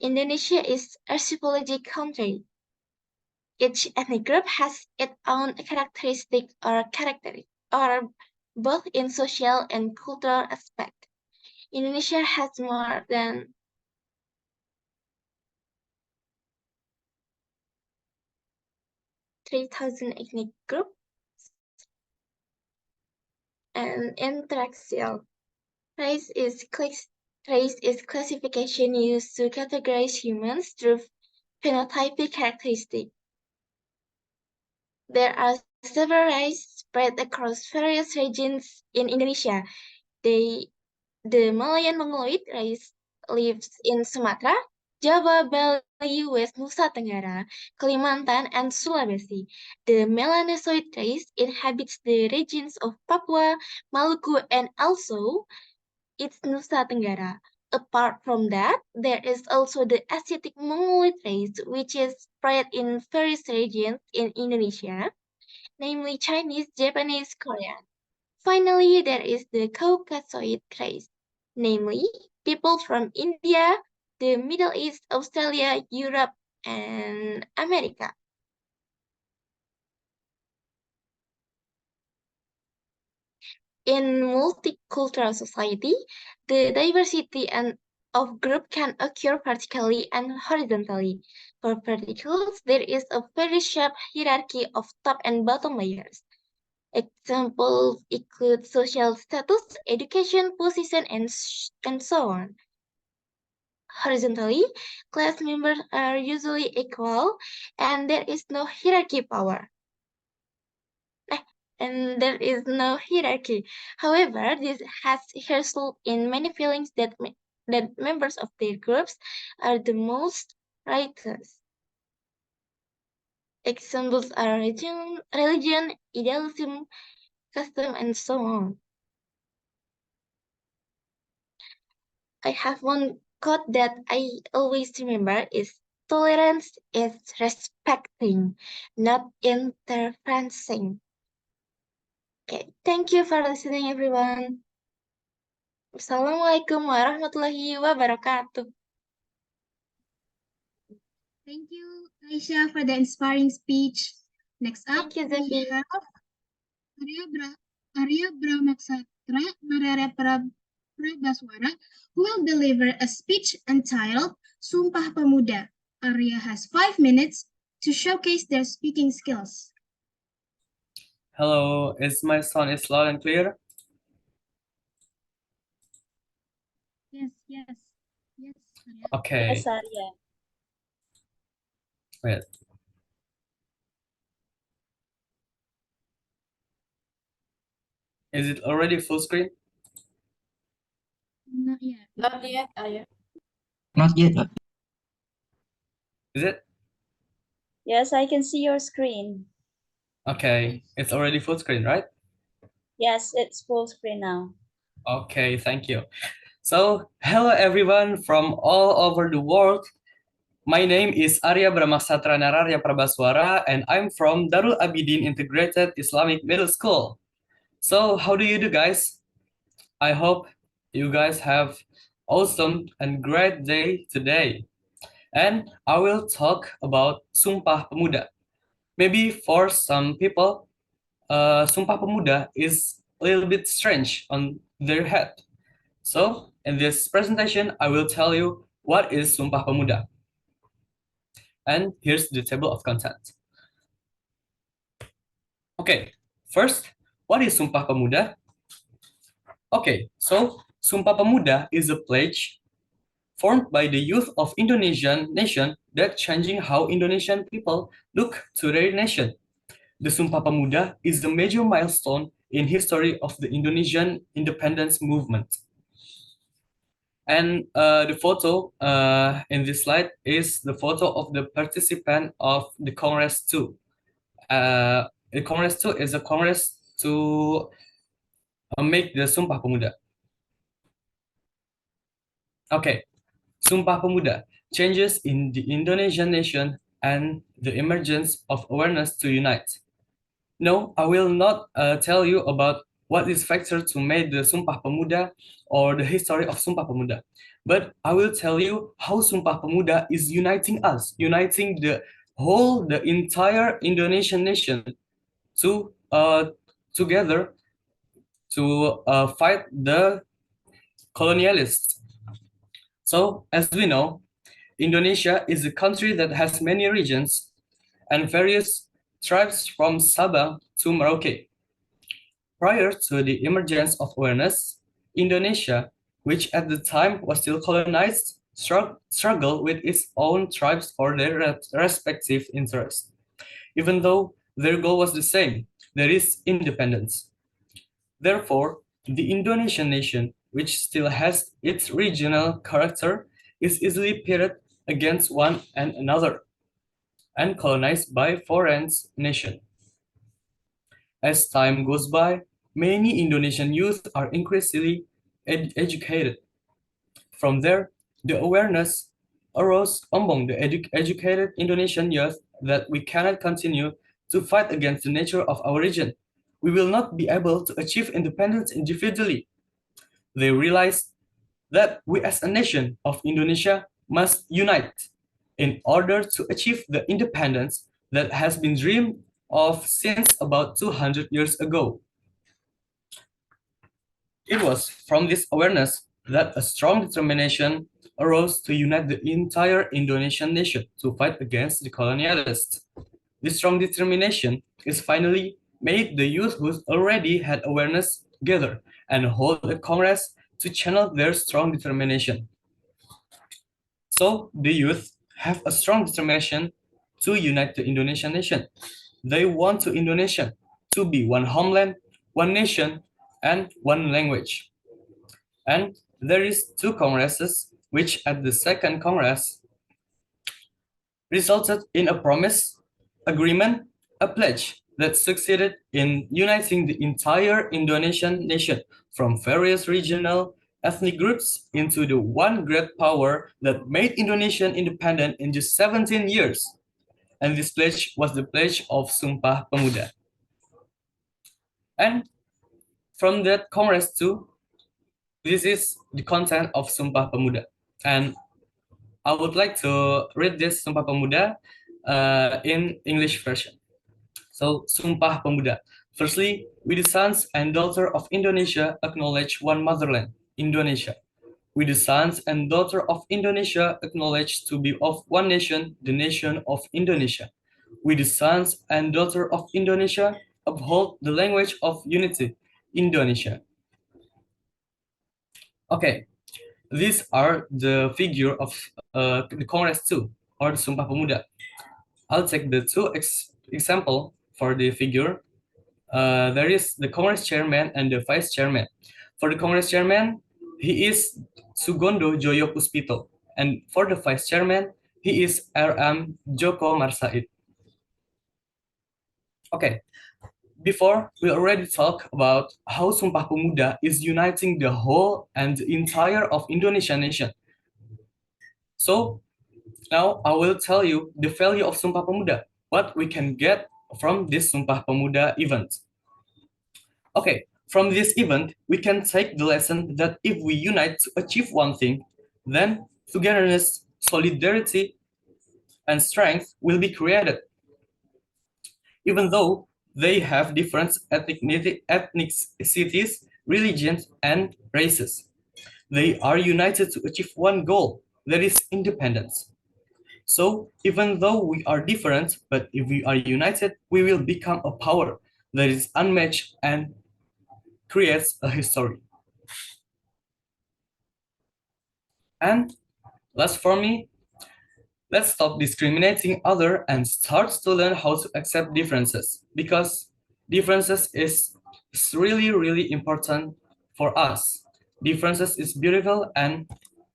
Indonesia is a archipelagic country. Each ethnic group has its own characteristic or both in social and cultural aspect. Indonesia has more than 3,000 ethnic groups and interracial. Race is classification used to categorize humans through phenotypic characteristics. There are several races spread across various regions in Indonesia. The Malayan Mongoloid race lives in Sumatra, Java, Bali, West Nusa Tenggara, Kalimantan, and Sulawesi. The Melanosoid race inhabits the regions of Papua, Maluku, and also its Nusa Tenggara. Apart from that, there is also the Asiatic Mongoloid race, which is spread in various regions in Indonesia, namely Chinese, Japanese, Korean. Finally, there is the Caucasoid race, namely people from India, the Middle East, Australia, Europe, and America. In multicultural society, the diversity of group can occur vertically and horizontally. For verticals, there is a very sharp hierarchy of top and bottom layers. Examples include social status, education, position, and so on. Horizontally, class members are usually equal, and there is no hierarchy power. However, this has resulted in many feelings that members of their groups are the most righteous. Examples are religion, idealism, custom, and so on. I have one quote that I always remember is tolerance is respecting, not interferencing. Okay, thank you for listening, everyone. Assalamualaikum warahmatullahi wabarakatuh. Thank you, Aisha, for the inspiring speech. Next up, Thank you, we Zaki. have Arya Brahmaksatra Narara Prabaswara, who will deliver a speech entitled Sumpah Pemuda. Arya has 5 minutes to showcase their speaking skills. Hello, is my sound loud and clear? Yes, yes, yes, Arya. Okay. Yes, Arya. Wait. Is it already full screen? Not yet. Not yet, Arya. Not yet. Is it? Yes, I can see your screen. Okay, it's already full screen, right? Yes, it's full screen now. Okay, thank you. So, hello everyone from all over the world. My name is Arya Brahmaksatra Nararya Prabaswara, and I'm from Darul Abidin Integrated Islamic Middle School. So, how do you do, guys? I hope you guys have awesome and great day today. And I will talk about Sumpah Pemuda. Maybe for some people, Sumpah Pemuda is a little bit strange on their head. So, in this presentation, I will tell you what is Sumpah Pemuda. And here's the table of content. Okay, first, what is Sumpah Pemuda? Okay, so Sumpah Pemuda is a pledge formed by the youth of Indonesian nation that changing how Indonesian people look to their nation. The Sumpah Pemuda is a major milestone in history of the Indonesian independence movement. And the photo in this slide is the photo of the participant of the Congress 2. The Congress 2 is a Congress to make the Sumpah Pemuda. Okay, Sumpah Pemuda, changes in the Indonesian nation and the emergence of awareness to unite. No, I will not tell you about what is factor to make the Sumpah Pemuda or the history of Sumpah Pemuda, but I will tell you how Sumpah Pemuda is uniting us, uniting the entire Indonesian nation to together to fight the colonialists. So, as we know, Indonesia is a country that has many regions and various tribes from Sabah to Merauke. Prior to the emergence of awareness, Indonesia, which at the time was still colonized, struggled with its own tribes for their respective interests. Even though their goal was the same, that is independence. Therefore, the Indonesian nation, which still has its regional character, is easily pitted against one and another and colonized by foreign nations. As time goes by, many Indonesian youth are increasingly educated. From there, the awareness arose among the educated Indonesian youth that we cannot continue to fight against the nature of our region. We will not be able to achieve independence individually. They realized that we as a nation of Indonesia must unite in order to achieve the independence that has been dreamed of since about 200 years ago. It was from this awareness that a strong determination arose to unite the entire Indonesian nation to fight against the colonialists. This strong determination is finally made the youth who already had awareness gather and hold a congress to channel their strong determination. So the youth have a strong determination to unite the Indonesian nation. They want to Indonesia to be one homeland, one nation, and one language. And there is two congresses, which at the second congress resulted in a promise, agreement, a pledge that succeeded in uniting the entire Indonesian nation from various regional ethnic groups into the one great power that made Indonesia independent in just 17 years. And this pledge was the pledge of Sumpah Pemuda. And from that Congress too, this is the content of Sumpah Pemuda. And I would like to read this Sumpah Pemuda in English version. So, Sumpah Pemuda. Firstly, we the sons and daughters of Indonesia acknowledge one motherland, Indonesia. We the sons and daughters of Indonesia acknowledge to be of one nation, the nation of Indonesia. We the sons and daughters of Indonesia uphold the language of unity, Indonesia. Okay, these are the figure of the Congress 2 or the Sumpah Pemuda. I'll take the two example for the figure. There is the Congress chairman and the vice chairman. For the Congress chairman, he is Sugondo Joyo Puspito, and for the vice chairman, he is RM Joko Marsaid. Okay, before we already talked about how Sumpah Pemuda is uniting the whole and the entire of Indonesian nation. So now I will tell you the value of Sumpah Pemuda, what we can get from this Sumpah Pemuda event. Okay, from this event, we can take the lesson that if we unite to achieve one thing, then togetherness, solidarity, and strength will be created. Even though they have different ethnicities, religions, and races, they are united to achieve one goal, that is independence. So even though we are different, but if we are united, we will become a power that is unmatched and creates a history. And last for me, let's stop discriminating others and start to learn how to accept differences, because differences is is really, really important for us. Differences is beautiful and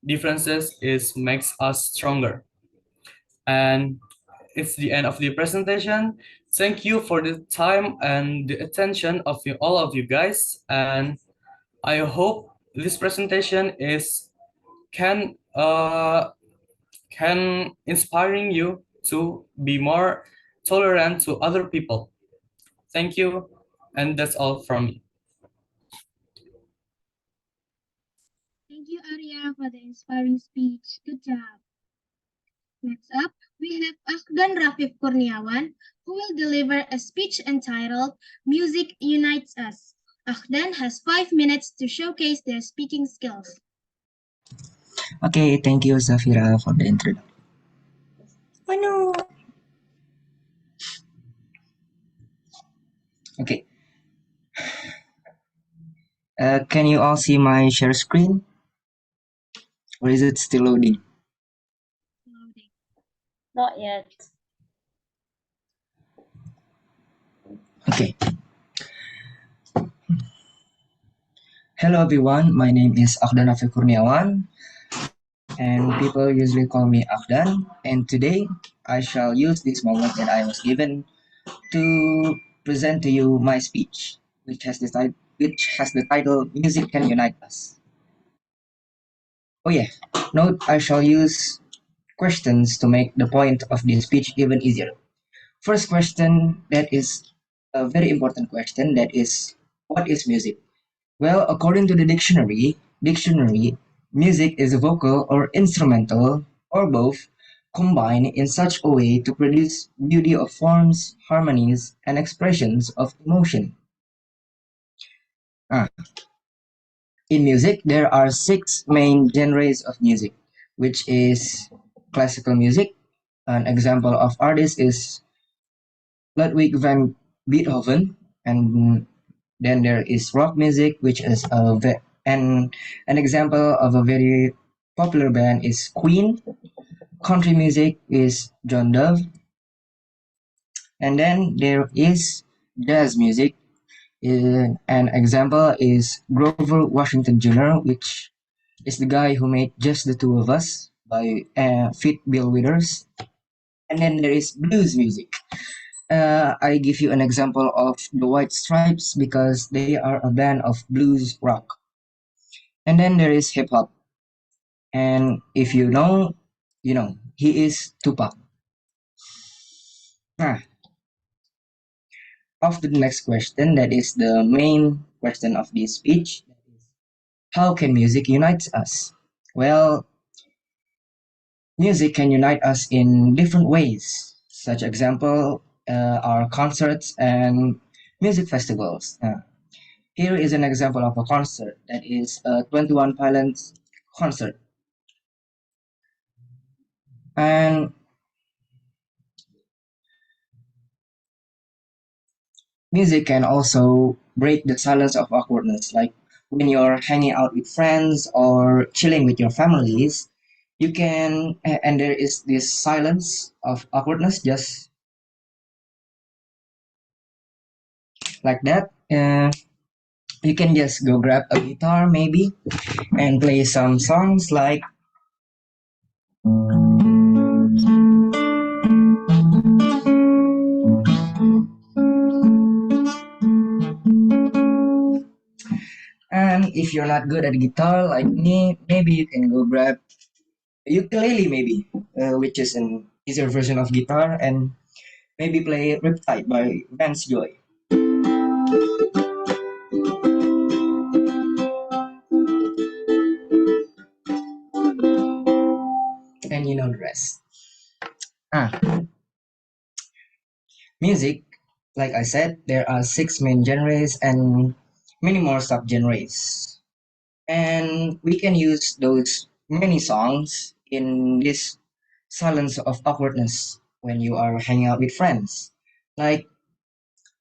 differences is makes us stronger. And it's the end of the presentation. Thank you for the time and the attention of all of you guys. And I hope this presentation can inspiring you to be more tolerant to other people. Thank you, and that's all from me. Thank you, Arya, for the inspiring speech. Good job. Next up, we have Akhdan Rafif Kurniawan, who will deliver a speech entitled Music Unites Us. Akhdan has 5 minutes to showcase their speaking skills. Okay, thank you, Zafira, for the introduction. Oh no. Okay. Can you all see my share screen? Or is it still loading? Not yet. Okay. Hello everyone, my name is Akhdan Rafif Kurniawan, and people usually call me Akhdan. And today, I shall use this moment that I was given to present to you my speech, which has the title "Music Can Unite Us." Oh yeah, note I shall use questions to make the point of this speech even easier. First question, that is a very important question, that is, what is music? Well, according to the dictionary, music is a vocal or instrumental, or both, combined in such a way to produce beauty of forms, harmonies, and expressions of emotion. In music, there are 6 main genres of music, which is classical music. An example of artist is Ludwig van Beethoven, and then there is rock music, which is an example of a very popular band is Queen. Country music is John Dove, and then there is jazz music. An example is Grover Washington Jr., which is the guy who made Just the Two of Us by Fit Bill Withers. And then there is blues music. I give you an example of the White Stripes because they are a band of blues rock. And then there is hip hop. And if you know, you know, he is Tupac. Off to the next question, that is the main question of this speech. How can music unite us? Well, music can unite us in different ways. Such example are concerts and music festivals. Here is an example of a concert, that is a 21 Pilots concert. And music can also break the silence of awkwardness, like when you're hanging out with friends or chilling with your families, you can, and there is this silence of awkwardness, just like that. You can just go grab a guitar maybe and play some songs like and if you're not good at guitar like me, maybe you can go grab a ukulele maybe, which is an easier version of guitar, and maybe play Riptide by Vance Joy. And you know the rest. Music, like I said, there are 6 main genres and many more subgenres. And we can use those many songs in this silence of awkwardness when you are hanging out with friends. Like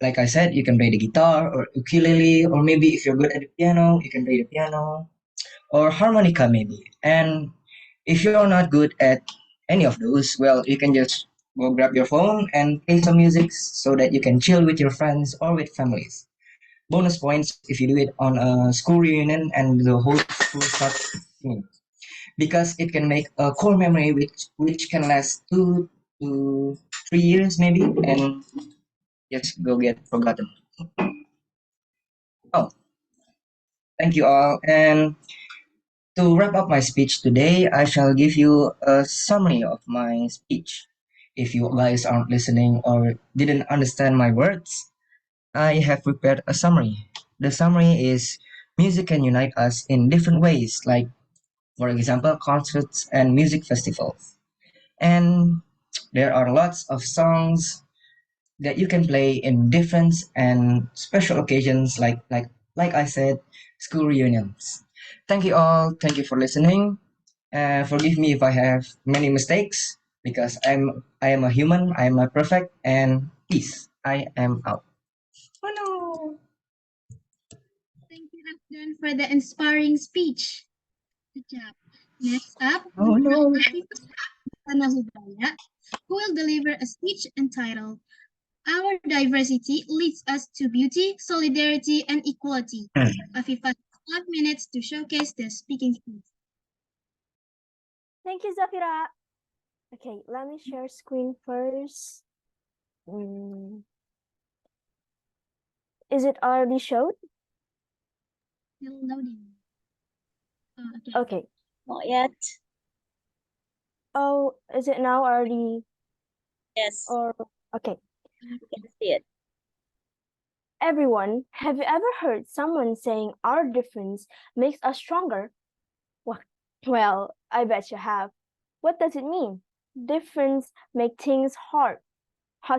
I said, you can play the guitar or ukulele, or maybe if you're good at the piano, you can play the piano or harmonica maybe. And if you're not good at any of those, well, you can just go grab your phone and play some music so that you can chill with your friends or with families. bonus points if you do it on a school reunion and the whole school starts singing, because it can make a core memory which can last 2 to 3 years maybe, and just go get forgotten. Oh, thank you all. And to wrap up my speech today, I shall give you a summary of my speech. If you guys aren't listening or didn't understand my words, I have prepared a summary. The summary is music can unite us in different ways, like, for example, concerts and music festivals. And there are lots of songs that you can play in different and special occasions, like I said, school reunions. Thank you all. Thank you for listening. Forgive me if I have many mistakes, because I am a human. I am not perfect. And peace. I am out. Oh no. Thank you, Afghan, for the inspiring speech. Good job. Next up, Oh we no. have Afifah Hubaya, who will deliver a speech entitled Our Diversity Leads Us to Beauty, Solidarity, and Equality. Afifah has 5 minutes to showcase the speaking skills. Thank you, Zafira. Okay, let me share screen first. Is it already showed? Still loading. Okay. Not yet. Oh, is it now already? Yes. Or okay. You can see it. Everyone, have you ever heard someone saying our difference makes us stronger? Well, I bet you have. What does it mean? Difference make things hard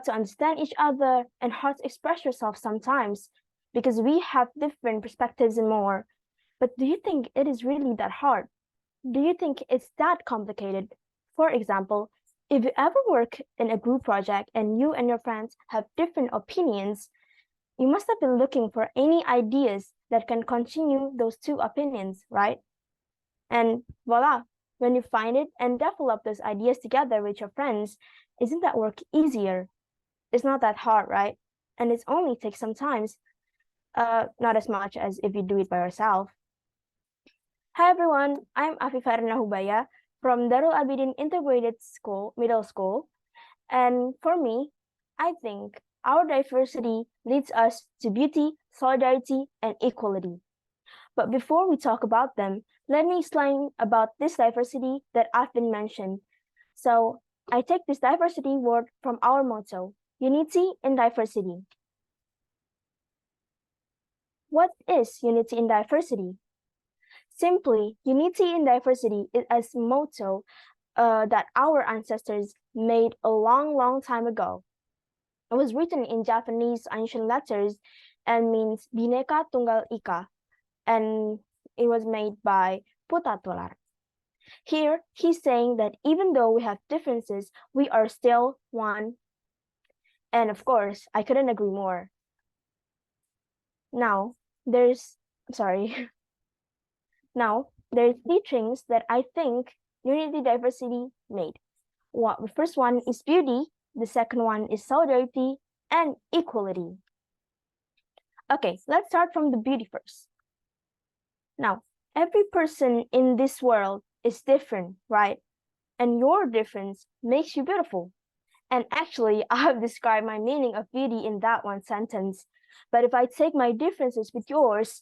to understand each other and hard to express yourself sometimes, because we have different perspectives and more. But do you think it is really that hard? Do you think it's that complicated? For example, if you ever work in a group project and you and your friends have different opinions, you must have been looking for any ideas that can continue those two opinions, right? And voila, when you find it and develop those ideas together with your friends, isn't that work easier? It's not that hard, right? And it only takes some time, not as much as if you do it by yourself. Hi everyone, I'm Afifah Hubaya from Darul Abidin Integrated School, Middle School. And for me, I think our diversity leads us to beauty, solidarity, and equality. But before we talk about them, let me explain about this diversity that I've been mentioned. So I take this diversity word from our motto, unity in diversity. What is unity in diversity? Simply, unity in diversity is a motto that our ancestors made a long time ago. It was written in Japanese ancient letters and means Bhinneka Tunggal Ika, and it was made by Puta Tolar. Here, he's saying that even though we have differences, we are still one. And of course, I couldn't agree more. Now, there's three things that I think unity diversity made. The first one is beauty, the second one is solidarity, and equality. Okay, let's start from the beauty first. Now, every person in this world is different, right? And your difference makes you beautiful. And actually, I have described my meaning of beauty in that one sentence. But if I take my differences with yours,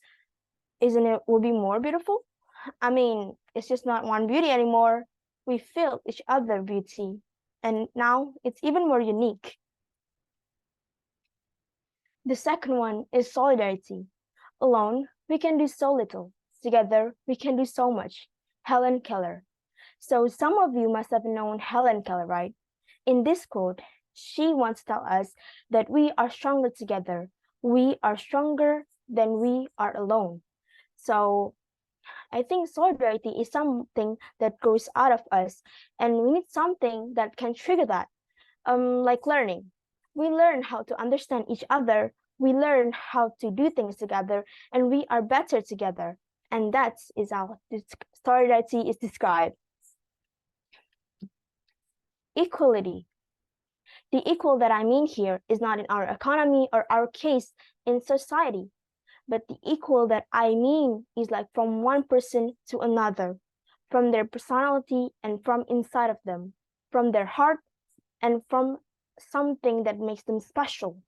isn't it will be more beautiful? I mean, it's just not one beauty anymore. We feel each other beauty. And now it's even more unique. The second one is solidarity. Alone, we can do so little. Together, we can do so much. Helen Keller. So some of you must have known Helen Keller, right? In this quote, she wants to tell us that we are stronger together. We are stronger than we are alone. So I think solidarity is something that grows out of us, and we need something that can trigger that, like learning. We learn how to understand each other. We learn how to do things together, and we are better together. And that is how solidarity is described. Equality. The equal that I mean here is not in our economy or our case in society. But the equal that I mean is like from one person to another, from their personality and from inside of them, from their heart and from something that makes them special.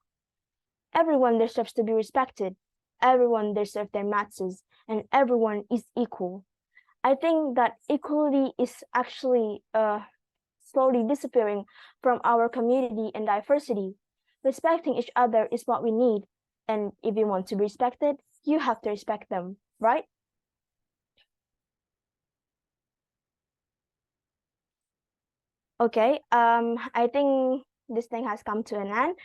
Everyone deserves to be respected. Everyone deserves their matches, and everyone is equal. I think that equality is actually slowly disappearing from our community and diversity. Respecting each other is what we need. And if you want to be respected, you have to respect them, right? Okay, I think this thing has come to an end.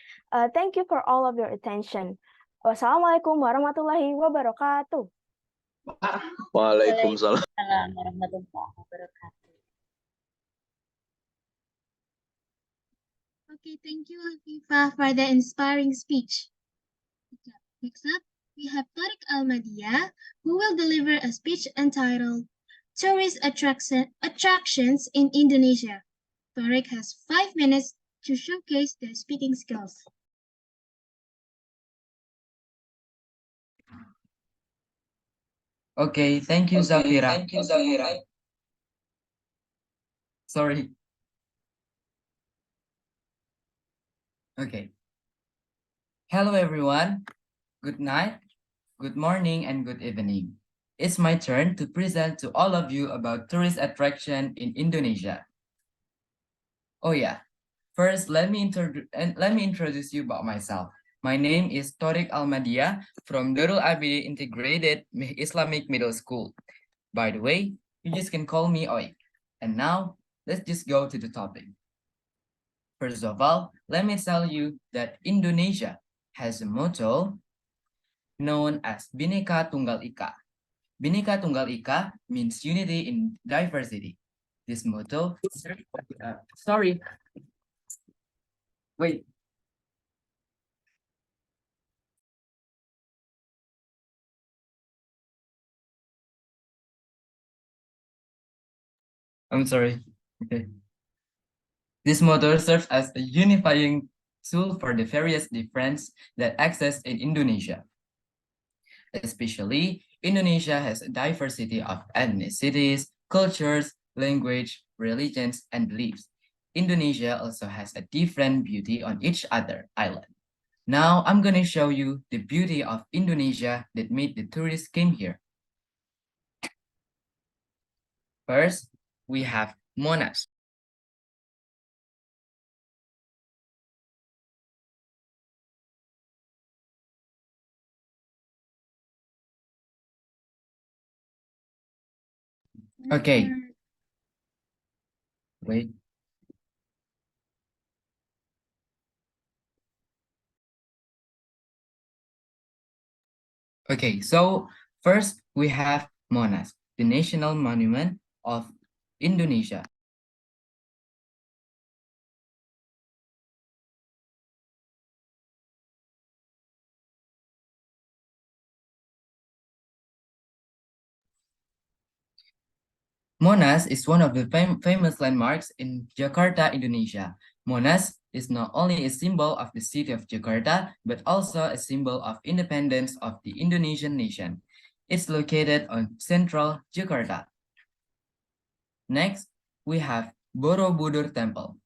Thank you for all of your attention. Wassalamualaikum warahmatullahi wabarakatuh. Waalaikumsalam. warahmatullahi wabarakatuh. Okay, thank you, Hafifa, for the inspiring speech. Next up, we have Tariq Almadia, who will deliver a speech entitled Tourist Attractions in Indonesia. Tariq has 5 minutes to showcase their speaking skills. Okay, thank you, Zafira. Sorry. Okay. Hello, everyone. Good night, good morning, and good evening. It's my turn to present to all of you about tourist attraction in Indonesia. Oh yeah, first let me introduce you about myself. My name is Tariq Almadia from Darul Abidi Integrated Islamic Middle School. By the way, you just can call me Oi. And now, let's just go to the topic. First of all, let me tell you that Indonesia has a motto known as Bhinneka Tunggal Ika. Bhinneka Tunggal Ika means unity in diversity. This motto, sorry, wait. I'm sorry. Okay. This motto serves as a unifying tool for the various differences that exist in Indonesia. Especially, Indonesia has a diversity of ethnicities, cultures, language, religions, and beliefs. Indonesia also has a different beauty on each other island. Now, I'm going to show you the beauty of Indonesia that made the tourists came here. First, we have Monas. Okay. Wait. Okay, so first we have Monas, the national monument of Indonesia. Monas is one of the famous landmarks in Jakarta, Indonesia. Monas is not only a symbol of the city of Jakarta, but also a symbol of independence of the Indonesian nation. It's located on central Jakarta. Next, we have Borobudur Temple.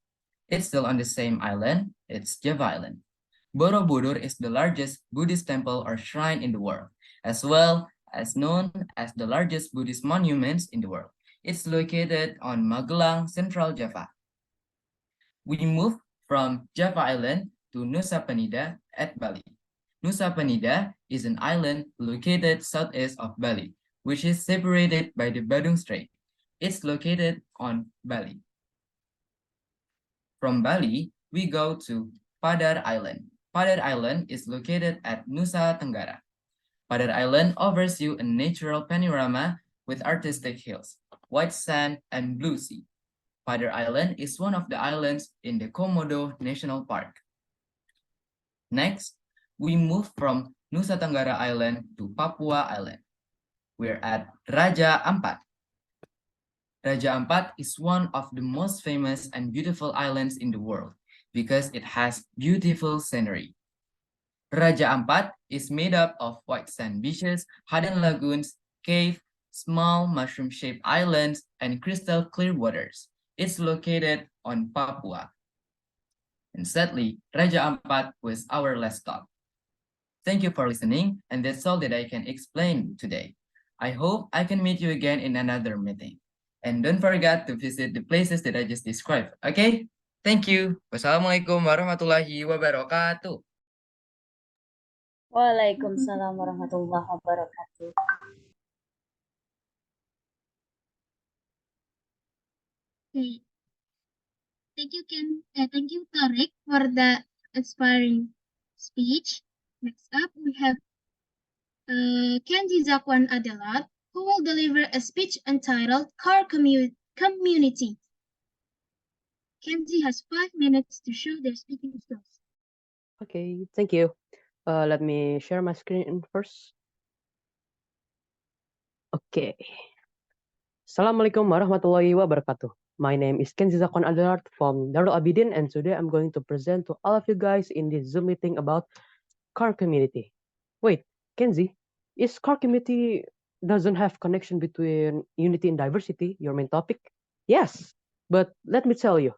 It's still on the same island, it's Java Island. Borobudur is the largest Buddhist temple or shrine in the world, as well as known as the largest Buddhist monuments in the world. It's located on Magelang, Central Java. We move from Java Island to Nusa Penida at Bali. Nusa Penida is an island located southeast of Bali, which is separated by the Badung Strait. It's located on Bali. From Bali, we go to Padar Island. Padar Island is located at Nusa Tenggara. Padar Island offers you a natural panorama with artistic hills, white sand, and blue sea. Padar Island is one of the islands in the Komodo National Park. Next, we move from Nusa Tenggara Island to Papua Island. We're at Raja Ampat. Raja Ampat is one of the most famous and beautiful islands in the world because it has beautiful scenery. Raja Ampat is made up of white sand beaches, hidden lagoons, cave, small mushroom-shaped islands, and crystal clear waters. It's located on Papua. And sadly, Raja Ampat was our last stop. Thank you for listening, and that's all that I can explain today. I hope I can meet you again in another meeting. And don't forget to visit the places that I just described, okay? Thank you. Wassalamualaikum warahmatullahi wabarakatuh. Waalaikumsalam warahmatullahi wabarakatuh. Okay. Thank you, thank you, Tariq, for the inspiring speech. Next up, we have Kenji Zakwan Adelat, who will deliver a speech entitled Car Community. Kenji has 5 minutes to show their speaking skills. Okay, thank you. Let me share my screen first. Okay. Assalamualaikum warahmatullahi wabarakatuh. My name is Kenzi Zakwan Adelat from Darul Abidin, and today I'm going to present to all of you guys in this Zoom meeting about car community. Wait, Kenzi, is car community doesn't have connection between unity and diversity, your main topic? Yes, but let me tell you,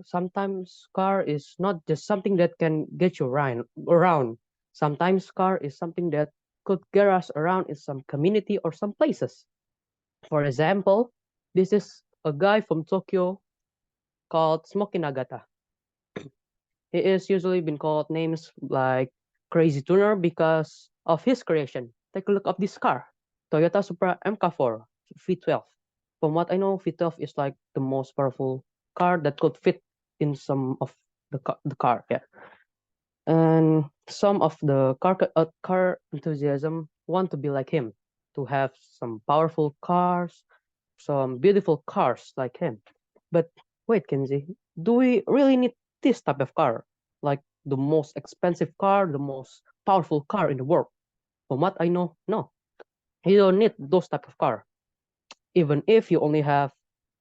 sometimes car is not just something that can get you around. Sometimes car is something that could get us around in some community or some places. For example, this is a guy from Tokyo called Smoky Nagata. He is usually been called names like Crazy Tuner because of his creation. Take a look at this car, Toyota Supra MK4 V12. From what I know, V12 is like the most powerful car that could fit in some of the car. Yeah, and some of the car enthusiasm want to be like him, to have some powerful cars, some beautiful cars like him. But wait, Kenzie, do we really need this type of car? Like the most expensive car, the most powerful car in the world? From what I know, no. You don't need those type of car. Even if you only have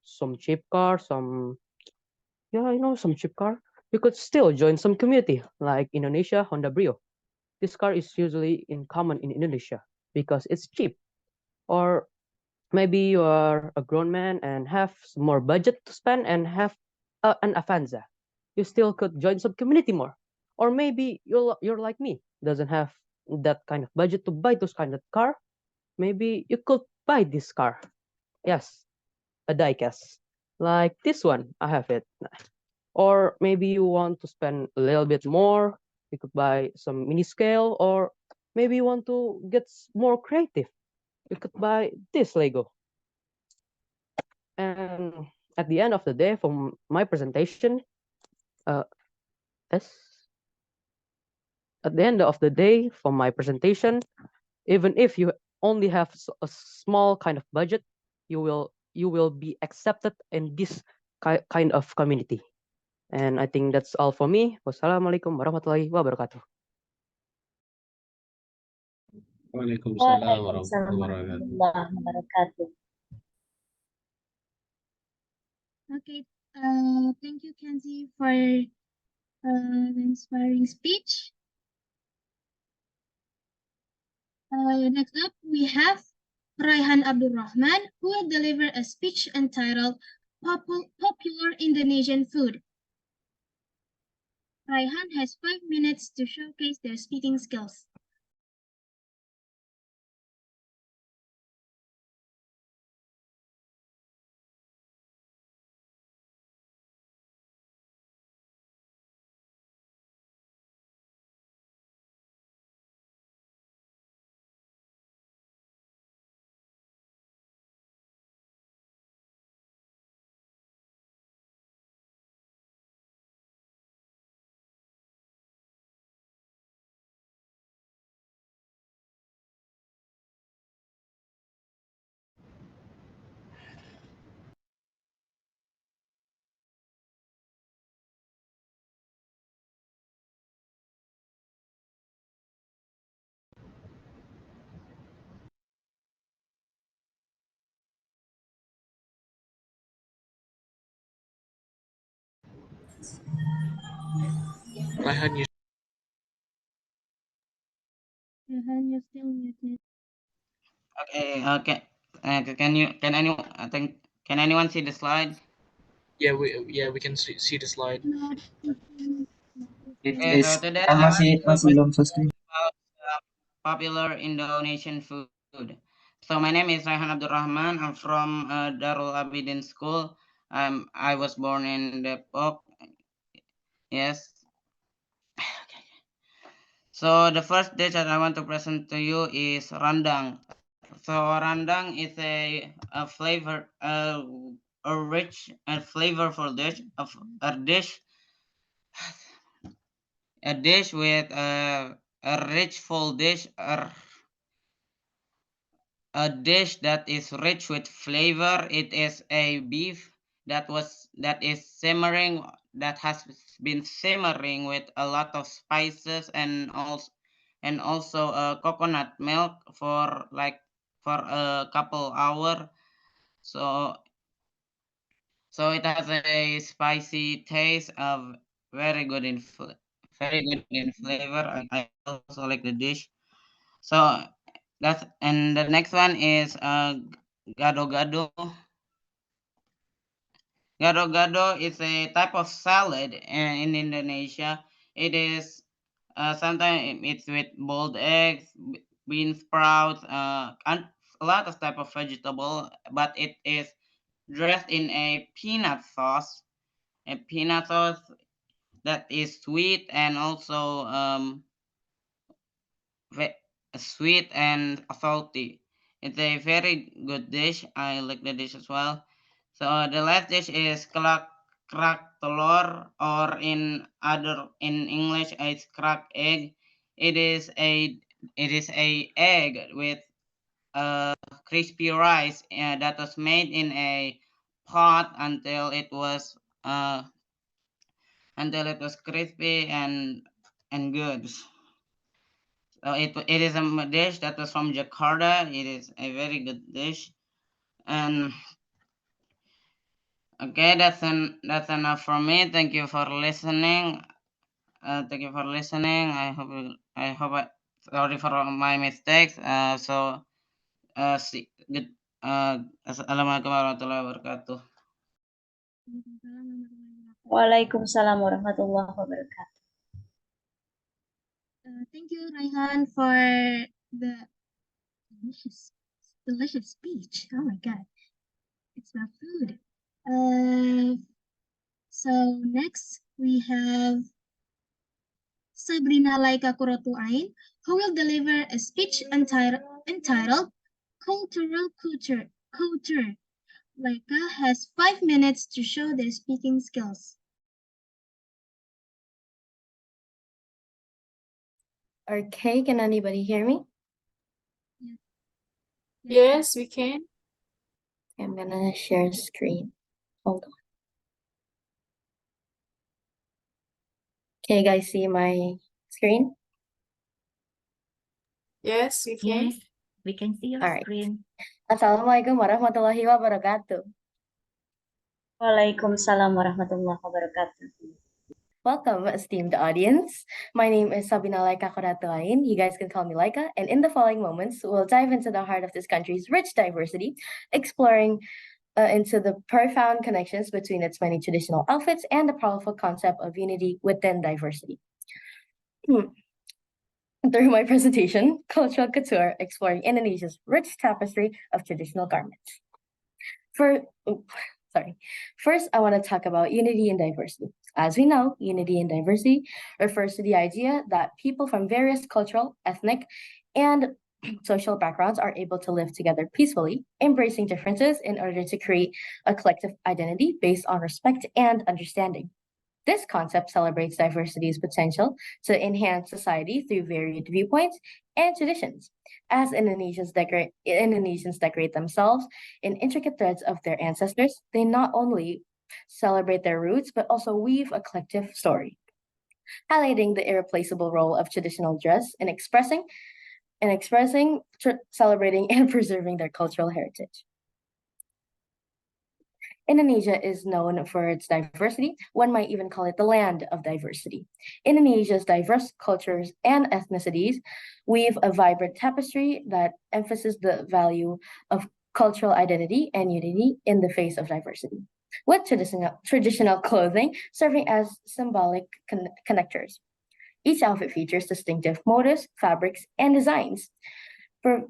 some cheap car, some cheap car, you could still join some community like Indonesia Honda Brio. This car is usually in common in Indonesia because it's cheap. Or maybe you are a grown man and have some more budget to spend and have an Avanza. You still could join some community more. Or maybe you're like me, doesn't have that kind of budget to buy those kind of car. Maybe you could buy this car. Yes, a diecast. Like this one, I have it. Or maybe you want to spend a little bit more. You could buy some mini scale, or maybe you want to get more creative. You could buy this Lego. And at the end of the day, from my presentation, yes, at the end of the day, from my presentation, even if you only have a small kind of budget, you will be accepted in this kind of community. And I think that's all for me. Wassalamualaikum warahmatullahi wabarakatuh. Waalaikumsalam warahmatullahi wabarakatuh. Okay, thank you, Kenzie, for the inspiring speech. Next up, we have Raihan Abdul Rahman, who will deliver a speech entitled Popular Indonesian Food. Raihan has 5 minutes to showcase their speaking skills. Raihan, you Raihan, you're still muted. Okay. Can anyone can anyone see the slide? Yeah, we can see the slide. Okay, so today I want to present about popular Indonesian food. So my name is Raihan Abdurrahman. I'm from Darul Abidin School. I was born in Depok. Yes. So the first dish that I want to present to you is rendang. So rendang is a flavor a rich and flavorful dish of a dish with a rich full dish a dish that is rich with flavor. It is a beef that is simmering that has been simmering with a lot of spices and also coconut milk for a couple hour. So it has a spicy taste of very good in flavor. I also like the dish. So and the next one is gado-gado. Gado-gado is a type of salad in Indonesia. It is sometimes it's with boiled eggs, bean sprouts, and a lot of type of vegetable, but it is dressed in a peanut sauce. A peanut sauce that is sweet and also sweet and salty. It's a very good dish. I like the dish as well. So the last dish is kerak telur, or in English it's crack egg. It is a egg with crispy rice that was made in a pot until it was crispy and good. So it is a dish that was from Jakarta. It is a very good dish. And okay, that's enough for me. Thank you for listening. Thank you for listening. I hope sorry for my mistakes. See good. Assalamualaikum warahmatullahi wabarakatuh. Waalaikumsalam warahmatullahi wabarakatuh. Thank you, Raihan, for the delicious speech. Oh my God, it's about food. So next we have Sabrina Laika Kurotuain, who will deliver a speech entitled Cultural Culture. Laika has 5 minutes to show their speaking skills. Okay, can anybody hear me? Yes, we can. I'm gonna share screen. Hold on. Can you guys see my screen? Yes, we can. Yes, we can see your All right. screen. Assalamualaikum warahmatullahi wabarakatuh. Waalaikumsalam warahmatullahi wabarakatuh. Welcome, esteemed audience. My name is Sabina Laika Koratuain. You guys can call me Laika. And in the following moments, we'll dive into the heart of this country's rich diversity, exploring into the profound connections between its many traditional outfits and the powerful concept of unity within diversity. Through my presentation, Cultural Couture, exploring Indonesia's rich tapestry of traditional garments. First, I want to talk about unity and diversity. As we know, unity and diversity refers to the idea that people from various cultural, ethnic, and social backgrounds are able to live together peacefully, embracing differences in order to create a collective identity based on respect and understanding. This concept celebrates diversity's potential to enhance society through varied viewpoints and traditions. As Indonesians decorate themselves in intricate threads of their ancestors, they not only celebrate their roots, but also weave a collective story, highlighting the irreplaceable role of traditional dress in expressing, celebrating, and preserving their cultural heritage. Indonesia is known for its diversity. One might even call it the land of diversity. Indonesia's diverse cultures and ethnicities weave a vibrant tapestry that emphasizes the value of cultural identity and unity in the face of diversity, with traditional clothing serving as symbolic connectors. Each outfit features distinctive motifs, fabrics, and designs,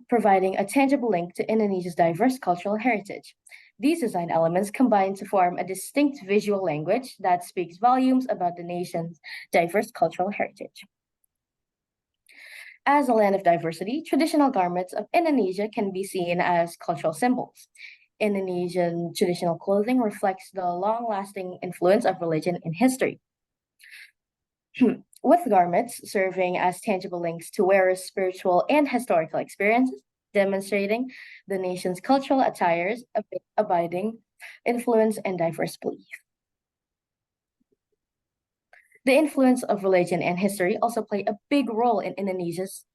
providing a tangible link to Indonesia's diverse cultural heritage. These design elements combine to form a distinct visual language that speaks volumes about the nation's diverse cultural heritage. As a land of diversity, traditional garments of Indonesia can be seen as cultural symbols. Indonesian traditional clothing reflects the long-lasting influence of religion in history, with garments serving as tangible links to wearers' spiritual and historical experiences, demonstrating the nation's cultural attires, abiding influence, and diverse belief. The influence of religion and history also play a big role in Indonesia's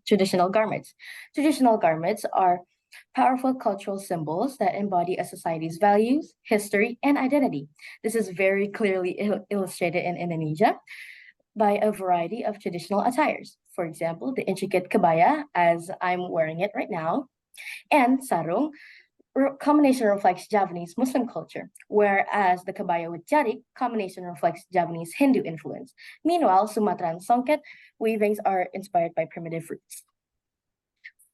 traditional garments. Traditional garments are powerful cultural symbols that embody a society's values, history, and identity. This is very clearly illustrated in Indonesia by a variety of traditional attires. For example, the intricate kebaya, as I'm wearing it right now, and sarung combination reflects Javanese Muslim culture, whereas the kebaya with jarik combination reflects Javanese Hindu influence. Meanwhile, Sumatran songket weavings are inspired by primitive roots.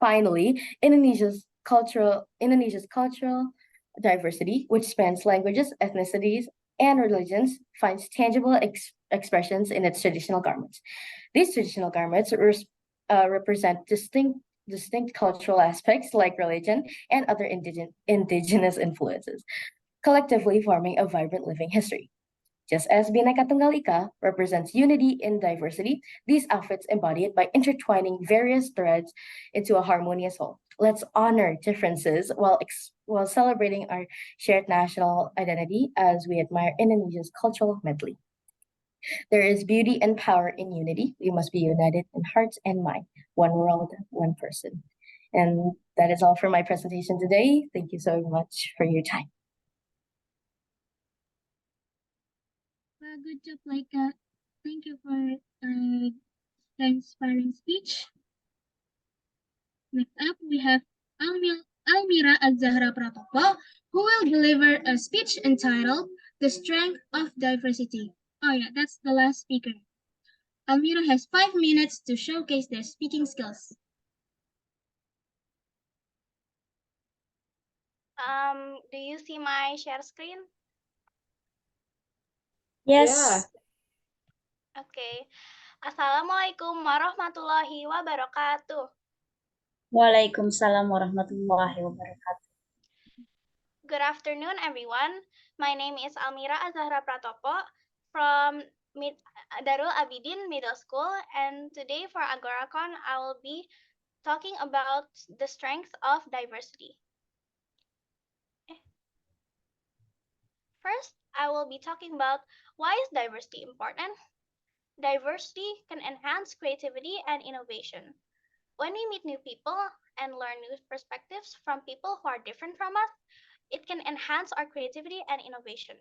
Finally, Indonesia's cultural diversity, which spans languages, ethnicities, and religions, finds tangible expressions in its traditional garments. These traditional garments represent distinct cultural aspects like religion and other indigenous influences, collectively forming a vibrant living history. Just as Bhinneka Tunggal Ika represents unity in diversity, these outfits embody it by intertwining various threads into a harmonious whole. Let's honor differences while celebrating our shared national identity as we admire Indonesia's cultural medley. There is beauty and power in unity. We must be united in hearts and mind. One world, one person. And that is all for my presentation today. Thank you so much for your time. Well, good job, Laika. Thank you for the inspiring speech. Next up, we have Almira Azahra Pratopo, who will deliver a speech entitled The Strength of Diversity. Oh yeah, that's the last speaker. Almira has 5 minutes to showcase their speaking skills. Do you see my share screen? Yes. Okay. Assalamualaikum warahmatullahi wabarakatuh. Waalaikumsalam warahmatullahi wabarakatuh. Good afternoon, everyone. My name is Almira Azahra Pratopo from Darul Abidin Middle School, and today for AGORACON, I will be talking about the strength of diversity. First, I will be talking about why is diversity important. Diversity can enhance creativity and innovation. When we meet new people and learn new perspectives from people who are different from us, it can enhance our creativity and innovation.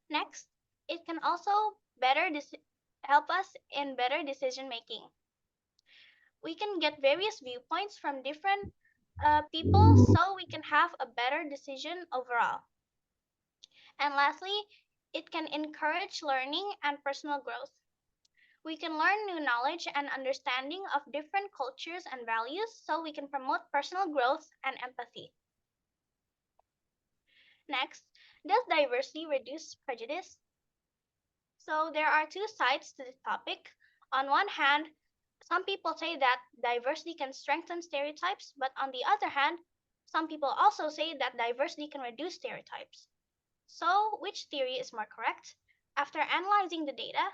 Next, it can also help us in better decision making. We can get various viewpoints from different people so we can have a better decision overall. And lastly, it can encourage learning and personal growth. We can learn new knowledge and understanding of different cultures and values so we can promote personal growth and empathy. Next, does diversity reduce prejudice? So there are two sides to this topic. On one hand, some people say that diversity can strengthen stereotypes, but on the other hand, some people also say that diversity can reduce stereotypes. So, which theory is more correct? After analyzing the data,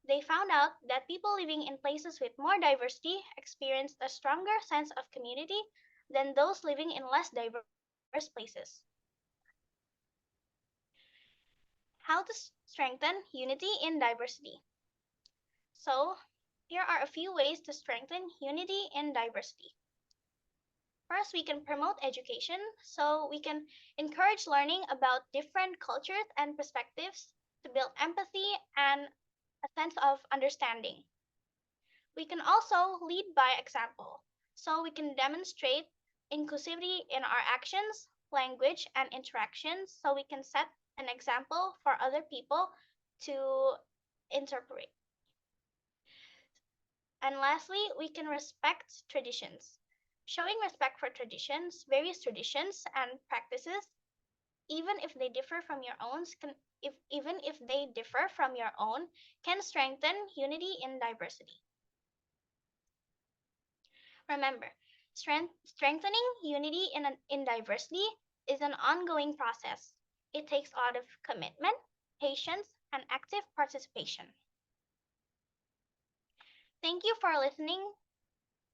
they found out that people living in places with more diversity experienced a stronger sense of community than those living in less diverse places. How to strengthen unity in diversity. So, here are a few ways to strengthen unity in diversity. First, we can promote education, so we can encourage learning about different cultures and perspectives to build empathy and a sense of understanding. We can also lead by example, so we can demonstrate inclusivity in our actions, language, and interactions, so we can set an example for other people to interpret. And lastly, we can respect traditions. Showing respect for traditions, various traditions and practices, even if they differ from your own, can strengthen unity in diversity. Remember, strengthening unity in diversity is an ongoing process. It takes a lot of commitment, patience, and active participation. Thank you for listening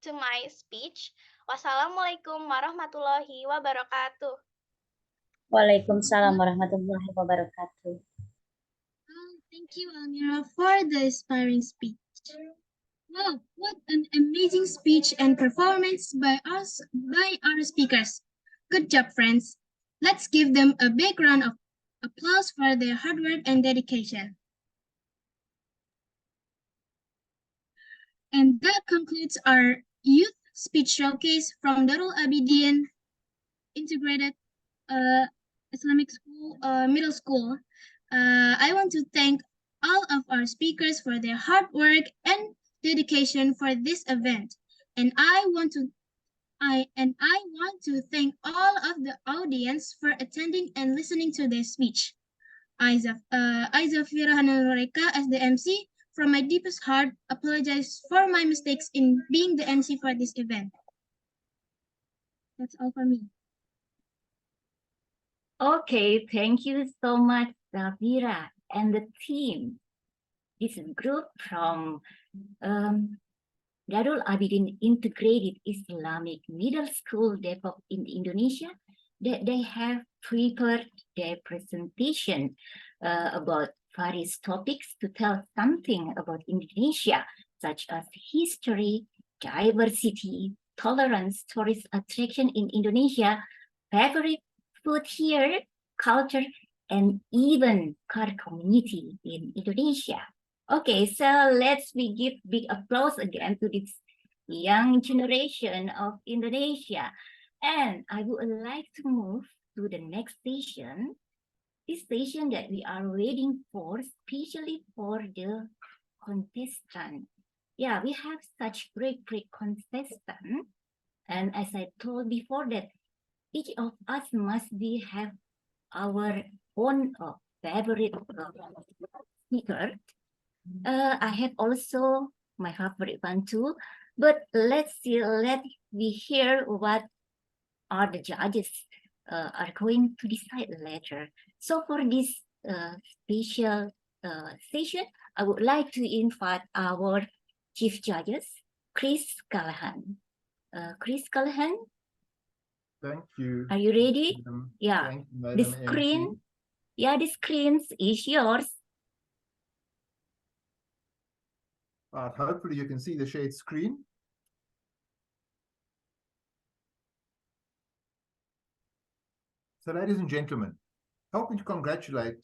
to my speech. Wassalamualaikum warahmatullahi wabarakatuh. Waalaikumsalam warahmatullahi wabarakatuh. Thank you, Almira, for the inspiring speech. Wow, what an amazing speech and performance by our speakers. Good job, friends. Let's give them a big round of applause for their hard work and dedication. And that concludes our youth speech showcase from Darul Abidin Integrated Islamic School, Middle School. I want to thank all of our speakers for their hard work and dedication for this event. And I want to thank all of the audience for attending and listening to their speech. Aizafira Hanureka as the MC, from my deepest heart, apologize for my mistakes in being the MC for this event. That's all for me. Okay, thank you so much, Zafira and the team. This group from Darul Abidin Integrated Islamic Middle School, Depok in Indonesia, that they have prepared their presentation about various topics to tell something about Indonesia, such as history, diversity, tolerance, tourist attraction in Indonesia, favorite food here, culture, and even car community in Indonesia. Okay, so we give big applause again to this young generation of Indonesia. And I would like to move to the next station, this station that we are waiting for, especially for the contestant. Yeah, we have such great contestant. And as I told before that each of us must have our own favorite speaker. I have also my favorite one too, but let me hear what are the judges are going to decide later. So for this special session, I would like to invite our chief judges, Chris Callahan. Chris Callahan. Thank you. Are you ready? Yeah. Thank you, The screen. MC. Yeah, the screen is yours. Hopefully you can see the shared screen. So ladies and gentlemen, help me to congratulate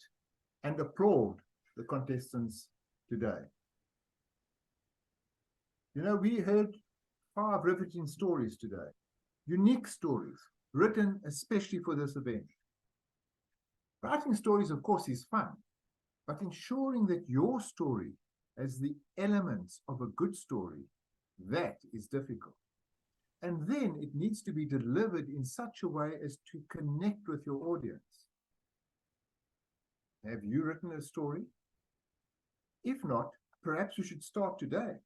and applaud the contestants today. You know, we heard 5 riveting stories today, unique stories written especially for this event. Writing stories, of course, is fun, but ensuring that your story has the elements of a good story, that is difficult. And then it needs to be delivered in such a way as to connect with your audience. Have you written a story? If not, perhaps you should start today.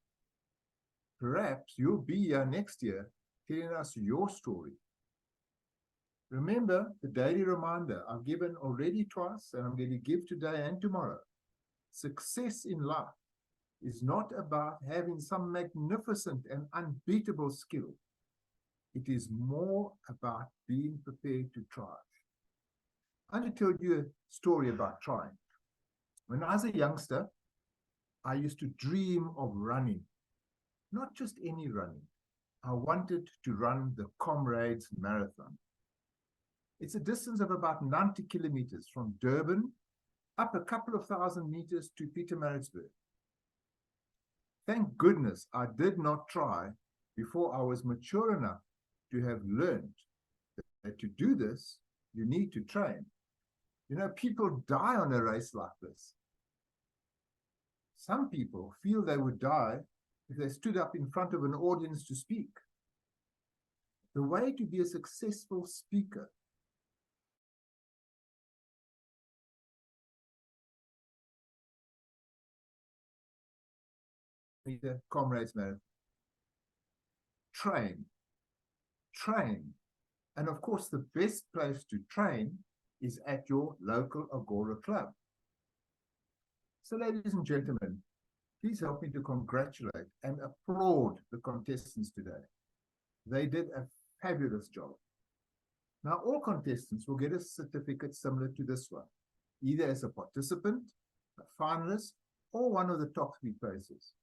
Perhaps you'll be here next year telling us your story. Remember the daily reminder I've given already twice, and I'm going to give today and tomorrow. Success in life is not about having some magnificent and unbeatable skill. It is more about being prepared to try. I'm going to tell you a story about trying. When I was a youngster, I used to dream of running. Not just any running. I wanted to run the Comrades Marathon. It's a distance of about 90 kilometers from Durban up a couple of thousand meters to Pietermaritzburg. Thank goodness I did not try before I was mature enough to have learned that to do this, you need to train. You know, people die on a race like this. Some people feel they would die if they stood up in front of an audience to speak. The way to be a successful speaker the Comrades Marathon. Train, and of course the best place to train is at your local Agora club. So ladies and gentlemen, please help me to congratulate and applaud the contestants today. They did a fabulous job. Now all contestants will get a certificate similar to this one, either as a participant, a finalist, or one of the top 3 places.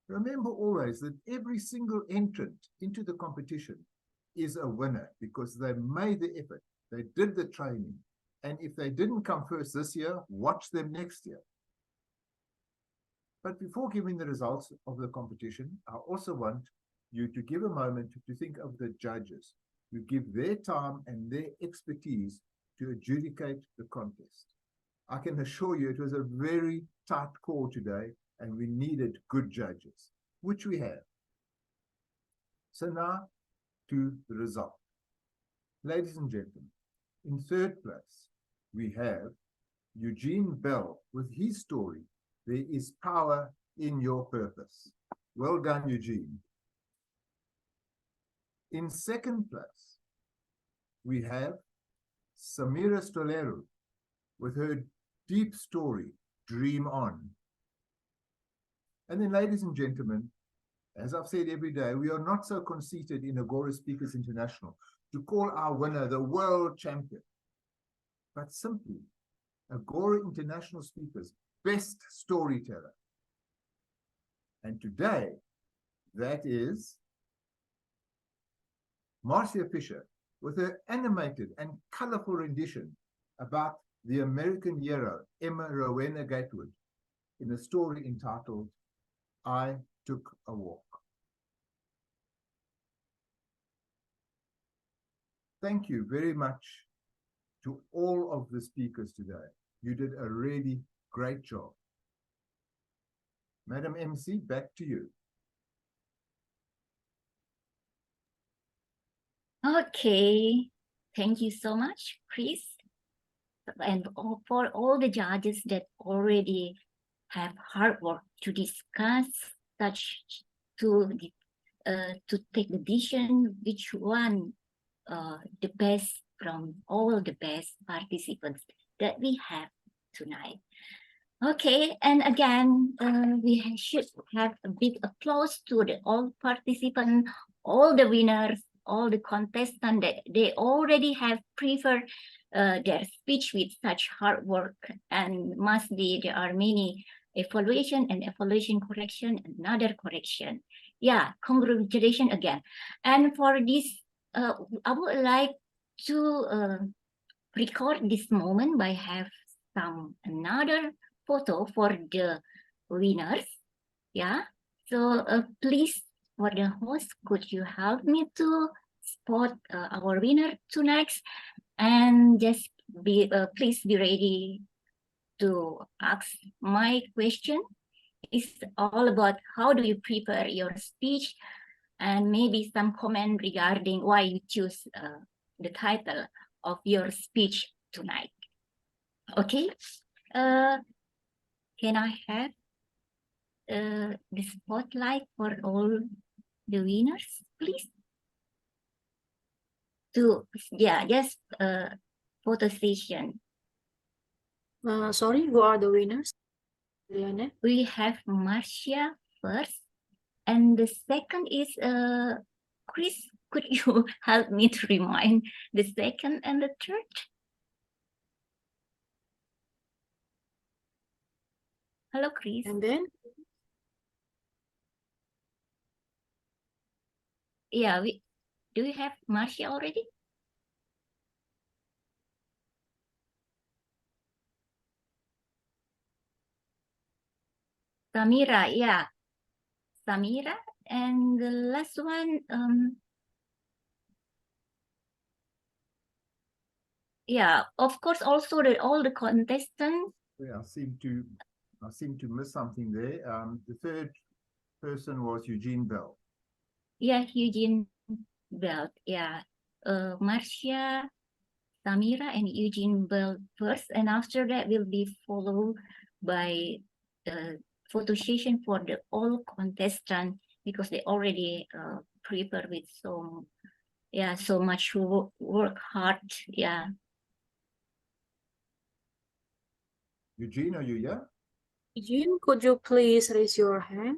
Remember always that every single entrant into the competition is a winner because they made the effort, they did the training, and if they didn't come first this year, watch them next year. But before giving the results of the competition, I also want you to give a moment to think of the judges who give their time and their expertise to adjudicate the contest. I can assure you it was a very tight call today, and we needed good judges, which we have. So now to the result. Ladies and gentlemen, in 3rd place, we have Eugene Bell with his story, There is Power in Your Purpose. Well done, Eugene. In 2nd place, we have Samira Stolero with her deep story, Dream On. And then, ladies and gentlemen, as I've said every day, we are not so conceited in Agora Speakers International to call our winner the world champion, but simply Agora International Speakers best storyteller. And today, that is Marcia Fisher with her animated and colorful rendition about the American hero Emma Rowena Gatewood in a story entitled I Took a Walk. Thank you very much to all of the speakers today. You did a really great job. Madam MC, back to you. Okay, thank you so much, Chris. And for all the judges that already have hard work to discuss to take the decision which one the best from all the best participants that we have tonight. Okay, and again, we should have a big applause to all participants, all the winners, all the contestants that they already have prepared their speech with such hard work, and must be there are many evaluation and evaluation correction, another correction. Yeah, congratulations again. And for this, I would like to record this moment by have another photo for the winners. Yeah, so please, for the host, could you help me to spot our winner tonight? And just please be ready to ask my question. It's all about how do you prepare your speech, and maybe some comment regarding why you choose the title of your speech tonight. Okay, can I have the spotlight for all the winners, please? Just photo session. Sorry, who are the winners? Liane? We have Marcia first, and the second is Chris. Could you help me to remind the second and the third? Hello, Chris. And then? Yeah, do we have Marcia already? Samira, yeah. Samira, and the last one, yeah, of course, also all the contestants. Yeah, I seem to miss something there. The third person was Eugene Bell. Yeah, Eugene Bell. Yeah, Marcia, Samira, and Eugene Bell first, and after that will be followed by photo session for the all contestants because they already prepared with so much work hard. Yeah. Eugene, are you here? Eugene, could you please raise your hand?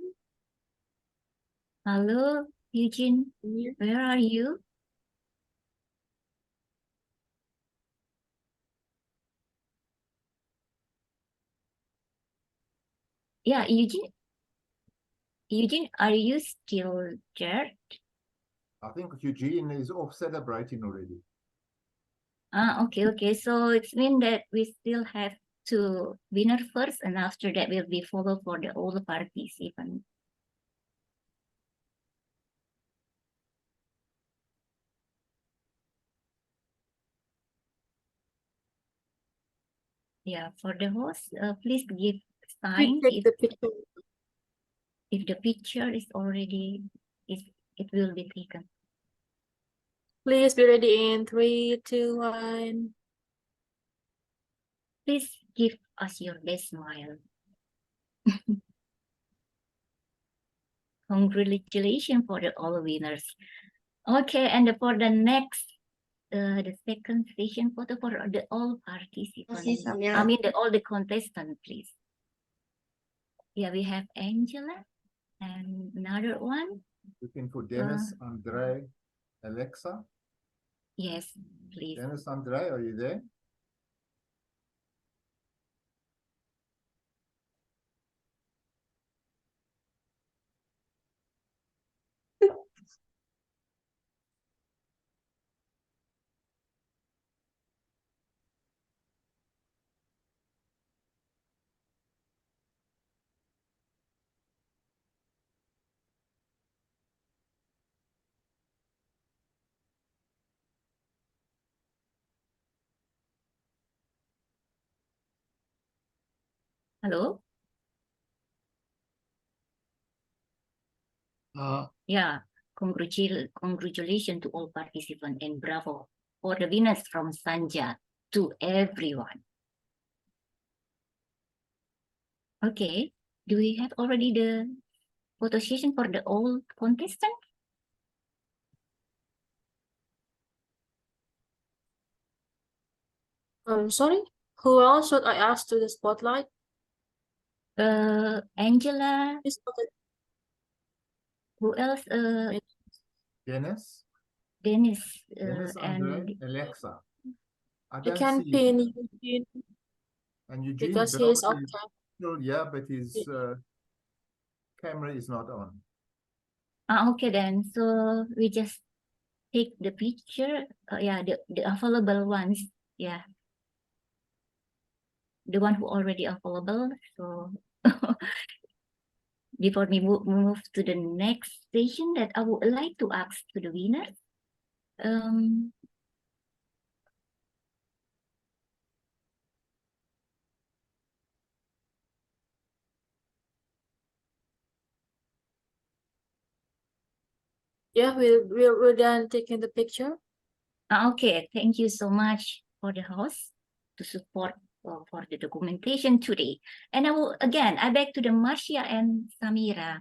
Hello, Eugene. Where are you? Yeah, Eugene. Eugene, are you still there? I think Eugene is off celebrating already. Okay. So it means that we still have to winner first, and after that will be followed for the all participants. Yeah, for the host, please give sign Take the picture. if the picture is already it will be taken. Please be ready in 3, 2, 1. Please give us your best smile. Congratulations for the all winners. Okay, and for the next, the second session photo for the all participants. I mean all the contestants, please. Yeah, we have Angela and another one. Looking for Dennis, Andre, Alexa. Yes, please. Dennis, Andre, are you there? Hello? Yeah, congratulations to all participants and bravo for the winners from Sanja to everyone. Okay, do we have already the photo session for the all contestants? Sorry, who else should I ask to the spotlight? Angela. Who else? Dennis. Dennis. Dennis, Andre, Alexa. I can pin Eugene. And Eugene because Bell he's off still, yeah, but his camera is not on. Okay then. So we just take the picture. Yeah, the available ones. Yeah. The one who already available. So before we move to the next station, that I would like to ask to the winner. Yeah, we're done taking the picture. Okay, thank you so much for the host to support for the documentation today. And I beg to the Marcia and Samira.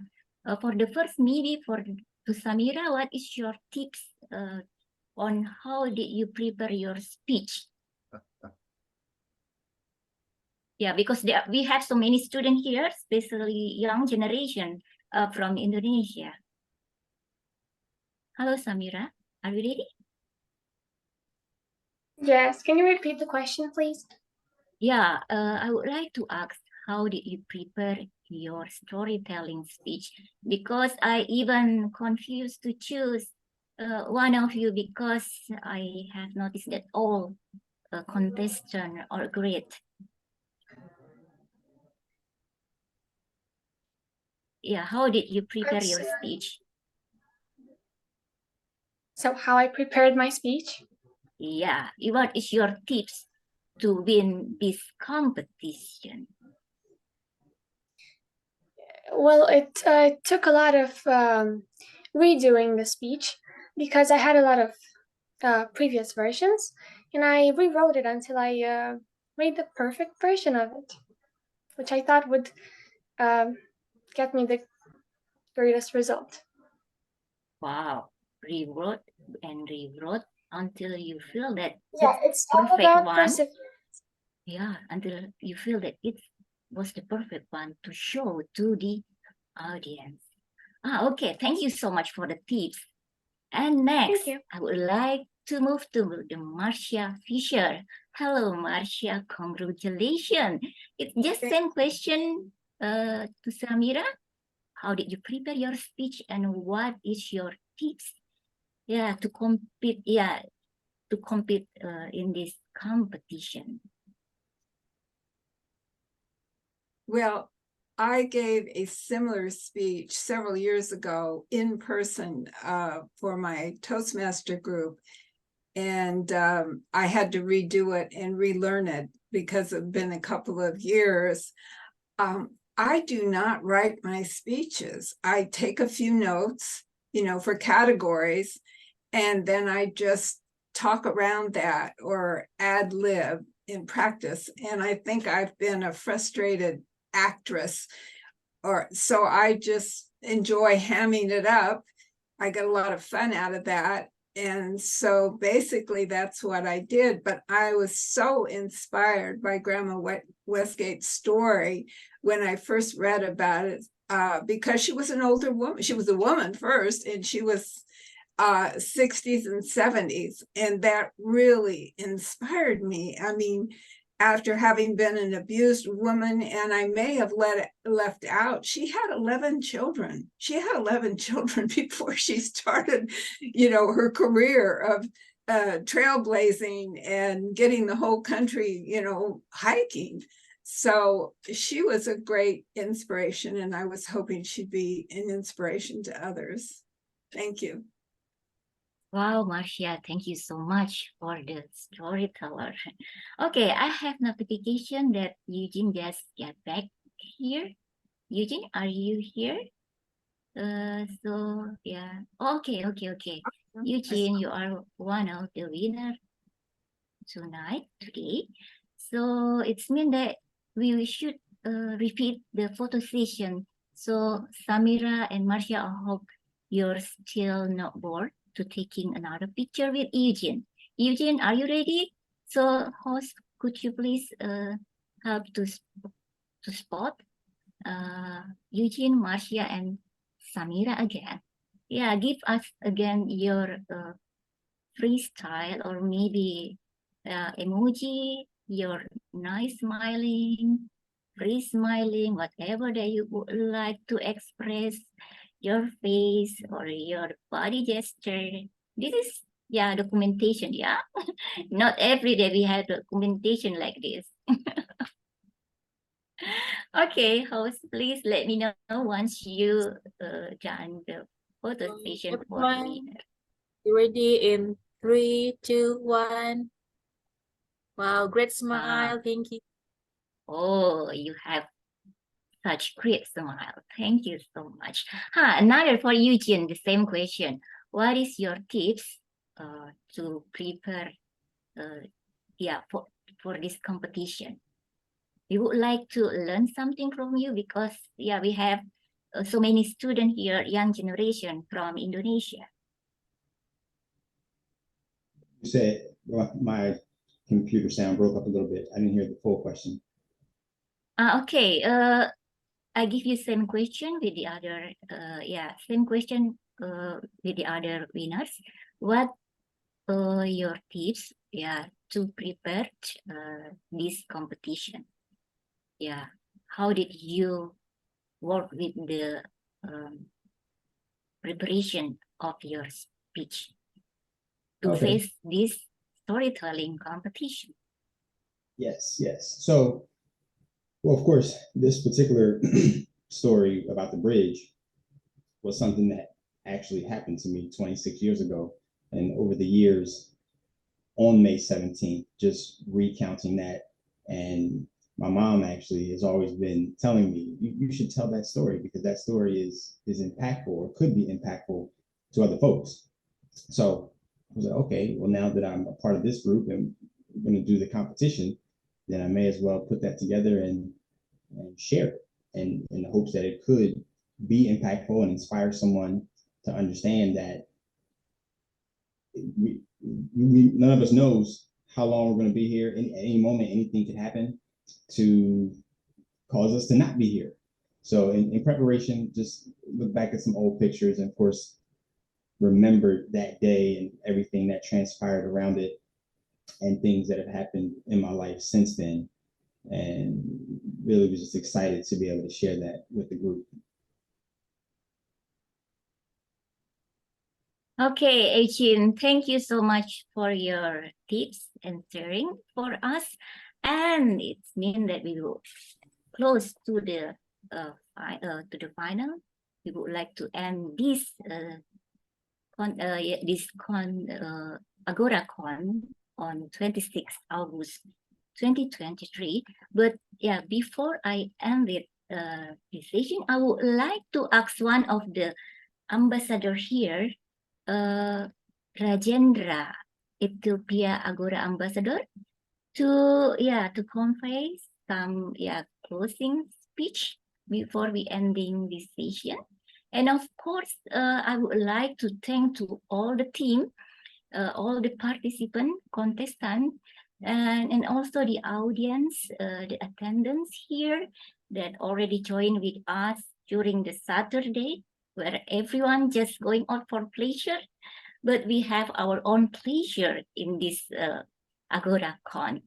For the first, maybe to Samira, what is your tips on how did you prepare your speech? Yeah, because we have so many students here, especially young generation from Indonesia. Hello, Samira. Are you ready? Yes. Can you repeat the question, please? Yeah, I would like to ask, how did you prepare your storytelling speech? Because I even confused to choose one of you, because I have noticed that all contestants are great. Yeah, how did you prepare your speech? So how I prepared my speech? Yeah, what is your tips to win this competition? Well, it took a lot of redoing the speech because I had a lot of previous versions, and I rewrote it until I made the perfect version of it, which I thought would get me the greatest result. Wow, rewrote and rewrote until you feel that it's all perfect about one. perseverance. Yeah, until you feel that it was the perfect one to show to the audience. Okay, thank you so much for the tips. And next, I would like to move to the Marcia Fisher. Hello, Marcia, congratulations. It's just same question to Samira. How did you prepare your speech and what is your tips? Yeah, to compete. Yeah, to compete in this competition. Well, I gave a similar speech several years ago in person for my Toastmaster group. And I had to redo it and relearn it because it's been a couple of years. I do not write my speeches. I take a few notes, for categories, and then I just talk around that or ad lib in practice. And I think I've been a frustrated actress, so I just enjoy hamming it up. I get a lot of fun out of that. And so basically that's what I did. But I was so inspired by Grandma Westgate's story when I first read about it, because she was an older woman. She was a woman first, and she was 60s and 70s. And that really inspired me. I mean, after having been an abused woman, and I may have left out, she had 11 children. She had 11 children before she started, her career of trailblazing and getting the whole country, hiking. So she was a great inspiration, and I was hoping she'd be an inspiration to others. Thank you. Wow, Marcia, thank you so much for the storyteller. Okay, I have notification that Eugene just got back here. Eugene, are you here? So yeah, okay. Eugene, you are one of the winners today. So it's mean that we should repeat the photo session. So Samira and Marcia, I hope you're still not bored to taking another picture with Eugene. Eugene, are you ready? So host, could you please help to spot Eugene, Marcia, and Samira again? Yeah, give us again your freestyle or maybe emoji, your nice smiling, free smiling, whatever that you would like to express your face or your body gesture. This is, documentation, Not every day we have documentation like this. Okay, host, please let me know once you done the photo session for the winner. You ready in 3, 2, 1. Wow, great smile. Thank you. Oh, you have such great smile. Thank you so much. Another for Eugene, the same question. What is your tips to prepare for this competition? We would like to learn something from you because we have so many students here, young generation from Indonesia. You said my computer sound broke up a little bit. I didn't hear the full question. Okay. I give you same question with the other. Same question with the other winners. What your tips? To prepare this competition. How did you work with the preparation of your speech to Okay. face this storytelling competition? Yes, yes. So, well, of course, this particular story about the bridge was something that actually happened to me 26 years ago. And over the years, on May 17th, just recounting that. And my mom actually has always been telling me, you should tell that story because that story is impactful or could be impactful to other folks. So I was like, okay, well, now that I'm a part of this group and we're going to do the competition, then I may as well put that together and share it, and in the hopes that it could be impactful and inspire someone to understand that none of us knows how long we're going to be here. At any moment, anything could happen to cause us to not be here. So in preparation, just look back at some old pictures and, of course, remember that day and everything that transpired around it and things that have happened in my life since then. And really was just excited to be able to share that with the group. Okay, Achin, thank you so much for your tips and sharing for us. And it means that we will close to the final. We would like to end this AGORACON on 26 August 2023. But yeah, before I end it this session, I would like to ask one of the ambassador here, Rajendra, Ethiopia Agora ambassador, to convey some closing speech before we ending this session. And of course, I would like to thank to all the team, all the participants, contestants, and also the audience, the attendants here that already joined with us during the Saturday, where everyone just going out for pleasure, but we have our own pleasure in this AGORACON.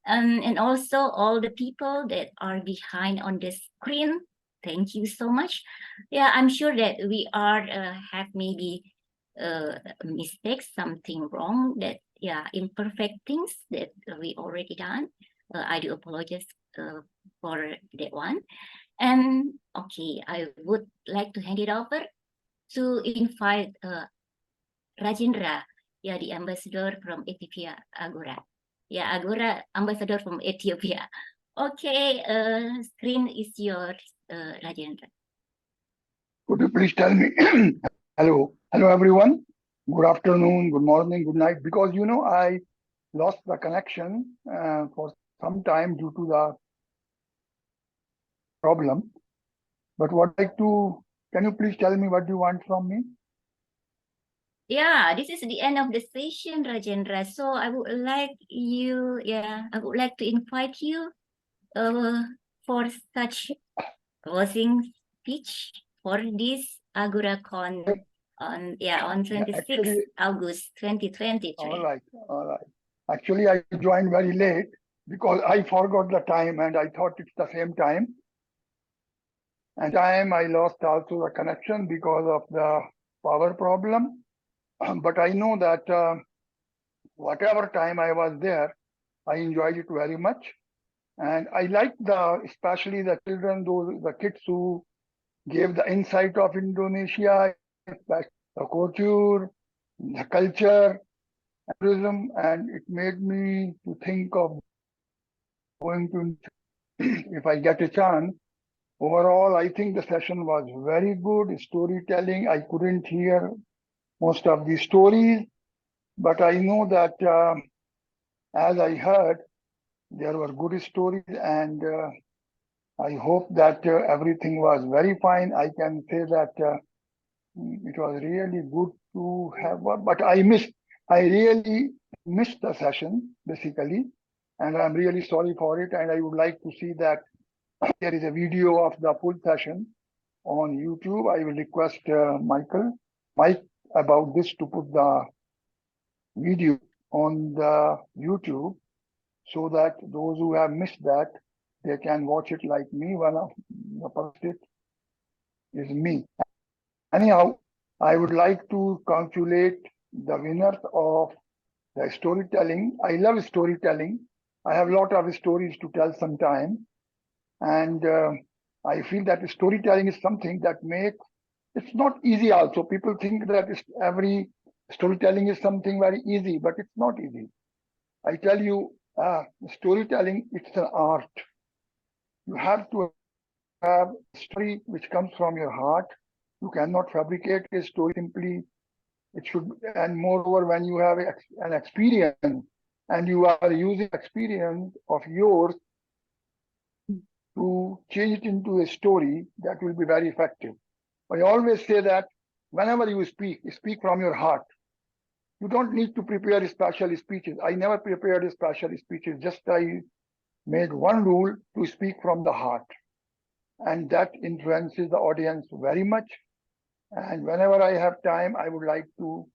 And also all the people that are behind on the screen, thank you so much. Yeah, I'm sure that we are have maybe mistakes, something wrong, that imperfect things that we already done. I do apologize for that one. And okay, I would like to hand it over to invite Rajendra, the ambassador from Ethiopia Agora. Agora ambassador from Ethiopia. Okay, screen is yours, Rajendra. Could you please tell me, hello everyone, good afternoon, good morning, good night, because I lost the connection for some time due to the problem. But can you please tell me what you want from me? Yeah, this is the end of the session, Rajendra. So I would like to invite you for such closing speech for this AGORACON on 26th August 2023. All right. Actually, I joined very late because I forgot the time and I thought it's the same time. And I lost also the connection because of the power problem. But I know that whatever time I was there, I enjoyed it very much. And I like especially the children, the kids who gave the insight of Indonesia, the culture, the culture, tourism, and it made me to think of going to, if I get a chance. Overall, I think the session was very good. Storytelling, I couldn't hear most of the stories, but I know that as I heard, there were good stories, and I hope that everything was very fine. I can say that it was really good to have one, but I really missed the session, basically, and I'm really sorry for it, and I would like to see that there is a video of the full session on YouTube. I will request Mike, about this to put the video on the YouTube so that those who have missed that, they can watch it like me. One of the person is me. Anyhow, I would like to congratulate the winners of the storytelling. I love storytelling. I have a lot of stories to tell sometime. And I feel that storytelling is something that makes, it's not easy also. People think that every storytelling is something very easy, but it's not easy. I tell you, storytelling, it's an art. You have to have a story which comes from your heart. You cannot fabricate a story simply. It should, and moreover, when you have an experience and you are using experience of yours to change it into a story, that will be very effective. I always say that whenever you speak from your heart. You don't need to prepare special speeches. I never prepared special speeches. Just I made one rule to speak from the heart. And that influences the audience very much. And whenever I have time, I would like to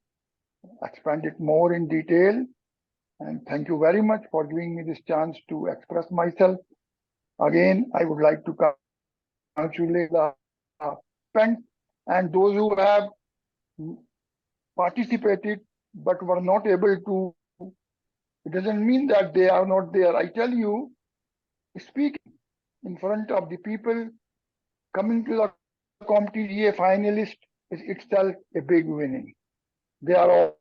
expand it more in detail. And thank you very much for giving me this chance to express myself. Again, I would like to congratulate the participants and those who have participated but were not able to. It doesn't mean that they are not there. I tell you, speaking in front of the people, coming to the competition, a finalist is itself a big winning. They are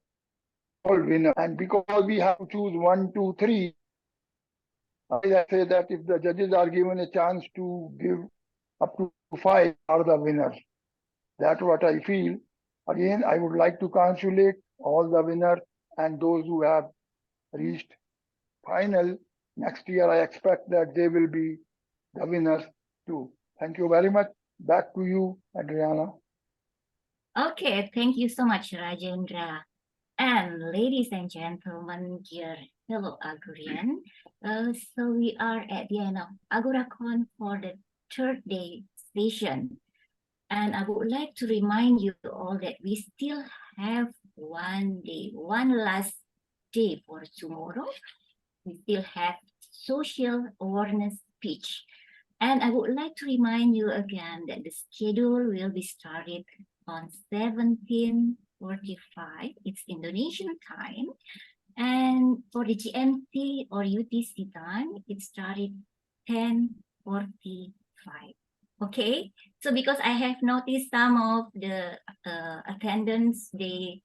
all winners. And because we have to choose 1, 2, 3, I say that if the judges are given a chance to give up to 5 are the winners. That's what I feel. Again, I would like to congratulate all the winners and those who have reached final. Next year, I expect that they will be the winners too. Thank you very much. Back to you, Adriana. Okay, thank you so much, Rajendra. And ladies and gentlemen, dear fellow Agorian, so we are at the end of AGORACON for the third day session. And I would like to remind you all that we still have one last day for tomorrow. We still have social awareness speech. And I would like to remind you again that the schedule will be started on 17:45. It's Indonesian time. And for the GMT or UTC time, it started 10:45. Okay, so because I have noticed some of the attendants, they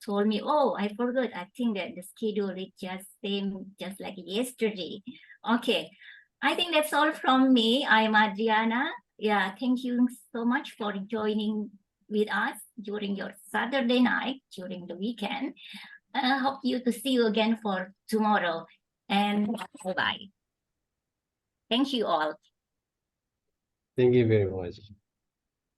told me, oh, I forgot. I think that the schedule is just same, just like yesterday. Okay, I think that's all from me. I'm Adriana. Yeah, thank you so much for joining with us during your Saturday night, during the weekend. I hope to see you again for tomorrow. And bye-bye. Thank you all. Thank you very much.